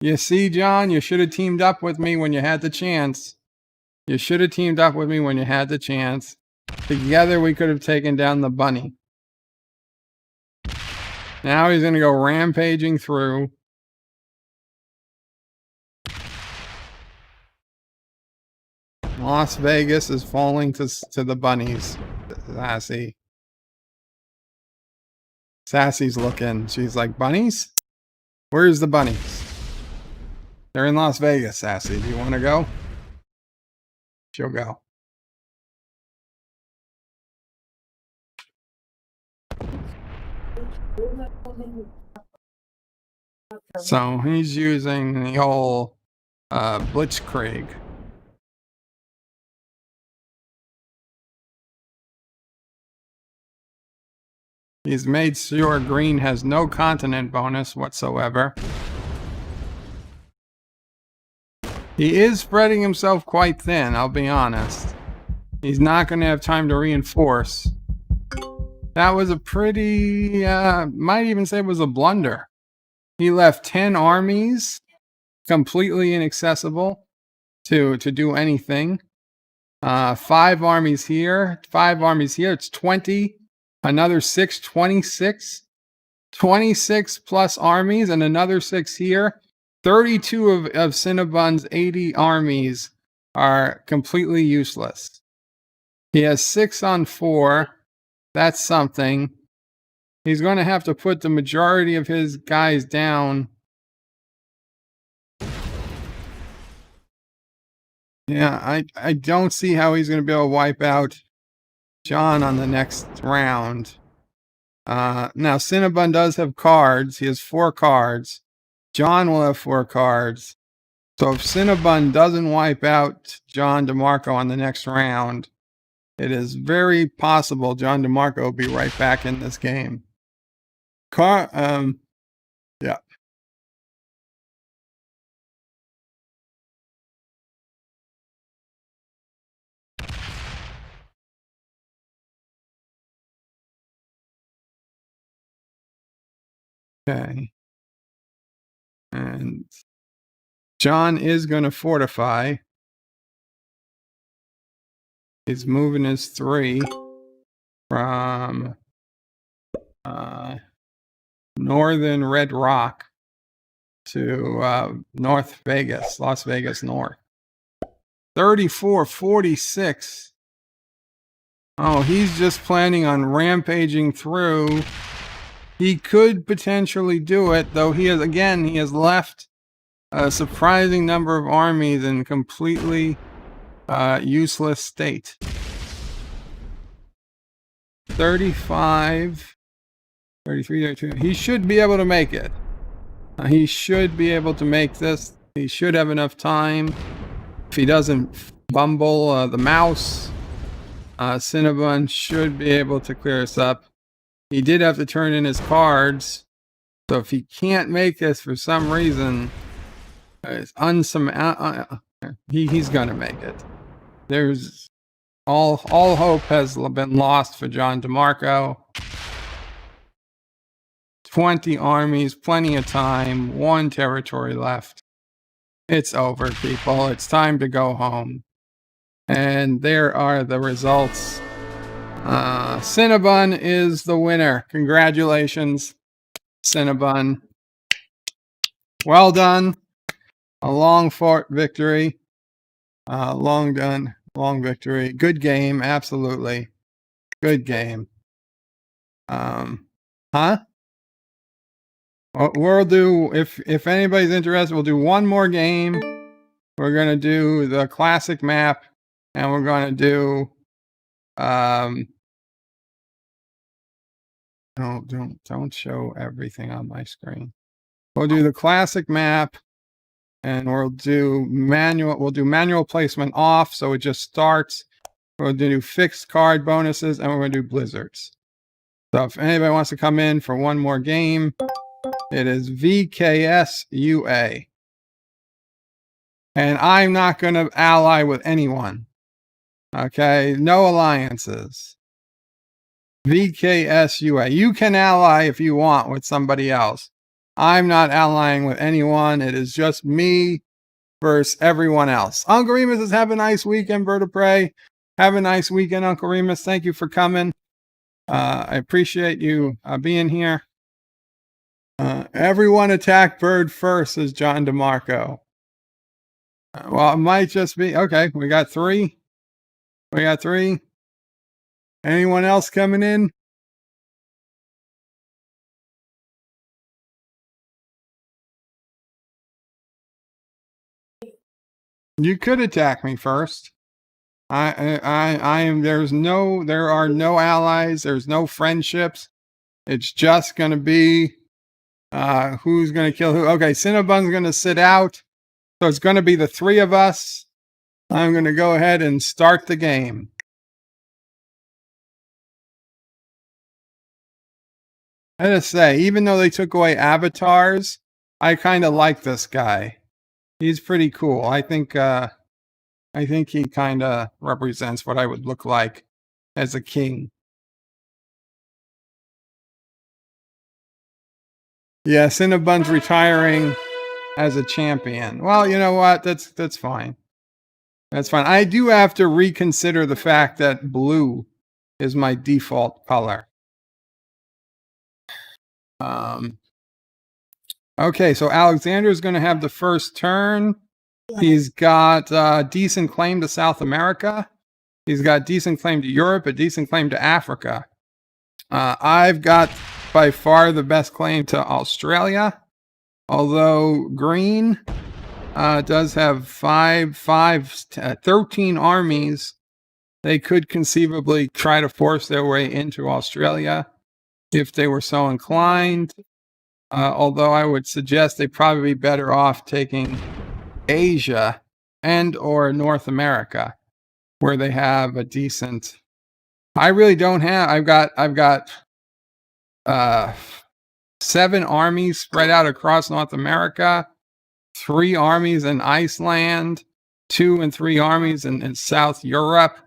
You see, John, you should have teamed up with me when you had the chance. You should have teamed up with me when you had the chance. Together we could have taken down the bunny. Now he's going to go rampaging through. Las Vegas is falling to the bunnies. Sassy's looking. She's like, bunnies? Where's the bunnies? They're in Las Vegas, Sassy. Do you want to go? She'll go. So he's using the old Blitzkrieg. He's made sure green has no continent bonus whatsoever. He is spreading himself quite thin, I'll be honest. He's not going to have time to reinforce. That was a pretty, might even say it was a blunder. He left 10 armies completely inaccessible to do anything. 5 armies here, 5 armies here, it's 20. Another 6, 26. 26 plus armies and another 6 here. 32 of Cinnabon's 80 armies are completely useless. He has 6 on 4. That's something. He's going to have to put the majority of his guys down. Yeah, I don't see how he's going to be able to wipe out John on the next round. Now, Cinnabon does have cards. He has 4 cards. John will have 4 cards. So if Cinnabon doesn't wipe out John DeMarco on the next round, it is very possible John DeMarco will be right back in this game. Yeah. Okay. And John is going to fortify. He's moving his 3 from northern Red Rock to North Vegas, Las Vegas North. 34-46. Oh, he's just planning on rampaging through. He could potentially do it, though he has left a surprising number of armies in completely useless state. 35, 33, 32. He should be able to make it. He should be able to make this. He should have enough time. If he doesn't bumble the mouse, Cinnabon should be able to clear us up. He did have to turn in his cards. So if he can't make this for some reason, he's going to make it. There's all hope has been lost for John DeMarco. 20 armies, plenty of time, 1 territory left. It's over, people. It's time to go home. And there are the results. Cinnabon is the winner. Congratulations, Cinnabon. Well done. A long fought victory. Long victory. Good game, absolutely. Good game. We'll do, if anybody's interested, we'll do one more game. We're going to do the classic map, and we're going to do, don't show everything on my screen. We'll do the classic map, and we'll do manual placement off, so it just starts. We'll do fixed card bonuses, and we're going to do blizzards. So if anybody wants to come in for one more game, it is VKSUA. And I'm not going to ally with anyone. Okay? No alliances. VKSUA. You can ally if you want with somebody else. I'm not allying with anyone. It is just me versus everyone else. Uncle Remus says, have a nice weekend, Bird of Prey. Have a nice weekend, Uncle Remus. Thank you for coming. I appreciate you being here. Everyone attack Bird first, says John DeMarco. Well, it might just be, okay, we got 3. We got 3. Anyone else coming in? You could attack me first. There are no allies. There's no friendships. It's just going to be Who's going to kill who? Okay, Cinnabon's going to sit out. So it's going to be the three of us. I'm going to go ahead and start the game. I gotta say, even though they took away avatars, I kind of like this guy. He's pretty cool. I think he kind of represents what I would look like as a king. Yeah, Cinnabon's retiring as a champion. Well, you know what? That's fine. That's fine. I do have to reconsider the fact that blue is my default color. Okay, so Alexander's going to have the first turn. He's got decent claim to South America. He's got decent claim to Europe, a decent claim to Africa. I've got by far the best claim to Australia, although green does have 13 armies. They could conceivably try to force their way into Australia if they were so inclined. Although I would suggest they'd probably be better off taking Asia and or North America, where they have a decent. I really don't have. I've got 7 armies spread out across North America, 3 armies in Iceland, 2 and 3 armies in South Europe,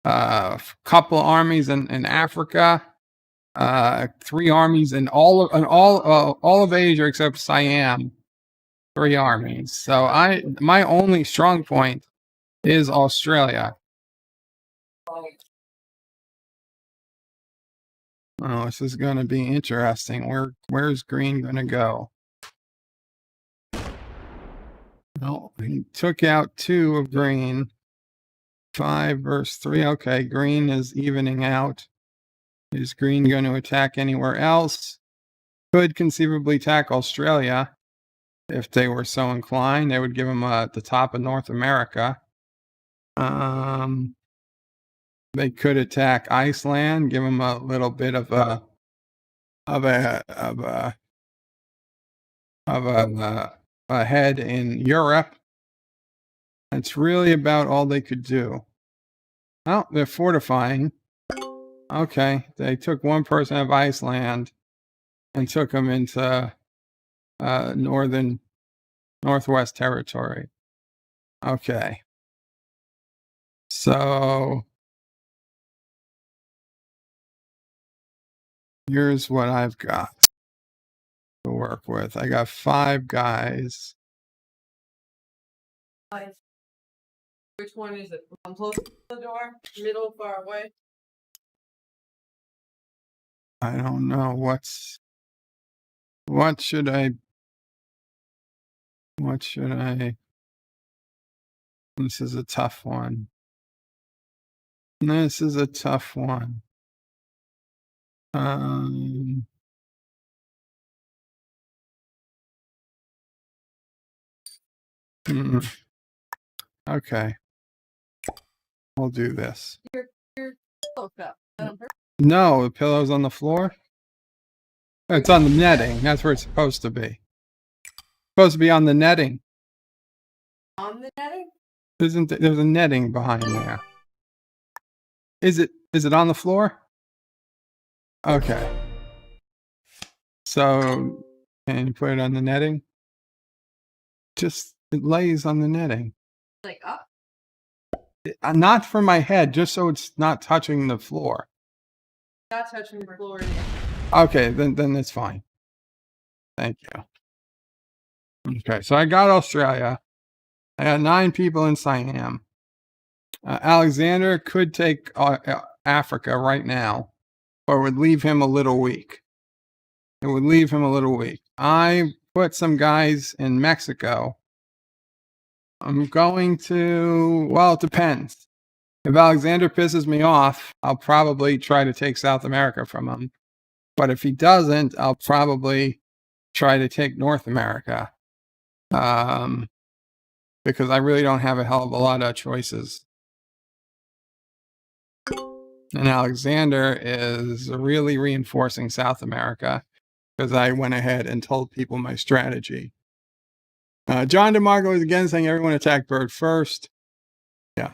a couple armies in Africa, 3 armies in all of Asia except Siam. 3 armies. So my only strong point is Australia. Oh, this is going to be interesting. Where's green going to go? No, he took out 2 of green. 5 versus 3. Okay, green is evening out. Is green going to attack anywhere else? Could conceivably attack Australia if they were so inclined. They would give them the top of North America. They could attack Iceland, give them a little bit of a head in Europe. That's really about all they could do. Oh, they're fortifying. Okay, they took 1 person out of Iceland and took them into Northwest Territory. Okay. So here's what I've got to work with. I got 5 guys. Which one is it? One close to the door, middle, far away? I don't know what should I this is a tough one. This is a tough one. Okay. We'll do this. Your pillow cup. No, the pillow's on the floor. It's on the netting. That's where it's supposed to be. It's supposed to be on the netting. On the netting? There's a netting behind there. Is it on the floor? Okay. So can you put it on the netting? Just it lays on the netting. Like up? Not for my head, just so it's not touching the floor. Not touching the floor. Okay, then it's fine. Thank you. Okay, so I got Australia. I got 9 people in Siam. Alexander could take Africa right now, or would leave him a little weak. It would leave him a little weak. I put some guys in Mexico. I'm going to, well, it depends. If Alexander pisses me off, I'll probably try to take South America from him. But if he doesn't, I'll probably try to take North America. Because I really don't have a hell of a lot of choices. And Alexander is really reinforcing South America. because I went ahead and told people my strategy. John DeMarco is again saying everyone attack bird first. Yeah.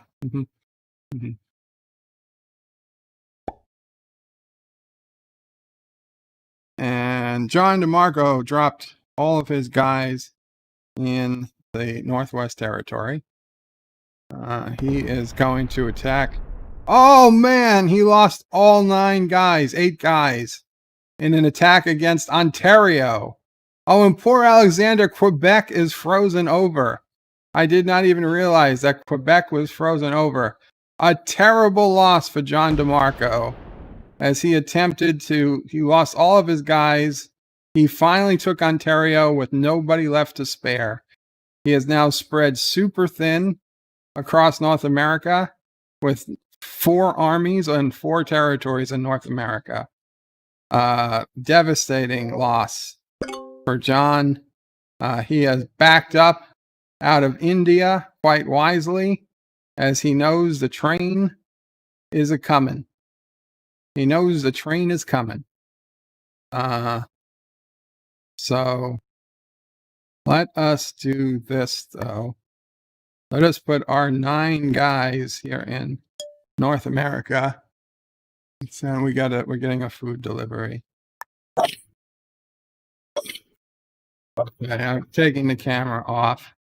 And John DeMarco dropped all of his guys in the Northwest Territory. He is going to attack. Oh man, he lost all 8 guys in an attack against Ontario. Oh, and poor Alexander, Quebec is frozen over. I did not even realize that Quebec was frozen over. A terrible loss for John DeMarco as he lost all of his guys. He finally took Ontario with nobody left to spare. He has now spread super thin across North America with 4 armies and 4 territories in North America. Devastating loss for John. He has backed up out of India quite wisely, as he knows the train is a-coming. He knows the train is coming. So let us do this, though. Let us put our 9 guys here in North America. So we're getting a food delivery. Okay, I'm taking the camera off.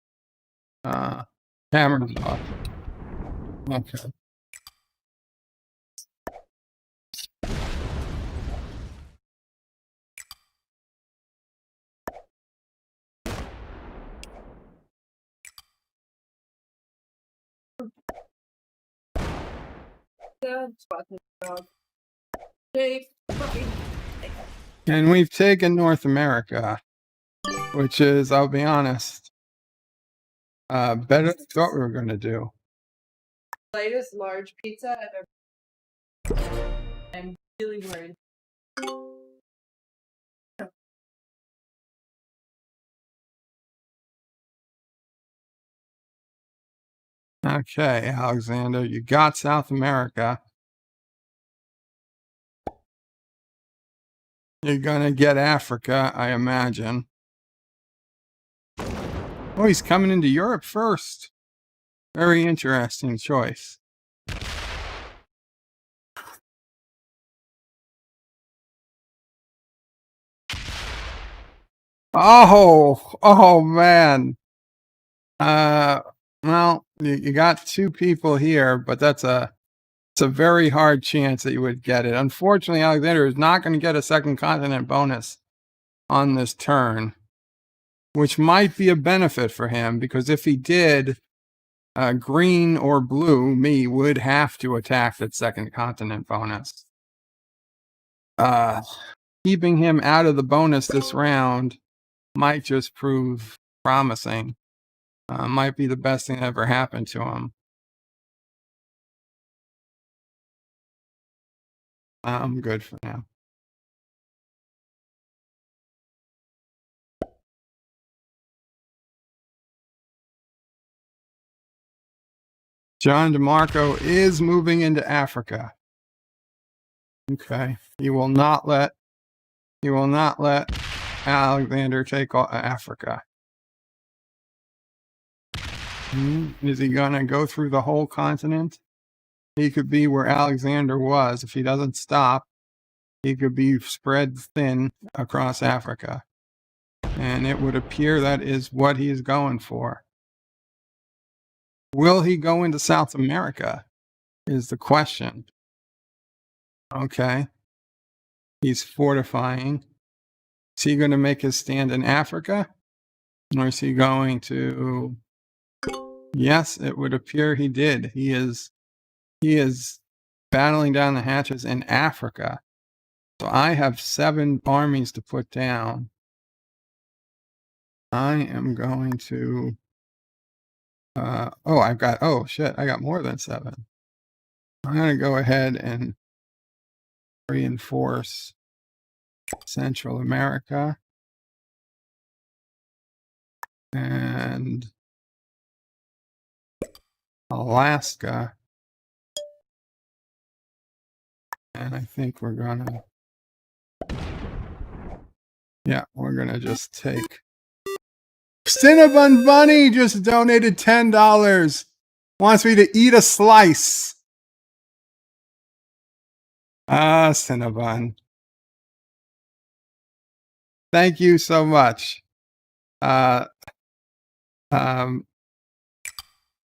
Camera's off. Okay. And we've taken North America, which is, I'll be honest, better than I thought we were going to do. Latest large pizza I've ever. I'm really worried. Okay, Alexander, you got South America. You're gonna get Africa, I imagine. Oh, he's coming into Europe first. Very interesting choice. Oh man. Well, you got 2 people here, but it's a very hard chance that you would get it. Unfortunately, Alexander is not going to get a second continent bonus on this turn, which might be a benefit for him, because if he did, green or blue, me, would have to attack that second continent bonus. Keeping him out of the bonus this round might just prove promising. Might be the best thing that ever happened to him. I'm good for now. John DeMarco is moving into Africa. Okay. He will not let Alexander take Africa. Is he gonna go through the whole continent? He could be where Alexander was. If he doesn't stop, he could be spread thin across Africa. And it would appear that is what he is going for. Will he go into South America is the question. Okay. He's fortifying. Is he going to make his stand in Africa? Or is he going to... Yes, it would appear he did. He is battling down the hatches in Africa. So I have 7 armies to put down. I am going to... I got more than 7. I'm going to go ahead and reinforce Central America and Alaska. And I think we're gonna Yeah, we're gonna just take. Cinnabon Bunny just donated $10. Wants me to eat a slice. Ah, Cinnabon. Thank you so much. So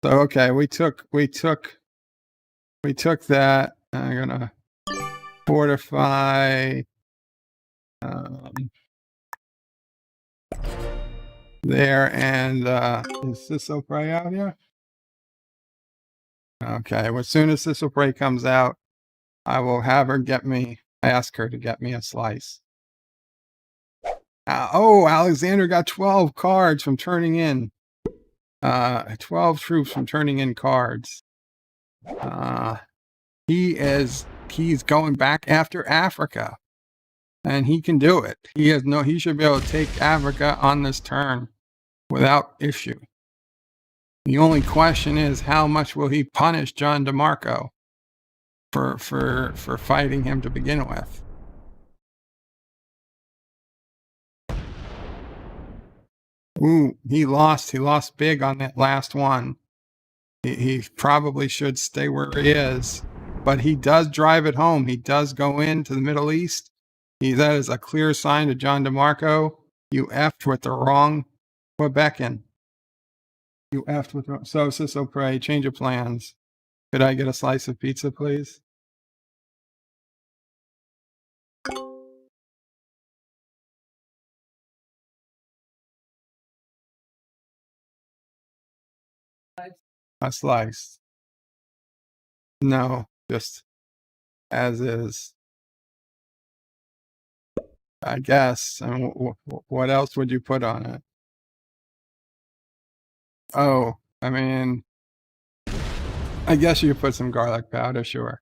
okay, we took that. I'm gonna fortify there, and is NephewOPrey out here? Okay, well, as soon as NephewOPrey comes out, I will have her ask her to get me a slice. Oh, Alexander got 12 cards from turning in. 12 troops from turning in cards. He's going back after Africa. And he can do it. He should be able to take Africa on this turn without issue. The only question is, how much will he punish John DeMarco for fighting him to begin with? Ooh, he lost big on that last one. He probably should stay where he is, but he does drive it home. He does go into the Middle East. That is a clear sign to John DeMarco. You effed with the wrong Quebecan. You effed with the wrong. So, NephewOPrey, change of plans. Could I get a slice of pizza, please? A slice. No, just as is. I guess. I mean, what else would you put on it? Oh, I mean, I guess you could put some garlic powder, sure.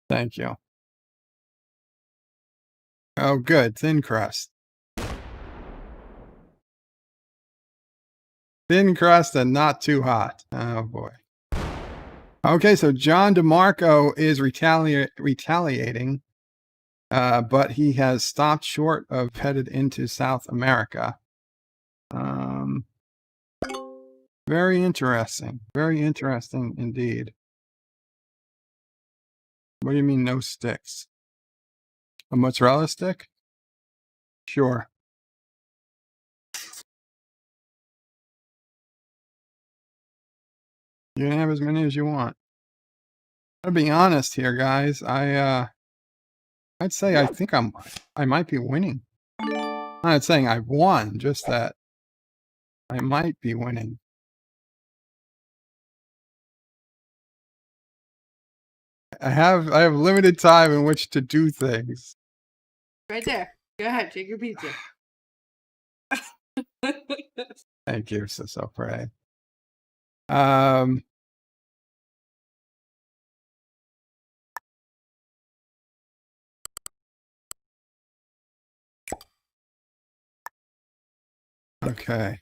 Thank you. Oh, good. Thin crust. Thin crust and not too hot. Oh, boy. Okay, so John DeMarco is retaliating, but he has stopped short of headed into South America. Very interesting. Very interesting indeed. What do you mean no sticks? A mozzarella stick? Sure. You can have as many as you want. I'll be honest here, guys. I'd say I might be winning. I'm not saying I've won, just that I might be winning. I have limited time in which to do things. Right there. Go ahead, take your pizza. Thank you, NephewOPrey. Okay.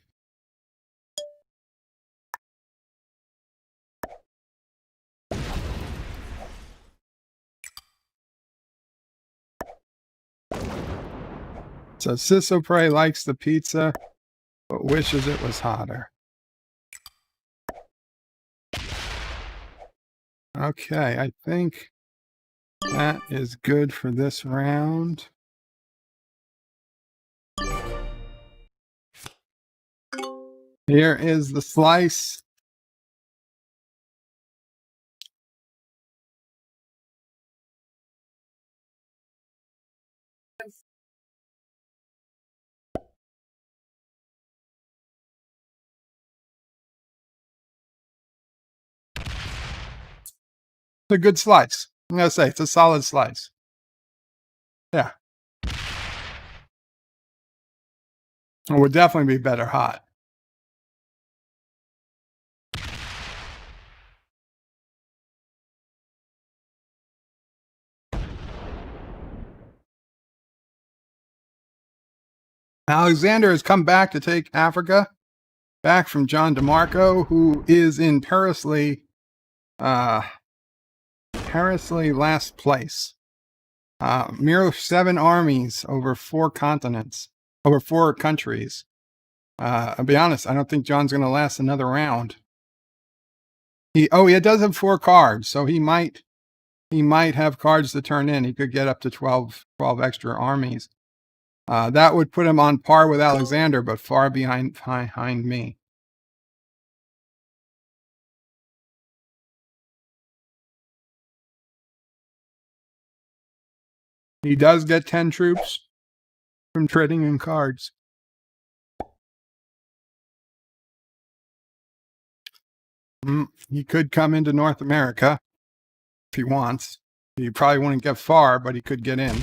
So NephewOPrey likes the pizza, but wishes it was hotter. Okay, I think that is good for this round. Here is the slice. It's a good slice. I'm going to say it's a solid slice. Yeah. It would definitely be better hot. Alexander has come back to take Africa, back from John DeMarco, who is in perilously last place. Mere 7 armies over 4 continents, over 4 countries. I'll be honest, I don't think John's going to last another round. He does have 4 cards, so he might have cards to turn in. He could get up to 12 extra armies. That would put him on par with Alexander, but far behind me. He does get 10 troops from trading in cards. He could come into North America if he wants. He probably wouldn't get far, but he could get in.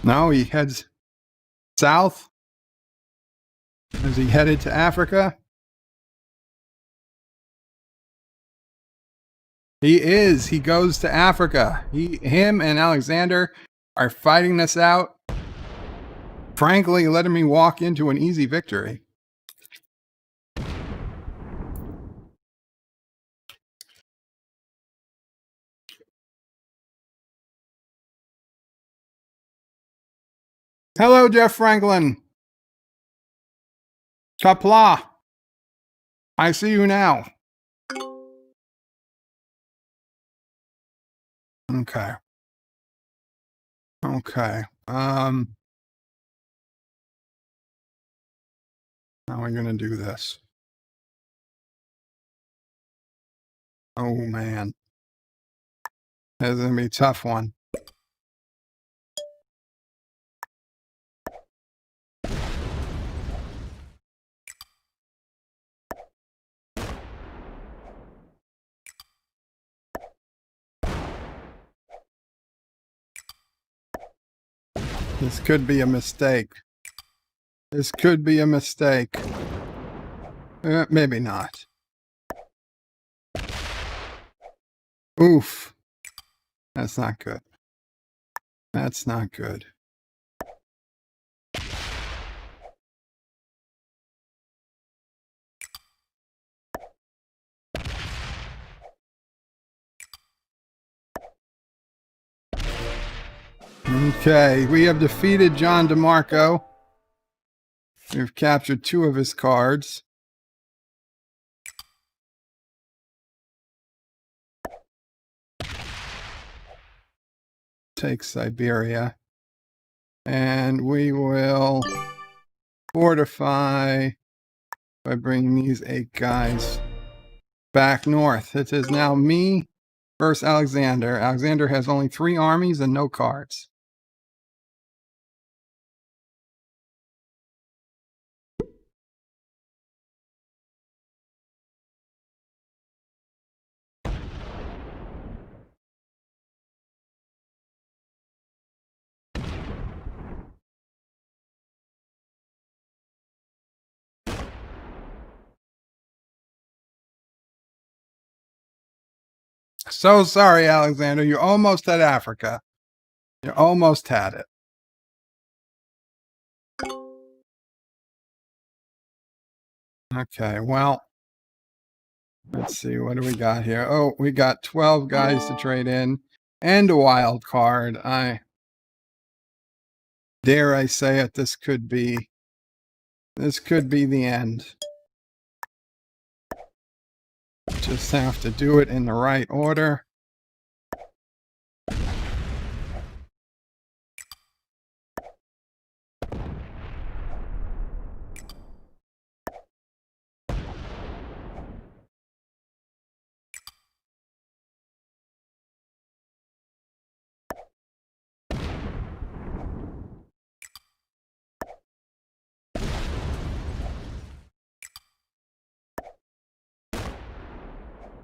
No, he heads south. Is he headed to Africa? He is. He goes to Africa. Him and Alexander are fighting this out. Frankly, letting me walk into an easy victory. Hello, Jeff Franklin. Qapla. I see you now. Okay. Okay. How are we gonna do this? Oh man. This is gonna be a tough one. This could be a mistake. This could be a mistake. Maybe not. Oof. That's not good. That's not good. Okay, we have defeated John DeMarco. We've captured 2 of his cards. Take Siberia. And we will fortify by bringing these 8 guys back north. It is now me versus Alexander. Alexander has only 3 armies and no cards. So sorry, Alexander. You almost had Africa. You almost had it. Okay, well, let's see. What do we got here? Oh, we got 12 guys to trade in and a wild card. Dare I say it, this could be the end. Just have to do it in the right order.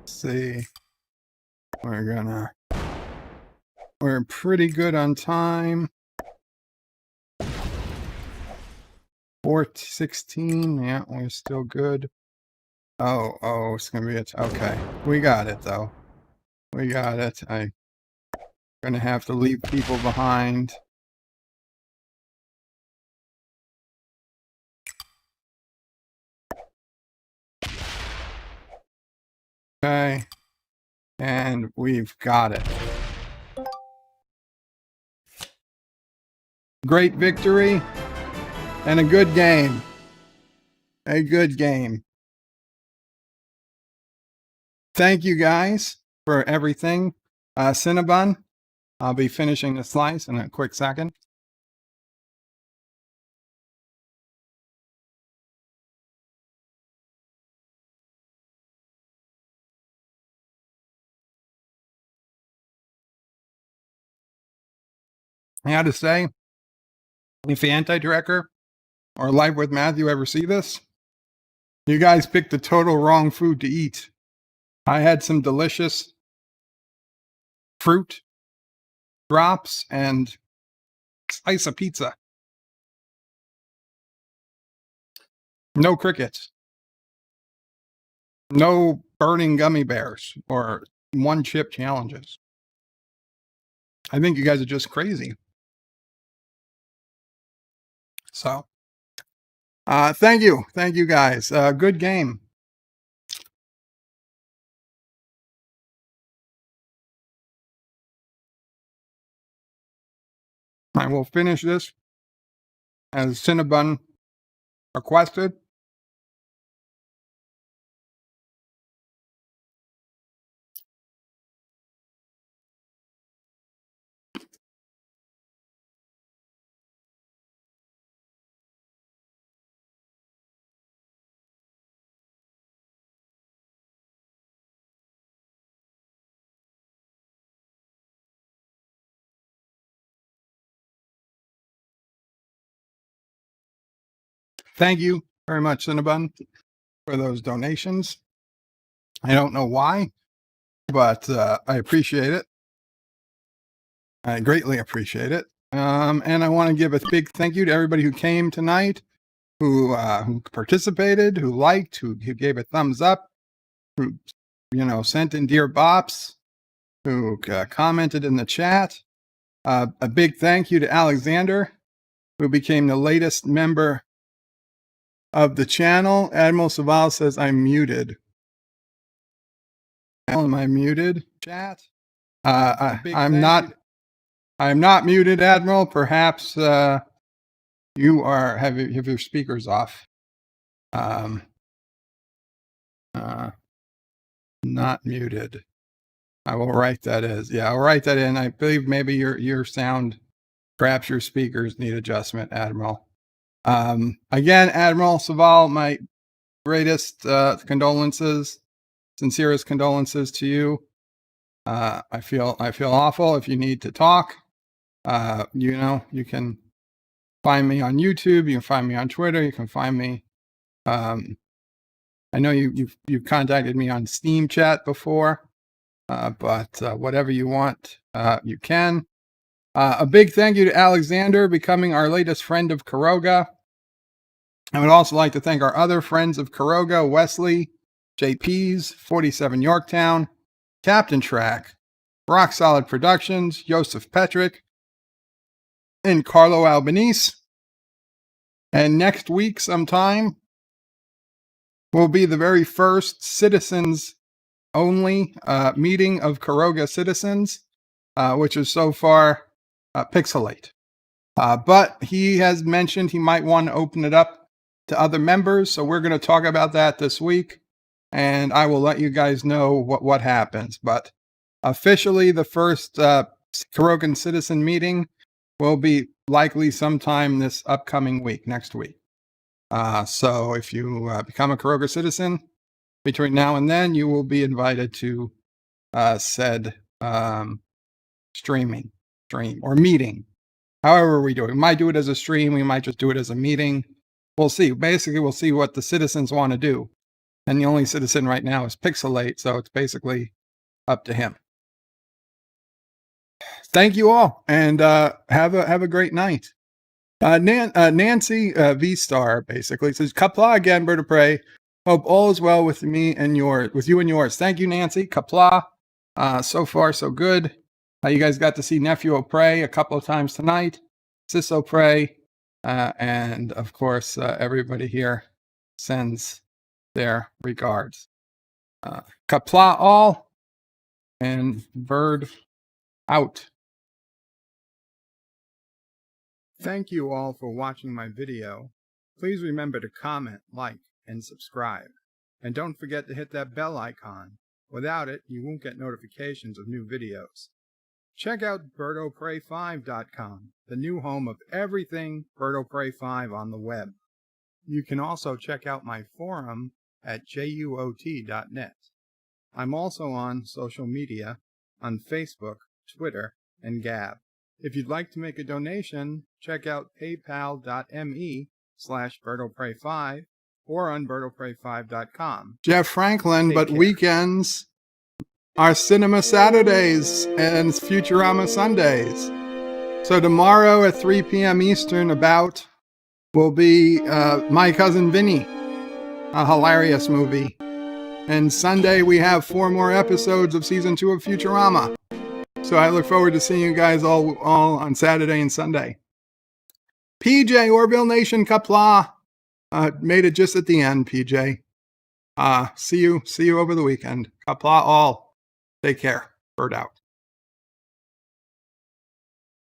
See, we're pretty good on time. 4:16, yeah, we're still good. Oh, it's gonna be okay. We got it though. We got it. I'm gonna have to leave people behind. Okay, and we've got it. great victory, and a good game. A good game. Thank you guys for everything. Cinnabon, I'll be finishing the slice in a quick second. I had to say, if the anti-tracker or Life with Matthew ever see this, you guys picked the total wrong food to eat. I had some delicious fruit drops and slice of pizza. No crickets. No burning gummy bears or one chip challenges. I think you guys are just crazy. So, thank you. Thank you guys. Good game. I will finish this as Cinnabon requested. Thank you very much, Cinnabon, for those donations. I don't know why, but I appreciate it. I greatly appreciate it. And I want to give a big thank you to everybody who came tonight, who participated, who liked, who gave a thumbs up, who, sent in dear bops, who commented in the chat. A big thank you to Alexander, who became the latest member of the channel. Admiral Saval says I'm muted. Am I muted, chat? I'm not. I'm not muted, Admiral. Perhaps you are have your speakers off. Not muted. I will write that as. Yeah, I'll write that in. I believe maybe your sound, perhaps your speakers need adjustment, Admiral. Again, Admiral Saval, my greatest condolences, sincerest condolences to you. I feel awful. If you need to talk, you can find me on YouTube. You can find me on Twitter. You can find me. I know you've contacted me on Steam chat before, but whatever you want, you can. A big thank you to Alexander becoming our latest friend of Karoga. I would also like to thank our other friends of Karoga, Wesley, JP's, 47 Yorktown, Captain Track, Rock Solid Productions, Joseph Petrick, and Carlo Albanese. And next week sometime will be the very first citizens only meeting of Karoga citizens, which is so far Pixelate. But he has mentioned he might want to open it up to other members, so we're going to talk about that this week, and I will let you guys know what happens. But officially, the first Karogan citizen meeting will be likely sometime this upcoming week, next week. So if you become a Karoga citizen between now and then, you will be invited to said stream or meeting. However we do it. We might do it as a stream. We might just do it as a meeting. We'll see. Basically, we'll see what the citizens want to do. And the only citizen right now is Pixelate, so it's basically up to him. Thank you all, and have a great night. Nancy V-Star basically says, Qapla again, Bird of Prey. Hope all is well with me and with you and yours. Thank you, Nancy. Qapla. So far, so good. You guys got to see NephewOPrey a couple of times tonight. SisOPrey. And of course, everybody here sends their regards. Qapla all, and Bird out. Thank you all for watching my video. Please remember to comment, like, and subscribe. And don't forget to hit that bell icon. Without it, you won't get notifications of new videos. Check out BedOPrey5.com, the new home of everything BedOPrey5 on the web. You can also check out my forum at juot.net. I'm also on social media, on Facebook, Twitter, and Gab. If you'd like to make a donation, check out paypal.me/BertoPrey5 or on BertoPrey5.com. Jeff Franklin, but weekends are Cinema Saturdays and Futurama Sundays. So tomorrow at 3 p.m. Eastern will be My Cousin Vinny, a hilarious movie. And Sunday we have 4 more episodes of season 2 of Futurama. So I look forward to seeing you guys all on Saturday and Sunday. PJ, Orville Nation, Qapla. Made it just at the end, PJ. See you over the weekend. Qapla all. Take care. Bird out.